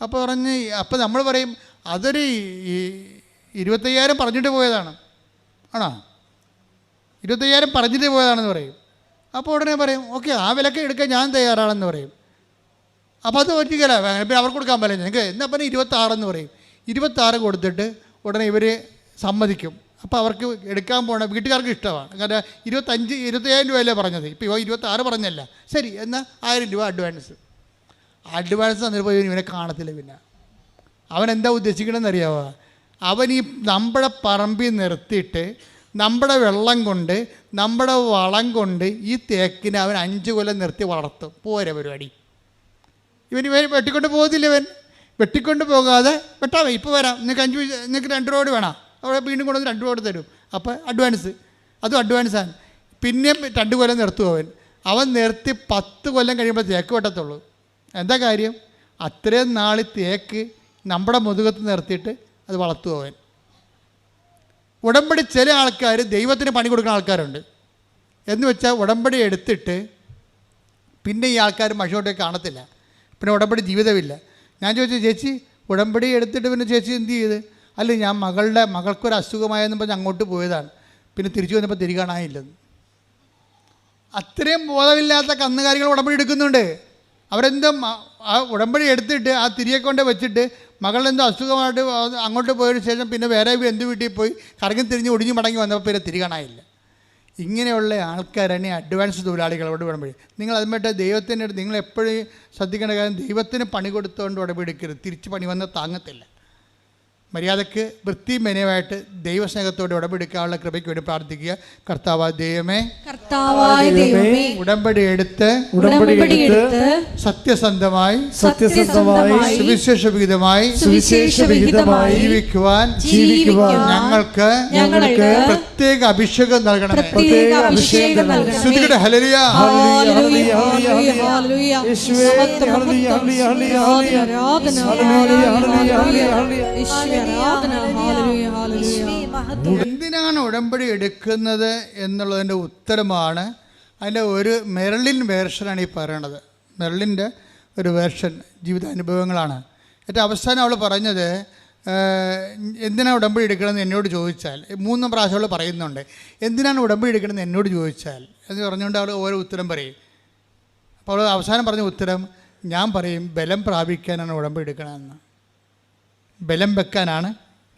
അപ്പോൾ നമ്മൾ പറയും അതൊരു 25,000 പറഞ്ഞിട്ട് പോയതാണ്. ആണോ? 25,000 പറഞ്ഞിട്ട് പോയതാണെന്ന് പറയും. അപ്പോൾ ഉടനെ പറയും ഓക്കെ, ആ വിലക്ക് എടുക്കാൻ ഞാൻ തയ്യാറാണെന്ന് പറയും. അപ്പോൾ അത് പറ്റിക്കല, പിന്നെ അവർക്ക് കൊടുക്കാൻ പറ്റില്ല. ഞങ്ങൾക്ക് എന്നാൽ പിന്നെ 26 എന്ന് പറയും. 26 കൊടുത്തിട്ട് ഉടനെ ഇവർ സമ്മതിക്കും. അപ്പോൾ അവർക്ക് എടുക്കാൻ പോകണം, വീട്ടുകാർക്ക് ഇഷ്ടമാണ്. കാരണം 25,000 രൂപയല്ലേ പറഞ്ഞത്, ഇപ്പോൾ 26 പറഞ്ഞല്ല. ശരി, എന്നാൽ 1000 രൂപ അഡ്വാൻസ് തന്നിട്ട് ഇവനെ കാണത്തില്ല. പിന്നെ അവൻ എന്താ ഉദ്ദേശിക്കണമെന്ന് അറിയാമോ? അവൻ ഈ നമ്മുടെ പറമ്പിൽ നിർത്തിയിട്ട് നമ്മുടെ വെള്ളം കൊണ്ട് നമ്മുടെ വളം കൊണ്ട് ഈ തേക്കിനെ അവൻ 5 കൊല്ലം നിർത്തി വളർത്തും. പോരെ പരിപാടി. ഇവൻ വെട്ടിക്കൊണ്ട് പോകത്തില്ല. ഇവൻ വെട്ടിക്കൊണ്ട് പോകാതെ വെട്ടാമേ, ഇപ്പോൾ വരാം, നിങ്ങൾക്ക് 2 റോഡ് വേണം, അവിടെ വീണ്ടും കൊണ്ടുവന്ന് 2 റോഡ് തരും. അപ്പോൾ അതും അഡ്വാൻസാണ്. പിന്നെ 2 കൊല്ലം നിർത്തും അവൻ നിർത്തി 10 കൊല്ലം കഴിയുമ്പോൾ തേക്ക് വെട്ടത്തുള്ളൂ. എന്താ കാര്യം? അത്രയും നാൾ തേക്ക് നമ്മുടെ മുതുകത്ത് നിർത്തിയിട്ട് അത് വളർത്തും അവൻ. ഉടമ്പടി ചില ആൾക്കാർ ദൈവത്തിന് പണി കൊടുക്കുന്ന ആൾക്കാരുണ്ട്. എന്ന് വെച്ചാൽ ഉടമ്പടി എടുത്തിട്ട് പിന്നെ ഈ ആൾക്കാർ മഷോട്ടേക്ക് കാണത്തില്ല, പിന്നെ ഉടമ്പടി ജീവിതമില്ല. ഞാൻ ചോദിച്ചു, ചേച്ചി ഉടമ്പടി എടുത്തിട്ട് പിന്നെ ചേച്ചി എന്ത് ചെയ്ത്? അല്ല, ഞാൻ മകൾക്കൊരു അസുഖമായെന്ന് പറഞ്ഞ് അങ്ങോട്ട് പോയതാണ്, പിന്നെ തിരിച്ചു വന്നപ്പോൾ തിരികെ കാണാനില്ലെന്ന്. അത്രയും ബോധമില്ലാത്ത കന്നുകാലികൾ ഉടമ്പടി എടുക്കുന്നുണ്ട്. അവരെന്തോ ആ ഉടമ്പടി എടുത്തിട്ട് ആ തിരികെ കൊണ്ട് വെച്ചിട്ട് മകളെന്തോ അസുഖമായിട്ട് അങ്ങോട്ട് പോയതിന് ശേഷം പിന്നെ വേറെ എന്ത് വീട്ടിൽ പോയി കറങ്ങി തിരിഞ്ഞ് ഒടിഞ്ഞ് മടങ്ങി വന്നപ്പോൾ പിന്നെ തിരികെ കാണാനില്ല. ഇങ്ങനെയുള്ള ആൾക്കാരാണ് അഡ്വാൻസ് തൊഴിലാളികളോട് ഉടമ്പടി. നിങ്ങൾ അതുമായിട്ട് ദൈവത്തിൻ്റെ നിങ്ങൾ എപ്പോഴും ശ്രദ്ധിക്കേണ്ട കാര്യം, ദൈവത്തിന് പണി കൊടുത്തുകൊണ്ട് ഉടമ്പടി എടുക്കരുത്. തിരിച്ച് പണി വന്ന് താങ്ങത്തില്ല. മര്യാദക്ക് വൃത്തിയും മെനയുമായിട്ട് ദൈവസ്നേഹത്തോടെ ഉടമ്പടിക്കാനുള്ള കൃപയ്ക്ക് വേണ്ടി പ്രാർത്ഥിക്കുക. കർത്താവായ ദൈവമേ, ഉടമ്പടി എടുത്ത് സത്യസന്ധമായി സുവിശേഷ വിഹിതമായി ജീവിക്കുവാൻ ഞങ്ങൾക്ക് പ്രത്യേക അഭിഷേകം നൽകണമേ. ശ്രുതിയുടെ ഹല്ലേലൂയ. എന്തിനാണ് ഉടമ്പടി എടുക്കുന്നത് എന്നുള്ളതിൻ്റെ ഉത്തരമാണ്. അതിൻ്റെ ഒരു മെർലിൻ വേർഷനാണ് ഈ പറയണത്. മെർലിൻ്റെ ഒരു വേർഷൻ ജീവിതാനുഭവങ്ങളാണ്. ഏറ്റവും അവസാനം അവൾ പറഞ്ഞത്, എന്തിനാണ് ഉടമ്പടി എടുക്കണമെന്ന് എന്നോട് ചോദിച്ചാൽ, 3 പ്രാവശ്യം അവൾ പറയുന്നുണ്ട്, എന്തിനാണ് ഉടമ്പടി എടുക്കണമെന്ന് എന്നോട് ചോദിച്ചാൽ എന്ന് പറഞ്ഞുകൊണ്ട് അവൾ ഓരോ ഉത്തരം പറയും. അപ്പോൾ അവൾ അവസാനം പറഞ്ഞ ഉത്തരം, ഞാൻ പറയും ബലം പ്രാപിക്കാനാണ് ഉടമ്പടി എടുക്കണമെന്ന്, ബലം വെക്കാനാണ്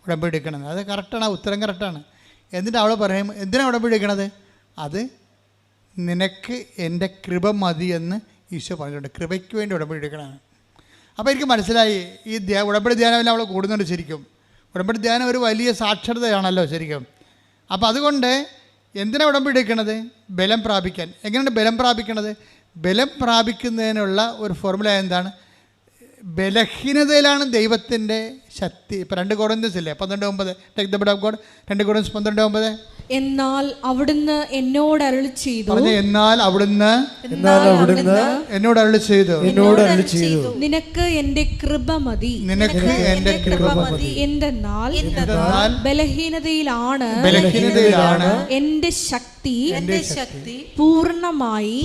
ഉടമ്പടി എടുക്കണത്. അത് കറക്റ്റാണ്, ആ ഉത്തരം കറക്റ്റാണ്. എന്നിട്ട് അവൾ പറയും, എന്തിനാണ് ഉടമ്പടി എടുക്കണത്? അത് നിനക്ക് എൻ്റെ കൃപ മതി എന്ന് ഈശോ പറഞ്ഞിട്ടുണ്ട്. കൃപയ്ക്ക് വേണ്ടി ഉടമ്പടി എടുക്കണമാണ്. അപ്പോൾ എനിക്ക് മനസ്സിലായി, ഈ ഉടമ്പടി ധ്യാനമെല്ലാം അവൾ കൂടുന്നുണ്ട്. ശരിക്കും ഉടമ്പടി ധ്യാനം ഒരു വലിയ സാക്ഷരതയാണല്ലോ ശരിക്കും. അപ്പോൾ അതുകൊണ്ട് എന്തിനാണ് ഉടമ്പടി എടുക്കണത്? ബലം പ്രാപിക്കാൻ. എങ്ങനെയാണ് ബലം പ്രാപിക്കണത്? ബലം പ്രാപിക്കുന്നതിനുള്ള ഒരു ഫോർമുല എന്താണ്? ബലഹീനതയിലാണ് ദൈവത്തിൻ്റെ ശക്തി. ഇപ്പം 2 കൊരിന്ത്യസ് ഇല്ലേ 12:9, take the bed of God. 2 കൊരിന്ത്യസ് 12:9. എന്നാൽ അവിടുന്ന് എന്നോട് അരുളി ചെയ്തു. പറഞ്ഞു, എന്നാൽ അവിടുന്ന് എന്നോട് അരുളി ചെയ്തു. നിനക്ക് എന്റെ കൃപ മതി. നിനക്ക് എന്റെ കൃപ മതി. എന്തെന്നാൽ ബലഹീനതയിലാണ് എന്റെ ശക്തി പൂർണ്ണമായി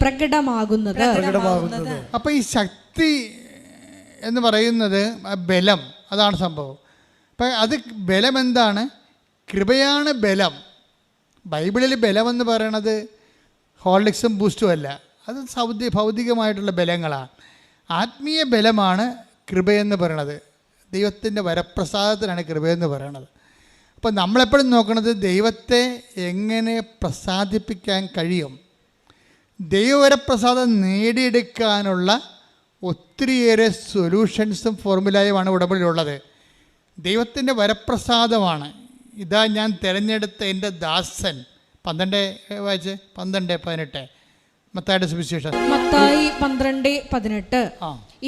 പ്രകടമാകുന്നത്. അപ്പൊ ഈ ശക്തി എന്ന് പറയുന്നത് ബലം, അതാണ് സംഭവം. അപ്പം അത് ബലം എന്താണ്? കൃപയാണ് ബലം. ബൈബിളിൽ ബലമെന്ന് പറയണത് ഹോർലിക്സും ബൂസ്റ്റും അല്ല, അത് ഭൗതികമായിട്ടുള്ള ബലങ്ങളാണ്. ആത്മീയ ബലമാണ് കൃപയെന്ന് പറയണത്. ദൈവത്തിൻ്റെ വരപ്രസാദത്തിനാണ് കൃപയെന്ന് പറയണത്. അപ്പോൾ നമ്മളെപ്പോഴും നോക്കുന്നത് ദൈവത്തെ എങ്ങനെ പ്രസാദിപ്പിക്കാൻ കഴിയും. ദൈവവരപ്രസാദം നേടിയെടുക്കാനുള്ള ഒത്തിരിയേറെ സൊല്യൂഷൻസും ഫോർമുലയുമാണ് ഉടമ്പടിയിലുള്ളത്. ദൈവത്തിൻ്റെ വരപ്രസാദമാണ്. ഇതാ ഞാൻ തിരഞ്ഞെടുത്ത എൻ്റെ ദാസൻ. 12 വായിച്ച് 12:18 മത്തായിയുടെ സുവിശേഷം. മത്തായി 12:18.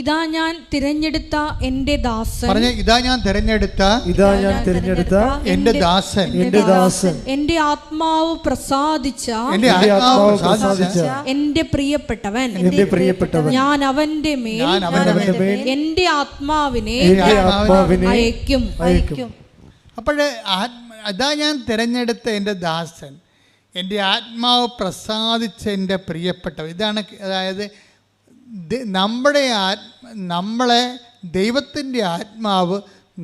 ഇതാ ഞാൻ തിരഞ്ഞെടുത്ത എൻ്റെ ദാസൻ. പറഞ്ഞ, ഇതാ ഞാൻ തിരഞ്ഞെടുത്ത എൻ്റെ ദാസൻ. എൻ്റെ ആത്മാവ് പ്രസാദിച്ച എൻ്റെ പ്രിയപ്പെട്ടവൻ. ഞാൻ അവന്റെ മേൽ എൻ്റെ ആത്മാവിനെ അയക്കും. അപ്പോൾ അതാ ഞാൻ തിരഞ്ഞെടുത്ത എൻ്റെ ദാസൻ, എൻ്റെ ആത്മാവ് പ്രസാദിച്ച എൻ്റെ പ്രിയപ്പെട്ടവൻ. ഇതാണ്, അതായത് നമ്മളെ ദൈവത്തിൻ്റെ ആത്മാവ്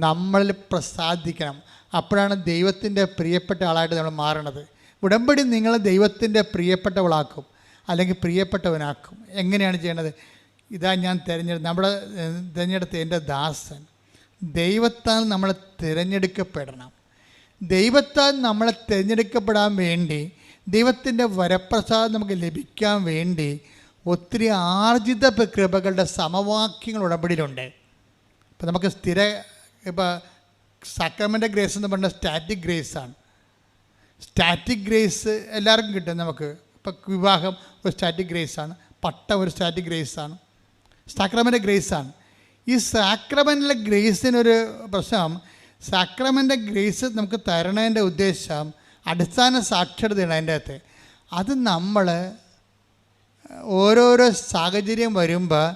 നമ്മളിൽ പ്രസാദിക്കണം. അപ്പോഴാണ് ദൈവത്തിൻ്റെ പ്രിയപ്പെട്ട ആളായിട്ട് നമ്മൾ മാറണത്. ഉടമ്പടി നിങ്ങളെ ദൈവത്തിൻ്റെ പ്രിയപ്പെട്ടവളാക്കും, അല്ലെങ്കിൽ പ്രിയപ്പെട്ടവനാക്കും. എങ്ങനെയാണ് ചെയ്യേണ്ടത്? ഇതാ ഞാൻ തിരഞ്ഞെടുത്ത എൻ്റെ ദാസൻ. ദൈവത്താൽ നമ്മൾ തിരഞ്ഞെടുക്കപ്പെടണം. ദൈവത്താൽ നമ്മളെ തിരഞ്ഞെടുക്കപ്പെടാൻ വേണ്ടി, ദൈവത്തിൻ്റെ വരപ്രസാദം നമുക്ക് ലഭിക്കാൻ വേണ്ടി ഒത്തിരി ആർജിത കൃപകളുടെ സമവാക്യങ്ങൾ ഉടമ്പടിയിലുണ്ട്. ഇപ്പം നമുക്ക് ഇപ്പോൾ സക്രമെൻ്റ് ഗ്രേസ് എന്ന് പറഞ്ഞാൽ സ്റ്റാറ്റിക് ഗ്രേസാണ്. സ്റ്റാറ്റിക് ഗ്രേസ് എല്ലാവർക്കും കിട്ടും. നമുക്ക് ഇപ്പം വിവാഹം ഒരു സ്റ്റാറ്റിക് ഗ്രേസാണ്, പട്ടം ഒരു സ്റ്റാറ്റിക് ഗ്രേസാണ്, സാക്രമെൻ്റ് ഗ്രേസാണ്. ഈ സാക്രമെൻ്റിലെ ഗ്രേസിനൊരു പ്രശ്നം, സാക്രമെൻ്റ് ഗ്രേസ് നമുക്ക് തരണതിൻ്റെ ഉദ്ദേശം അടിസ്ഥാന സാക്ഷരതയാണ് അതിൻ്റെ അകത്ത്. അത് നമ്മൾ ഓരോരോ സാഹചര്യം വരുമ്പോൾ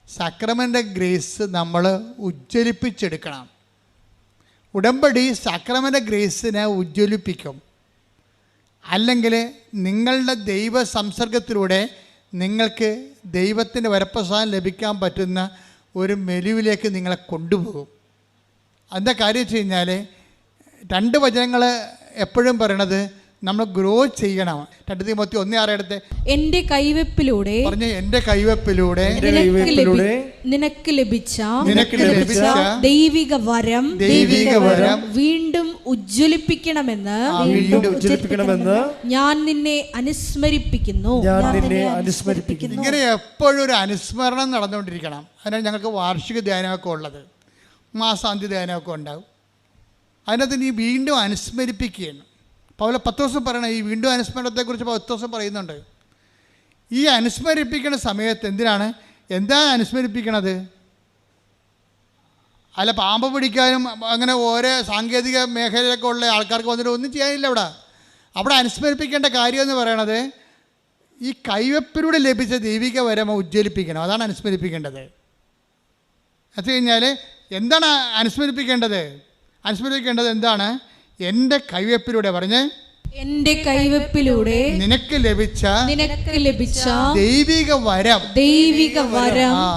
സാക്രമെൻ്റ് ഗ്രേസ് നമ്മൾ ഉജ്ജ്വലിപ്പിച്ചെടുക്കണം. ഉടമ്പടി സാക്രമെൻ്റ് ഗ്രേസിനെ ഉജ്ജ്വലിപ്പിക്കും. അല്ലെങ്കിൽ നിങ്ങളുടെ ദൈവ സംസർഗത്തിലൂടെ നിങ്ങൾക്ക് ദൈവത്തിൻ്റെ വരപ്രസാദം ലഭിക്കാൻ പറ്റുന്ന ഒരു മെനുവിലേക്ക് നിങ്ങളെ കൊണ്ടുപോകും. അതിൻ്റെ കാര്യം വെച്ച് കഴിഞ്ഞാൽ 2 വചനങ്ങൾ എപ്പോഴും പറയണത് നമ്മൾ ഗ്രോ ചെയ്യണം. 2 തിമോത്തി 1:6 എടുത്ത്, എൻ്റെ കൈവെപ്പിലൂടെ പറഞ്ഞ്, എൻ്റെ കൈവെപ്പിലൂടെ നിനക്ക് ലഭിച്ച ദൈവിക വരം വീണ്ടും ഉജ്ജ്വലിപ്പിക്കണമെന്ന് ഞാൻ നിന്നെ അനുസ്മരിപ്പിക്കുന്നു. ഇങ്ങനെ എപ്പോഴും ഒരു അനുസ്മരണം നടന്നുകൊണ്ടിരിക്കണം. അതിനാണ് ഞങ്ങൾക്ക് വാർഷിക ധ്യാനമൊക്കെ ഉള്ളത്, മാസാന്ത്യ ധ്യാനമൊക്കെ ഉണ്ടാവും. അതിനകത്ത് നീ വീണ്ടും അനുസ്മരിപ്പിക്കുകയാണ്. പത്രോസ് പറയണ ഈ വീണ്ടും അനുസ്മരണത്തെക്കുറിച്ച് പത്രോസ് പറയുന്നുണ്ട്. ഈ അനുസ്മരിപ്പിക്കുന്ന സമയത്ത് എന്താ അനുസ്മരിപ്പിക്കണത്? അല്ല, പാമ്പ് പിടിക്കാനും അങ്ങനെ ഓരോ സാങ്കേതിക മേഖലയിലൊക്കെ ഉള്ള ആൾക്കാർക്ക് വന്നിട്ട് ഒന്നും ചെയ്യാനില്ല. അവിടെ അനുസ്മരിപ്പിക്കേണ്ട കാര്യം എന്ന് പറയണത് ഈ കൈവെപ്പിലൂടെ ലഭിച്ച ദൈവിക വരം ഉജ്ജ്വലിപ്പിക്കണം. അതാണ് അനുസ്മരിപ്പിക്കേണ്ടത്. അത് കഴിഞ്ഞാൽ എന്താണ് അനുസ്മരിപ്പിക്കേണ്ടത്? അനുസ്മരിപ്പിക്കേണ്ടത് എന്താണ്? എൻ്റെ കൈവെപ്പിലൂടെ പറഞ്ഞ്, എൻ്റെ കൈവെപ്പിലൂടെ നിനക്ക് ലഭിച്ച ദൈവിക വരം.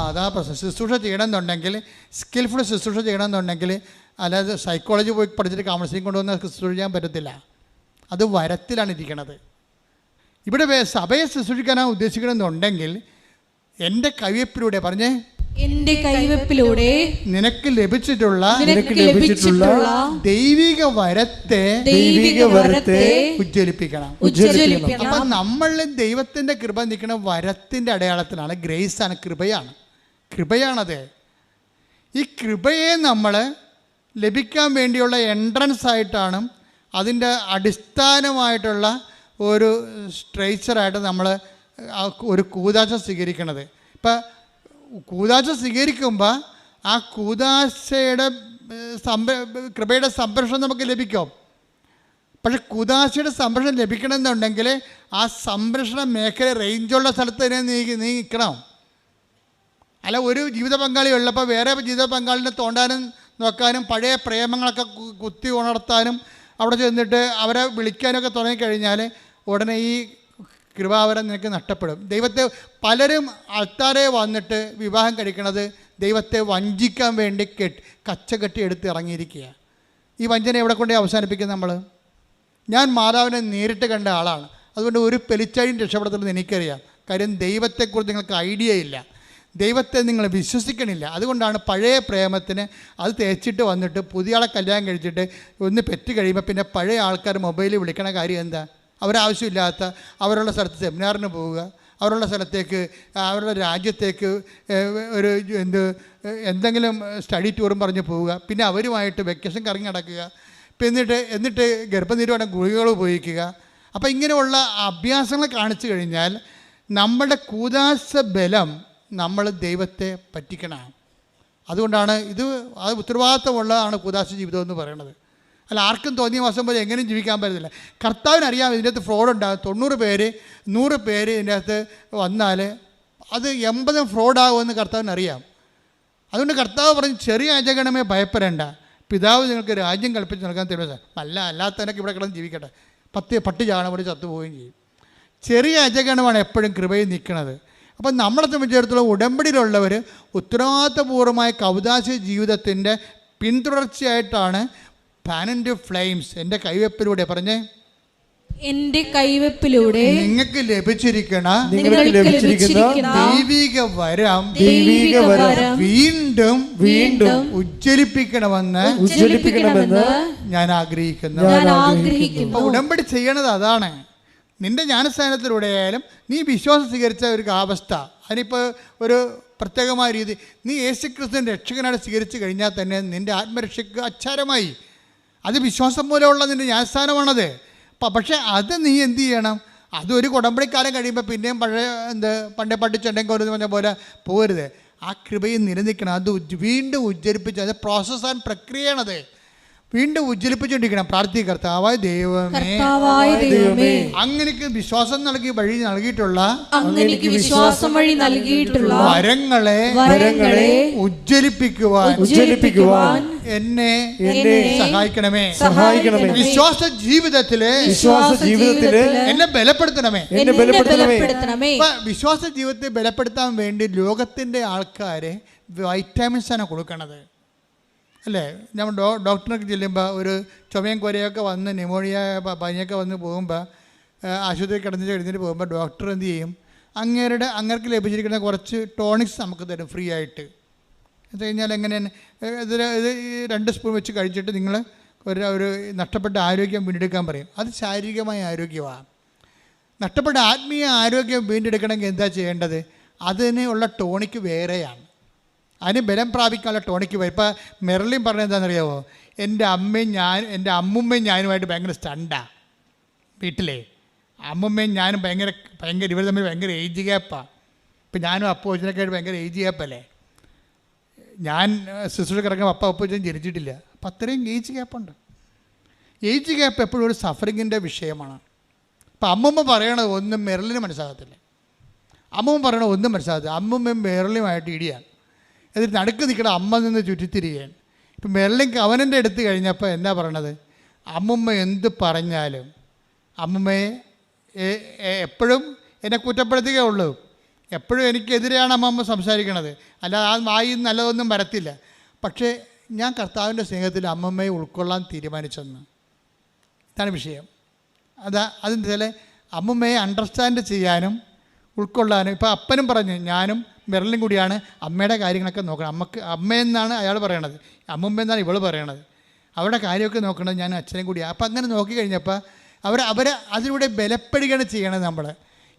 അതാ പ്രശ്നം. ശുശ്രൂഷ ചെയ്യണമെന്നുണ്ടെങ്കിൽ, സ്കിൽഫുൾ ശുശ്രൂഷ ചെയ്യണമെന്നുണ്ടെങ്കിൽ, അല്ലാതെ സൈക്കോളജി പോയി പഠിച്ചിട്ട് കൗൺസിലിംഗ് കൊണ്ടുവന്ന് ശുശ്രൂഷ ചെയ്യാൻ പറ്റത്തില്ല. അത് വരത്തിലാണ് ഇരിക്കണത്. ഇവിടെ സഭയെ ശുശ്രൂഷിക്കാനാണ് ഉദ്ദേശിക്കണമെന്നുണ്ടെങ്കിൽ എൻ്റെ കൈവെപ്പിലൂടെ പറഞ്ഞ്, എൻ്റെ കൈവെപ്പിലൂടെ നിനക്ക് ലഭിച്ചിട്ടുള്ള ദൈവിക വരത്തെ ഉജ്ജ്വലിപ്പിക്കണം. അപ്പൊ നമ്മളിൽ ദൈവത്തിന്റെ കൃപ നിൽക്കുന്ന വരത്തിന്റെ അടയാളത്തിലാണ്. ഗ്രേസാണ്, കൃപയാണത്. ഈ കൃപയെ നമ്മൾ ലഭിക്കാൻ വേണ്ടിയുള്ള എൻട്രൻസ് ആയിട്ടാണ്, അതിൻ്റെ അടിസ്ഥാനമായിട്ടുള്ള ഒരു സ്ട്രക്ചറായിട്ട് നമ്മൾ ഒരു കൂദാശ സ്വീകരിക്കണത്. ഇപ്പം കൂദാശ സ്വീകരിക്കുമ്പോൾ ആ കൂദാശയുടെ കൃപയുടെ സംരക്ഷണം നമുക്ക് ലഭിക്കും. പക്ഷെ കൂദാശയുടെ സംരക്ഷണം ലഭിക്കണമെന്നുണ്ടെങ്കിൽ ആ സംരക്ഷണ മേഖല റേഞ്ചുള്ള സ്ഥലത്ത് തന്നെ നീ നിൽക്കണം. അല്ല, ഒരു ജീവിത പങ്കാളി ഉള്ളപ്പോൾ വേറെ ജീവിത പങ്കാളിനെ തോണ്ടാനും നോക്കാനും പഴയ പ്രേമങ്ങളൊക്കെ കുത്തി ഉണർത്താനും അവിടെ ചെന്നിട്ട് അവരെ വിളിക്കാനൊക്കെ തുടങ്ങിക്കഴിഞ്ഞാൽ ഉടനെ ഈ കൃപാവരം നിനക്ക് നഷ്ടപ്പെടും. ദൈവത്തെ പലരും ആൾക്കാരെ വന്നിട്ട് വിവാഹം കഴിക്കണത് ദൈവത്തെ വഞ്ചിക്കാൻ വേണ്ടി കച്ചകെട്ടി എടുത്ത് ഇറങ്ങിയിരിക്കുക. ഈ വഞ്ചന എവിടെ കൊണ്ടേ അവസാനിപ്പിക്കും നമ്മൾ? ഞാൻ മാതാവിനെ നേരിട്ട് കണ്ട ആളാണ്. അതുകൊണ്ട് ഒരു പെലിച്ചാഴിയും രക്ഷപ്പെടുത്തുന്നത് എനിക്കറിയാം. കാര്യം ദൈവത്തെക്കുറിച്ച് നിങ്ങൾക്ക് ഐഡിയ ഇല്ല, ദൈവത്തെ നിങ്ങൾ വിശ്വസിക്കണില്ല. അതുകൊണ്ടാണ് പഴയ പ്രേമത്തിന് അത് തേച്ചിട്ട് വന്നിട്ട് പുതിയ ആളെ കല്യാണം കഴിച്ചിട്ട് ഒന്ന് പെറ്റ് കഴിയുമ്പോൾ പിന്നെ പഴയ ആൾക്കാർ മൊബൈലിൽ വിളിക്കണ കാര്യം എന്താ? അവരാവശ്യമില്ലാത്ത അവരുടെ സ്ഥലത്ത് സെമിനാറിന് പോവുക, അവരുടെ സ്ഥലത്തേക്ക് അവരുടെ രാജ്യത്തേക്ക് ഒരു എന്തെങ്കിലും സ്റ്റഡി ടൂറും പറഞ്ഞ് പോവുക, പിന്നെ അവരുമായിട്ട് വെക്കേഷൻ കറങ്ങി നടക്കുക, എന്നിട്ട് ഗർഭനിരോധന ഗുളികകൾ ഉപയോഗിക്കുക. അപ്പോൾ ഇങ്ങനെയുള്ള അഭ്യാസങ്ങൾ കാണിച്ചു കഴിഞ്ഞാൽ നമ്മുടെ കൂദാശ ബലം നമ്മൾ ദൈവത്തെ പറ്റിക്കണം. അതുകൊണ്ടാണ് ഇത് ഉത്തരവാദിത്തമുള്ളതാണ് കൂദാശ ജീവിതം എന്ന് പറയുന്നത്. അല്ല, ആർക്കും തോന്നിയ മാസം പോലെ എങ്ങനെയും ജീവിക്കാൻ പറ്റത്തില്ല. കർത്താവിനറിയാം ഇതിൻ്റെ അകത്ത് ഫ്രോഡ് ഉണ്ടാകും. 90 പേര് 100 പേര് ഇതിൻ്റെ അകത്ത് വന്നാൽ അത് 80 ഫ്രോഡാകുമെന്ന് കർത്താവിനറിയാം. അതുകൊണ്ട് കർത്താവ് പറഞ്ഞ് ചെറിയ അജഗണമേ ഭയപ്പെടേണ്ട, പിതാവ് നിങ്ങൾക്ക് രാജ്യം കൽപ്പിച്ച് നൽകാൻ തരുമോ. അല്ലാത്തവനൊക്കെ ഇവിടെ കിടന്ന് ജീവിക്കട്ടെ, പട്ടി ചാണ പോലെ ചത്തുപോവുകയും ചെയ്യും. ചെറിയ അജഗണമാണ് എപ്പോഴും കൃപയിൽ നിൽക്കുന്നത്. അപ്പം നമ്മളെ സംബന്ധിച്ചിടത്തോളം ഉടമ്പടിയിലുള്ളവർ ഉത്തരവാദിത്തപൂർവമായ കൗദാശ ജീവിതത്തിൻ്റെ പിന്തുടർച്ചയായിട്ടാണ് ഫാൻ ആൻഡ് ഫ്ലെയിംസ് എൻ്റെ കൈവെപ്പിലൂടെ പറഞ്ഞേ, എന്റെ കൈവെപ്പിലൂടെ നിങ്ങൾക്ക് ലഭിച്ചിരിക്കുന്ന ദൈവിക വരം വീണ്ടും ഉജ്ജ്വലിപ്പിക്കണമെന്ന് ഞാൻ ആഗ്രഹിക്കുന്നു. ഉടമ്പടി ചെയ്യണത് അതാണ്. നിന്റെ ജ്ഞാനസ്ഥാനത്തിലൂടെ ആയാലും നീ വിശ്വാസം സ്വീകരിച്ച ഒരു അവസ്ഥ, അതിനിപ്പോൾ ഒരു പ്രത്യേകമായ രീതി, നീ യേശുക്രിസ്തുവിനെ രക്ഷകനായിട്ട് സ്വീകരിച്ചു കഴിഞ്ഞാൽ തന്നെ നിൻ്റെ ആത്മരക്ഷയ്ക്ക് അച്ചാരമായി. അത് വിശ്വാസം മൂലമുള്ള നിൻ്റെ ജ്ഞാനസ്ഥാനമാണത്. പക്ഷേ അത് നീ എന്ത് ചെയ്യണം? അതൊരു ഉടമ്പടിക്കാലം കഴിയുമ്പോൾ പിന്നെയും പണ്ടേ പഠിച്ചുണ്ടെങ്കിൽ ഒരു പറഞ്ഞ പോലെ പോരുത്. ആ കൃപയിൽ നിലനിൽക്കണം. അത് വീണ്ടും ഉജ്ജ്വലിപ്പിച്ച്, അത് പ്രോസസ് ആൻഡ് പ്രക്രിയയാണത്. വീണ്ടും ഉജ്ജ്വലിപ്പിച്ചുകൊണ്ടിരിക്കണം. പ്രാർത്ഥിക്കുക, കർത്താവായ ദൈവമേ, അങ്ങനെക്ക് വിശ്വാസം നൽകി വഴി നൽകിയിട്ടുള്ള വരങ്ങളെ ഉജ്ജ്വലിപ്പിക്കുവാൻ എന്നെ സഹായിക്കണമേ. വിശ്വാസ ജീവിതത്തില് എന്നെ ബലപ്പെടുത്തണമേ. വിശ്വാസ ജീവിതത്തെ ബലപ്പെടുത്താൻ വേണ്ടി ലോകത്തിന്റെ ആൾക്കാരെ വൈറ്റാമിൻസാണ് കൊടുക്കണത്, അല്ലേ? നമ്മൾ ഡോക്ടറിനൊക്കെ ചെല്ലുമ്പോൾ ഒരു ചുമയും കൊരയൊക്കെ വന്ന് ന്യൂമോണിയ പനിയൊക്കെ വന്ന് പോകുമ്പോൾ ആശുപത്രി കഴിഞ്ഞിട്ട് പോകുമ്പോൾ ഡോക്ടർ എന്ത് ചെയ്യും? അങ്ങേർക്ക് ലഭിച്ചിരിക്കുന്ന കുറച്ച് ടോണിക്സ് നമുക്ക് തരും ഫ്രീ ആയിട്ട്. എന്ന് കഴിഞ്ഞാൽ എങ്ങനെയാണ്? ഇത് 2 സ്പൂൺ വെച്ച് കഴിച്ചിട്ട് നിങ്ങൾ ഒരു നഷ്ടപ്പെട്ട ആരോഗ്യം വീണ്ടെടുക്കാൻ പറയും. അത് ശാരീരികമായ ആരോഗ്യമാണ്. നഷ്ടപ്പെട്ട ആത്മീയ ആരോഗ്യം വീണ്ടെടുക്കണമെങ്കിൽ എന്താ ചെയ്യേണ്ടത്? അതിനുള്ള ടോണിക്ക് വേറെയാണ്. അതിന് ബലം പ്രാപിക്കാനുള്ള ടോണിക്ക് വരും. ഇപ്പോൾ മെർലിൻ പറഞ്ഞത് എന്താണെന്നറിയാമോ? എൻ്റെ അമ്മുമ്മയും ഞാനുമായിട്ട് ഭയങ്കര സ്റ്റണ്ടാണ് വീട്ടിലെ. അമ്മുമ്മയും ഞാനും ഭയങ്കര ഇവർ തമ്മിൽ ഭയങ്കര ഏജ് ഗ്യാപ്പാണ്. ഇപ്പം ഞാനും അപ്പൂച്ചനൊക്കെ ആയിട്ട് ഭയങ്കര ഏജ് ഗ്യാപ്പല്ലേ. ഞാൻ സിസ്റ്റർ കിടക്കുമ്പോൾ അപ്പൂച്ചൻ ജനിച്ചിട്ടില്ല. അപ്പം അത്രയും ഏജ് ഗ്യാപ്പുണ്ട്. ഏജ് ഗ്യാപ്പ് എപ്പോഴും ഒരു സഫറിങ്ങിൻ്റെ വിഷയമാണ്. അപ്പം അമ്മുമ്മ പറയണത് ഒന്നും മെർലിന് മനസ്സിലാകത്തില്ല, അമ്മുമ്മ പറയണത് ഒന്നും മനസ്സിലാകത്തില്ല. അമ്മുമ്മയും മെർലിനുമായിട്ട് ഇടിയാണ്. എന്നിട്ട് നടുക്ക് നിൽക്കണം അമ്മ നിന്ന് ചുറ്റിത്തിരിക്കുകയാണ്. ഇപ്പം മെർലിൻ കവനൻ്റെ എടുത്ത് കഴിഞ്ഞപ്പോൾ എന്താ പറയണത്? അമ്മുമ്മ എന്ത് പറഞ്ഞാലും അമ്മുമ്മയെ എപ്പോഴും എന്നെ കുറ്റപ്പെടുത്തുകയുള്ളൂ. എപ്പോഴും എനിക്കെതിരെയാണ് അമ്മമ്മ സംസാരിക്കണത്. അല്ലാതെ ആ വായി നല്ലതൊന്നും വരത്തില്ല. പക്ഷേ ഞാൻ കർത്താവിൻ്റെ സ്നേഹത്തിൽ അമ്മമ്മയെ ഉൾക്കൊള്ളാൻ തീരുമാനിച്ചെന്ന്. ഇതാണ് വിഷയം. അതിൻ്റെ ചില അമ്മമ്മയെ അണ്ടർസ്റ്റാൻഡ് ചെയ്യാനും ഉൾക്കൊള്ളാനും. ഇപ്പോൾ അപ്പനും പറഞ്ഞു, ഞാനും മെർലിനും കൂടിയാണ് അമ്മയുടെ കാര്യങ്ങളൊക്കെ നോക്കണം. അമ്മയെന്നാണ് അയാൾ പറയണത്, അമ്മുമ്മയെന്നാണ് ഇവൾ പറയണത്. അവരുടെ കാര്യമൊക്കെ നോക്കണത് ഞാൻ അച്ഛനും കൂടിയാണ്. അപ്പം അങ്ങനെ നോക്കിക്കഴിഞ്ഞപ്പോൾ അവർ അതിലൂടെ ബലപ്പെടുകയാണ് ചെയ്യണത്. നമ്മൾ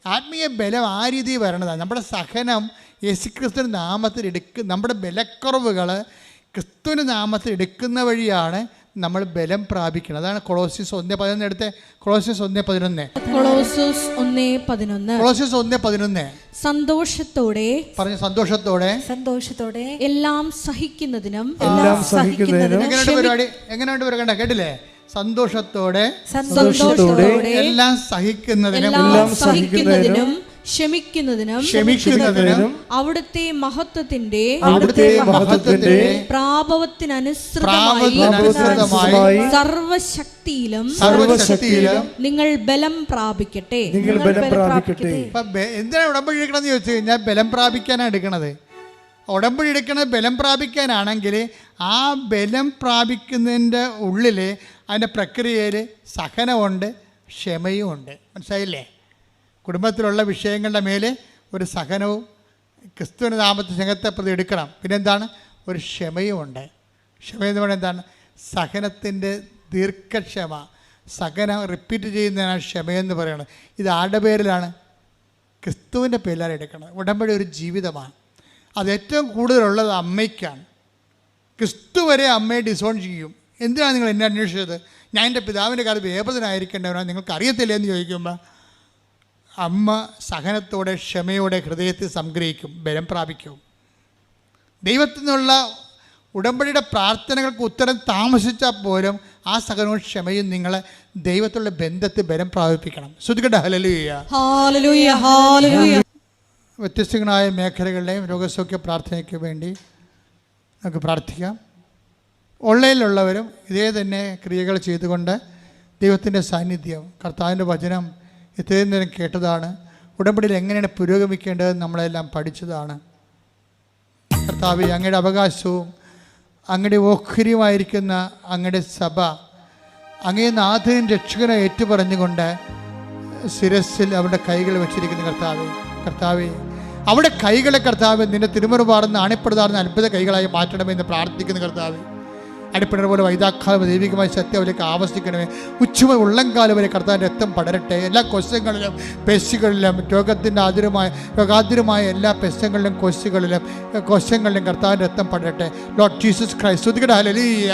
ആത്മീയ ബലം ആ രീതിയിൽ വരണതാണ്. നമ്മുടെ സഹനം യേശുക്രിസ്തുവിൻ്റെ നാമത്തിൽ നമ്മുടെ ബലക്കുറവുകൾ ക്രിസ്തുവിൻ്റെ നാമത്തിൽ എടുക്കുന്ന വഴിയാണ് നമ്മൾ ബലം പ്രാപിക്കണം. അതാണ് കൊളോസ്യസ് 1:11 എടുത്ത്. കൊളോസ്യസ് 1:11. കൊളോസ്യോസ് 1:11. കൊളോസ്യസ് 1:11 സന്തോഷത്തോടെ പറഞ്ഞു. സന്തോഷത്തോടെ സന്തോഷത്തോടെ എല്ലാം സഹിക്കുന്നതിനും എങ്ങനെയുണ്ട് പരിപാടി? എങ്ങനെയുണ്ട് വരകണ്ട? കേട്ടില്ലേ? സന്തോഷത്തോടെ എല്ലാം സഹിക്കുന്നതിനും ക്ഷമിക്കുന്നതിനും അവിടുത്തെ മഹത്വത്തിന്റെ പ്രാഭവത്തിനനുസൃതമായി സർവശക്തിയിലും നിങ്ങൾ ബലം പ്രാപിക്കട്ടെ. എന്തിനാണ് ഉടമ്പടി എടുക്കണമെന്ന് ചോദിച്ചു കഴിഞ്ഞാൽ ബലം പ്രാപിക്കാനാണ് എടുക്കണത്. ഉടമ്പടി എടുക്കണത് ബലം പ്രാപിക്കാനാണെങ്കിൽ ആ ബലം പ്രാപിക്കുന്നതിൻ്റെ ഉള്ളിൽ അതിൻ്റെ പ്രക്രിയയിൽ സഹനമുണ്ട്, ക്ഷമയും ഉണ്ട്. മനസ്സിലായില്ലേ? കുടുംബത്തിലുള്ള വിഷയങ്ങളുടെ മേൽ ഒരു സഹനവും ക്രിസ്തുവിൻ്റെ നാമത്തിൽ സ്നേഹത്തെ പ്രതി എടുക്കണം. പിന്നെന്താണ്? ഒരു ക്ഷമയുമുണ്ട്. ക്ഷമ എന്ന് പറയുന്നത് എന്താണ്? സഹനത്തിൻ്റെ ദീർഘക്ഷമ, സഹനം റിപ്പീറ്റ് ചെയ്യുന്നതിനാണ് ക്ഷമയെന്ന് പറയുന്നത്. ഇത് ആരുടെ പേരിലാണ്? ക്രിസ്തുവിൻ്റെ പേരിലാണ് എടുക്കുന്നത്. ഉടമ്പടി ഒരു ജീവിതമാണ്. അത് ഏറ്റവും കൂടുതലുള്ളത് അമ്മയ്ക്കാണ്. ക്രിസ്തു വരെ അമ്മയെ ഡിസോൺ ചെയ്യും. എന്തിനാണ് നിങ്ങൾ എന്നെ അന്വേഷിച്ചത്? ഞാൻ എൻ്റെ പിതാവിൻ്റെ കാലത്ത് വേപതനായിരിക്കേണ്ടവനാണ്, നിങ്ങൾക്ക് അറിയത്തില്ല എന്ന് ചോദിക്കുമ്പോൾ അമ്മ സഹനത്തോടെ ക്ഷമയോടെ ഹൃദയത്തിൽ സംഗ്രഹിക്കും, ബലം പ്രാപിക്കും. ദൈവത്തിൽ നിന്നുള്ള ഉടമ്പടിയുടെ പ്രാർത്ഥനകൾക്ക് ഉത്തരം താമസിച്ചാൽ പോലും ആ സഹനവും ക്ഷമയും നിങ്ങളെ ദൈവത്തിലുള്ള ബന്ധത്തിൽ ബലം പ്രാപിപ്പിക്കണം. ശ്രദ്ധിക്കട്ടെ. ഹല്ലേലൂയ, ഹല്ലേലൂയ, ഹല്ലേലൂയ. വ്യത്യസ്തങ്ങളായ മേഖലകളുടെയും രോഗസൗഖ്യ പ്രാർത്ഥനയ്ക്ക് വേണ്ടി നമുക്ക് പ്രാർത്ഥിക്കാം. ഓൺലൈനിലുള്ളവരും ഇതേ തന്നെ ക്രിയകൾ ചെയ്തുകൊണ്ട് ദൈവത്തിൻ്റെ സാന്നിധ്യം, കർത്താവിൻ്റെ വചനം ഇത്രയും നേരം കേട്ടതാണ്. ഉടമ്പടിയിൽ എങ്ങനെയാണ് പുരോഗമിക്കേണ്ടതെന്ന് നമ്മളെല്ലാം പഠിച്ചതാണ്. കർത്താവേ, അങ്ങയുടെ അവകാശവും അങ്ങയുടെ ഓഹരിയുമായിരിക്കുന്ന അങ്ങയുടെ സഭ അങ്ങേ നാഥനും രക്ഷകനെ ഏറ്റുപറഞ്ഞുകൊണ്ട് ശിരസിൽ അവരുടെ കൈകൾ വെച്ചിരിക്കുന്ന കർത്താവേ അവിടെ കൈകളെ കർത്താവ് നിന്റെ തിരുമുറുപാടുന്ന അണിപ്പെടുതാറുന്ന അത്ഭുത കൈകളായി മാറ്റണമെന്ന് പ്രാർത്ഥിക്കുന്ന കർത്താവേ. അടിപ്പിണർ പോലെ വൈതാക്കാലം ദൈവികമായ സത്യം അവർക്ക് ആവശ്യിക്കണമേ. ഉച്ചമ ഉള്ളംകാലം വരെ കർത്താവിൻ്റെ രക്തം പടരട്ടെ. എല്ലാ കൊശങ്ങളിലും പെശുകളിലും രോഗാതിരമായ എല്ലാ പെശങ്ങളിലും കൊശങ്ങളിലും കർത്താവിൻ്റെ രക്തം പടരട്ടെ. ലോർഡ് ജീസസ് ക്രൈസ്റ്റ്, ഹല്ലേലൂയ,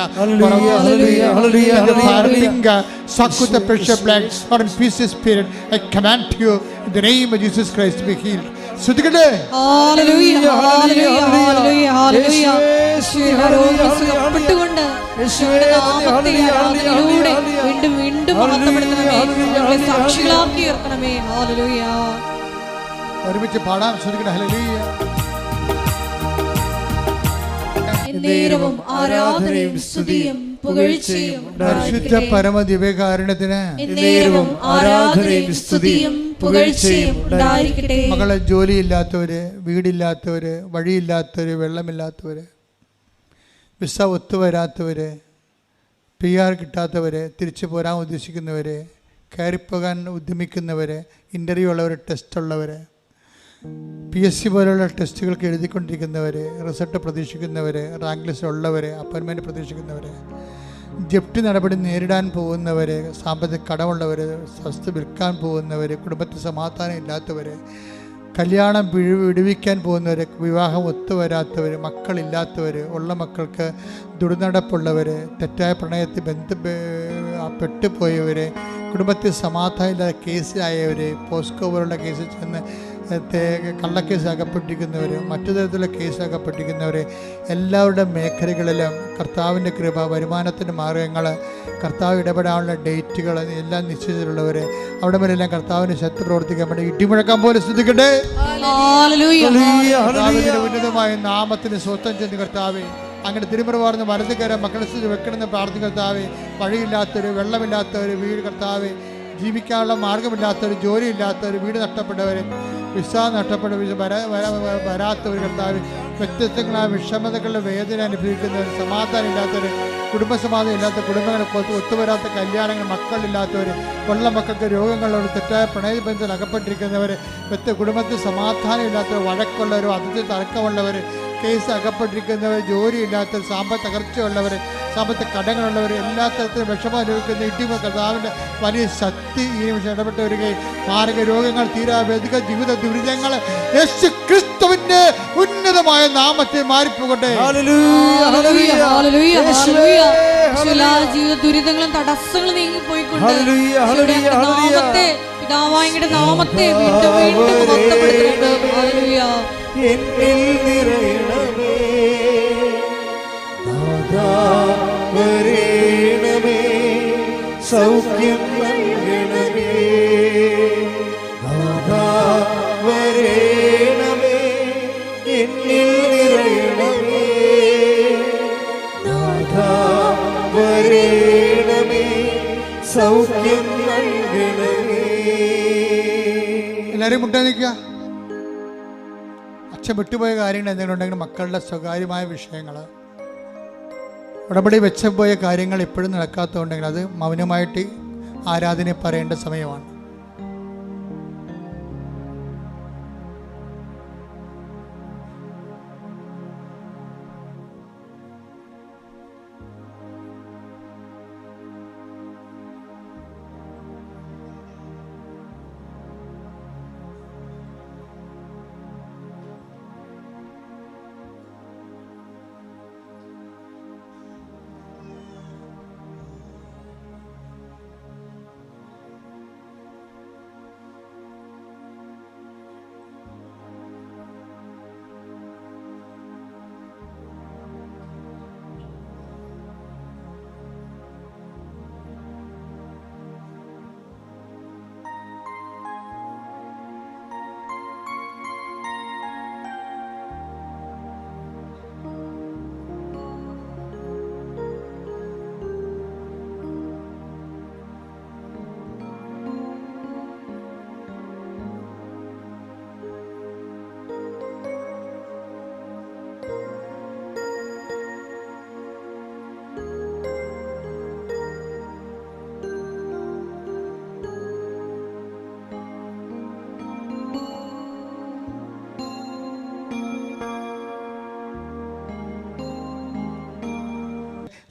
suck with the precious blood or in peace spirit. I command you in the name of Jesus Christ to be healed. ശ്രദ്ധിക്കട്ടെ. ഹല്ലേലൂയ, ഹല്ലേലൂയ, ഹല്ലേലൂയ, ഹല്ലേലൂയ. സുഖപ്പെട്ടുകൊണ്ട് നാമത്തിലൂടെ വീണ്ടും വീണ്ടും മഹത്വപ്പെടുത്തണമേ, ഞങ്ങളെ സാക്ഷികളാക്കി ഉയർത്തണമേ. ഹല്ലേലൂയ. ഒരുമിച്ച് പാടാം. ശ്രദ്ധിക്കട്ടെ. ഹല്ലേലൂയ. നേരവും ആരാധനയും സ്തുതിയും പുകഴ്ചയും പരിശുദ്ധ പരമദിവ്യകാരുണ്യത്തിന് നേരവും ആരാധനയും സ്തുതിയും പുകഴ്ചയും ഉണ്ടായിരിക്കട്ടെ. മകളെ ജോലിയില്ലാത്തവര്, വീടില്ലാത്തവര്, വഴിയില്ലാത്തവര്, വെള്ളമില്ലാത്തവര്, വിസ ഒത്തുവരാത്തവര്, PR കിട്ടാത്തവര്, തിരിച്ചു പോരാൻ ഉദ്ദേശിക്കുന്നവര്, കയറിപ്പോകാൻ ഉദ്യമിക്കുന്നവര്, ഇൻ്റർവ്യൂ ഉള്ളവർ, ടെസ്റ്റ് ഉള്ളവർ, PSC പോലുള്ള ടെസ്റ്റുകൾക്ക് എഴുതിക്കൊണ്ടിരിക്കുന്നവർ, റിസൾട്ട് പ്രതീക്ഷിക്കുന്നവർ, റാങ്ക് ലിസ്റ്റ് ഉള്ളവർ, അപ്പോയിൻമെൻറ്റ് പ്രതീക്ഷിക്കുന്നവർ, ജപ്തി നടപടി നേരിടാൻ പോകുന്നവർ, സാമ്പത്തിക കടമുള്ളവർ, വസ്തു വിൽക്കാൻ പോകുന്നവർ, കുടുംബത്തിൽ സമാധാനം ഇല്ലാത്തവർ, കല്യാണം വിടുവിക്കാൻ പോകുന്നവർ, വിവാഹം ഒത്തുവരാത്തവർ, മക്കളില്ലാത്തവർ, ഉള്ള മക്കൾക്ക് ദുർനടപ്പുള്ളവർ, തെറ്റായ പ്രണയത്തിൽ പെട്ടുപോയവർ, കുടുംബത്തിൽ സമാധാനം ഇല്ലാതെ കേസിലായവർ, പോസ്കോ പോലുള്ള കേസിൽ ചെന്ന് കള്ളക്കേസ് അകപ്പെട്ടിരിക്കുന്നവർ, മറ്റു തരത്തിലുള്ള കേസ് അകപ്പെട്ടിരിക്കുന്നവർ, എല്ലാവരുടെ മേഖലകളിലും കർത്താവിൻ്റെ കൃപ, വരുമാനത്തിൻ്റെ മാർഗങ്ങൾ, കർത്താവ് ഇടപെടാനുള്ള ഡേറ്റുകൾ എല്ലാം നിശ്ചയിച്ചിട്ടുള്ളവർ, അവിടെ വരെല്ലാം കർത്താവിന് ശക്തി പ്രവർത്തിക്കാൻ വേണ്ടി ഇടിമുഴക്കാൻ പോലെ ശ്രദ്ധിക്കട്ടെ. ഉന്നതമായ നാമത്തിന് സ്വസ്ഥം ചെന്ന് കർത്താവേ, അങ്ങനെ തിരുമുറവാർന്ന് വലതുകര മക്കളെ സ്ഥിതി വെക്കണമെന്ന് പ്രാർത്ഥിക്കുന്ന കർത്താവേ. വഴിയില്ലാത്തവർ, വെള്ളമില്ലാത്തവർ, വീട് കർത്താവേ, ജീവിക്കാനുള്ള മാർഗമില്ലാത്തവർ, ജോലിയില്ലാത്തവർ, വീട് നഷ്ടപ്പെട്ടവർ, വിസ നഷ്ടപ്പെട്ടവർ, വരാത്തവർ കർത്താവ്, വ്യത്യസ്തങ്ങളായ വിഷമതകളുടെ വേദന അനുഭവിക്കുന്നവർ, സമാധാനം ഇല്ലാത്തവർ, കുടുംബസമാധാനം ഇല്ലാത്ത കുടുംബങ്ങൾ, ഒത്തുവരാത്ത കല്യാണങ്ങൾ, മക്കളില്ലാത്തവർ, ഉള്ള മക്കൾക്ക് രോഗങ്ങളുള്ളവർ, തെറ്റായ പ്രണയബന്ധത്തിൽ അകപ്പെട്ടിരിക്കുന്നവർ, കുടുംബത്തിൽ സമാധാനം ഇല്ലാത്തവർ, വഴക്കുള്ളവരോ അതിഥി തർക്കമുള്ളവർ, കേസ് അകപ്പെട്ടിരിക്കുന്നവർ, ജോലിയില്ലാത്തവർ, സാമ്പത്തിക തകർച്ചയുള്ളവർ, സാമ്പത്തിക കടങ്ങളുള്ളവർ, എല്ലാ തരത്തിലും വിഷമം അനുഭവിക്കുന്ന ഇടിമ കർത്താവിൻ്റെ വലിയ ശക്തി ഈ നിമിഷം ഇടപെട്ട് വരികയും മാരക രോഗങ്ങൾ, തീരാവേദിക ജീവിത ദുരിതങ്ങൾ യേശു ക്രിസ്തുവിന്റെ ഉന്നതമായ നാമത്തെ മാറിപ്പോകട്ടെ. എല്ലാ ജീവിത ദുരിതങ്ങളും തടസ്സങ്ങളും നീങ്ങിപ്പോയിക്കൊണ്ട് ഹല്ലേലൂയ, ഹല്ലേലൂയ, ഹല്ലേലൂയ. നാമത്തെ പിതാവായുടെ നാമത്തെ വീണ്ടും വീണ്ടും മഹത്വപ്പെടുത്തണമേ. ഹല്ലേലൂയ. എന്നിൽ നിറയണമേ നാഥാ, വരേണമേ സൗഖ്യം നൽകണമേ നാഥാ, വരേണമേ എന്നിൽ നിറയണമേ നാഥാ, വരേണമേ സൗഖ്യം നൽകണമേ. എല്ലാവരും മുട്ടാൻ നിൽക്കുക. അച്ഛൻ വിട്ടുപോയ കാര്യങ്ങൾ എന്തെങ്കിലും ഉണ്ടെങ്കിൽ മക്കളുടെ സ്വകാര്യമായ വിഷയങ്ങൾ, ഉടമ്പടി വെച്ചുപോയ കാര്യങ്ങൾ ഇപ്പോഴും നടക്കാത്തതുണ്ടെങ്കിൽ അത് മൗനമായിട്ട് ആരാധന പറയേണ്ട സമയമാണ്.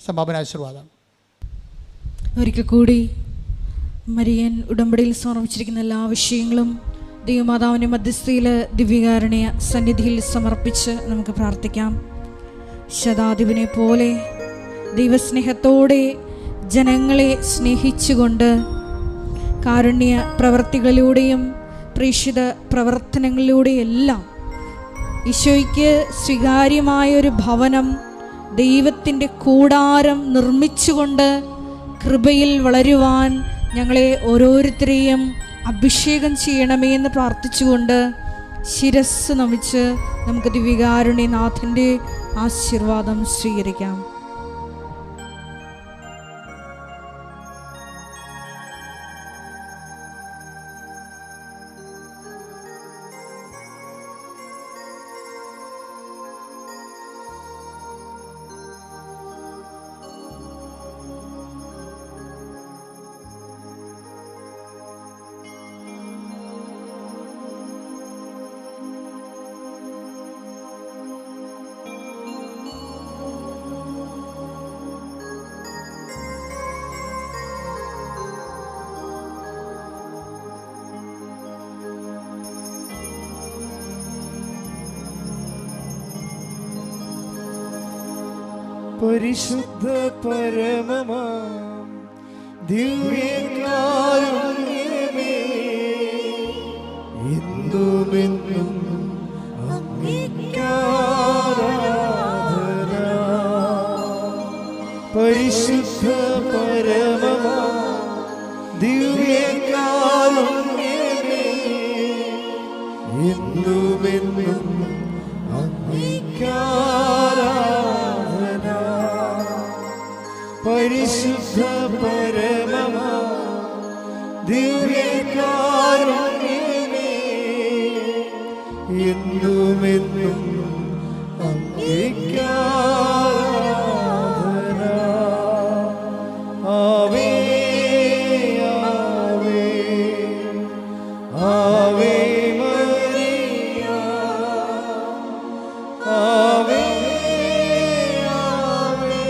സമാപനാശീർവാദം. ഒരിക്കൽ കൂടി മരിയൻ ഉടമ്പടിയിൽ സമർപ്പിച്ചിരിക്കുന്ന എല്ലാ വിഷയങ്ങളും ദൈവമാതാവിൻ്റെ മധ്യസ്ഥയിൽ ദിവ്യകാരുണ്യ സന്നിധിയിൽ സമർപ്പിച്ച് നമുക്ക് പ്രാർത്ഥിക്കാം. ശതാധിപനെ പോലെ ദൈവസ്നേഹത്തോടെ ജനങ്ങളെ സ്നേഹിച്ചുകൊണ്ട് കാരുണ്യ പ്രവർത്തികളിലൂടെയും പ്രേക്ഷിത പ്രവർത്തനങ്ങളിലൂടെയെല്ലാം ഈശോയ്ക്ക് സ്വീകാര്യമായൊരു ഭവനം, ദൈവത്തിൻ്റെ കൂടാരം നിർമ്മിച്ചുകൊണ്ട് കൃപയിൽ വളരുവാൻ ഞങ്ങളെ ഓരോരുത്തരെയും അഭിഷേകം ചെയ്യണമേ എന്ന് പ്രാർത്ഥിച്ചുകൊണ്ട് ശിരസ് നമിച്ച് നമുക്ക് ദിവ്യകാരുണ്യനാഥൻ്റെ ആശീർവാദം സ്വീകരിക്കാം. പരിശുദ്ധ പരമമാം ദിവ്യകാരുണ്യമേ, എന്നുമെന്നും അങ്ങേക്കാരാധന. പരിശുദ്ധ പരമമാം ദിവ്യകാരുണ്യമേ, എന്നുമെന്നും അങ്ങേക്കാരാധന. പരിശുദ്ധ പരമമാ ദിവ്യകാരുണ്യമേ, എന്നുമെന്നും അങ്ങേക്കാരാധന. ആവേ ആവേ ആവേ മരിയ, ആവേ ആവേ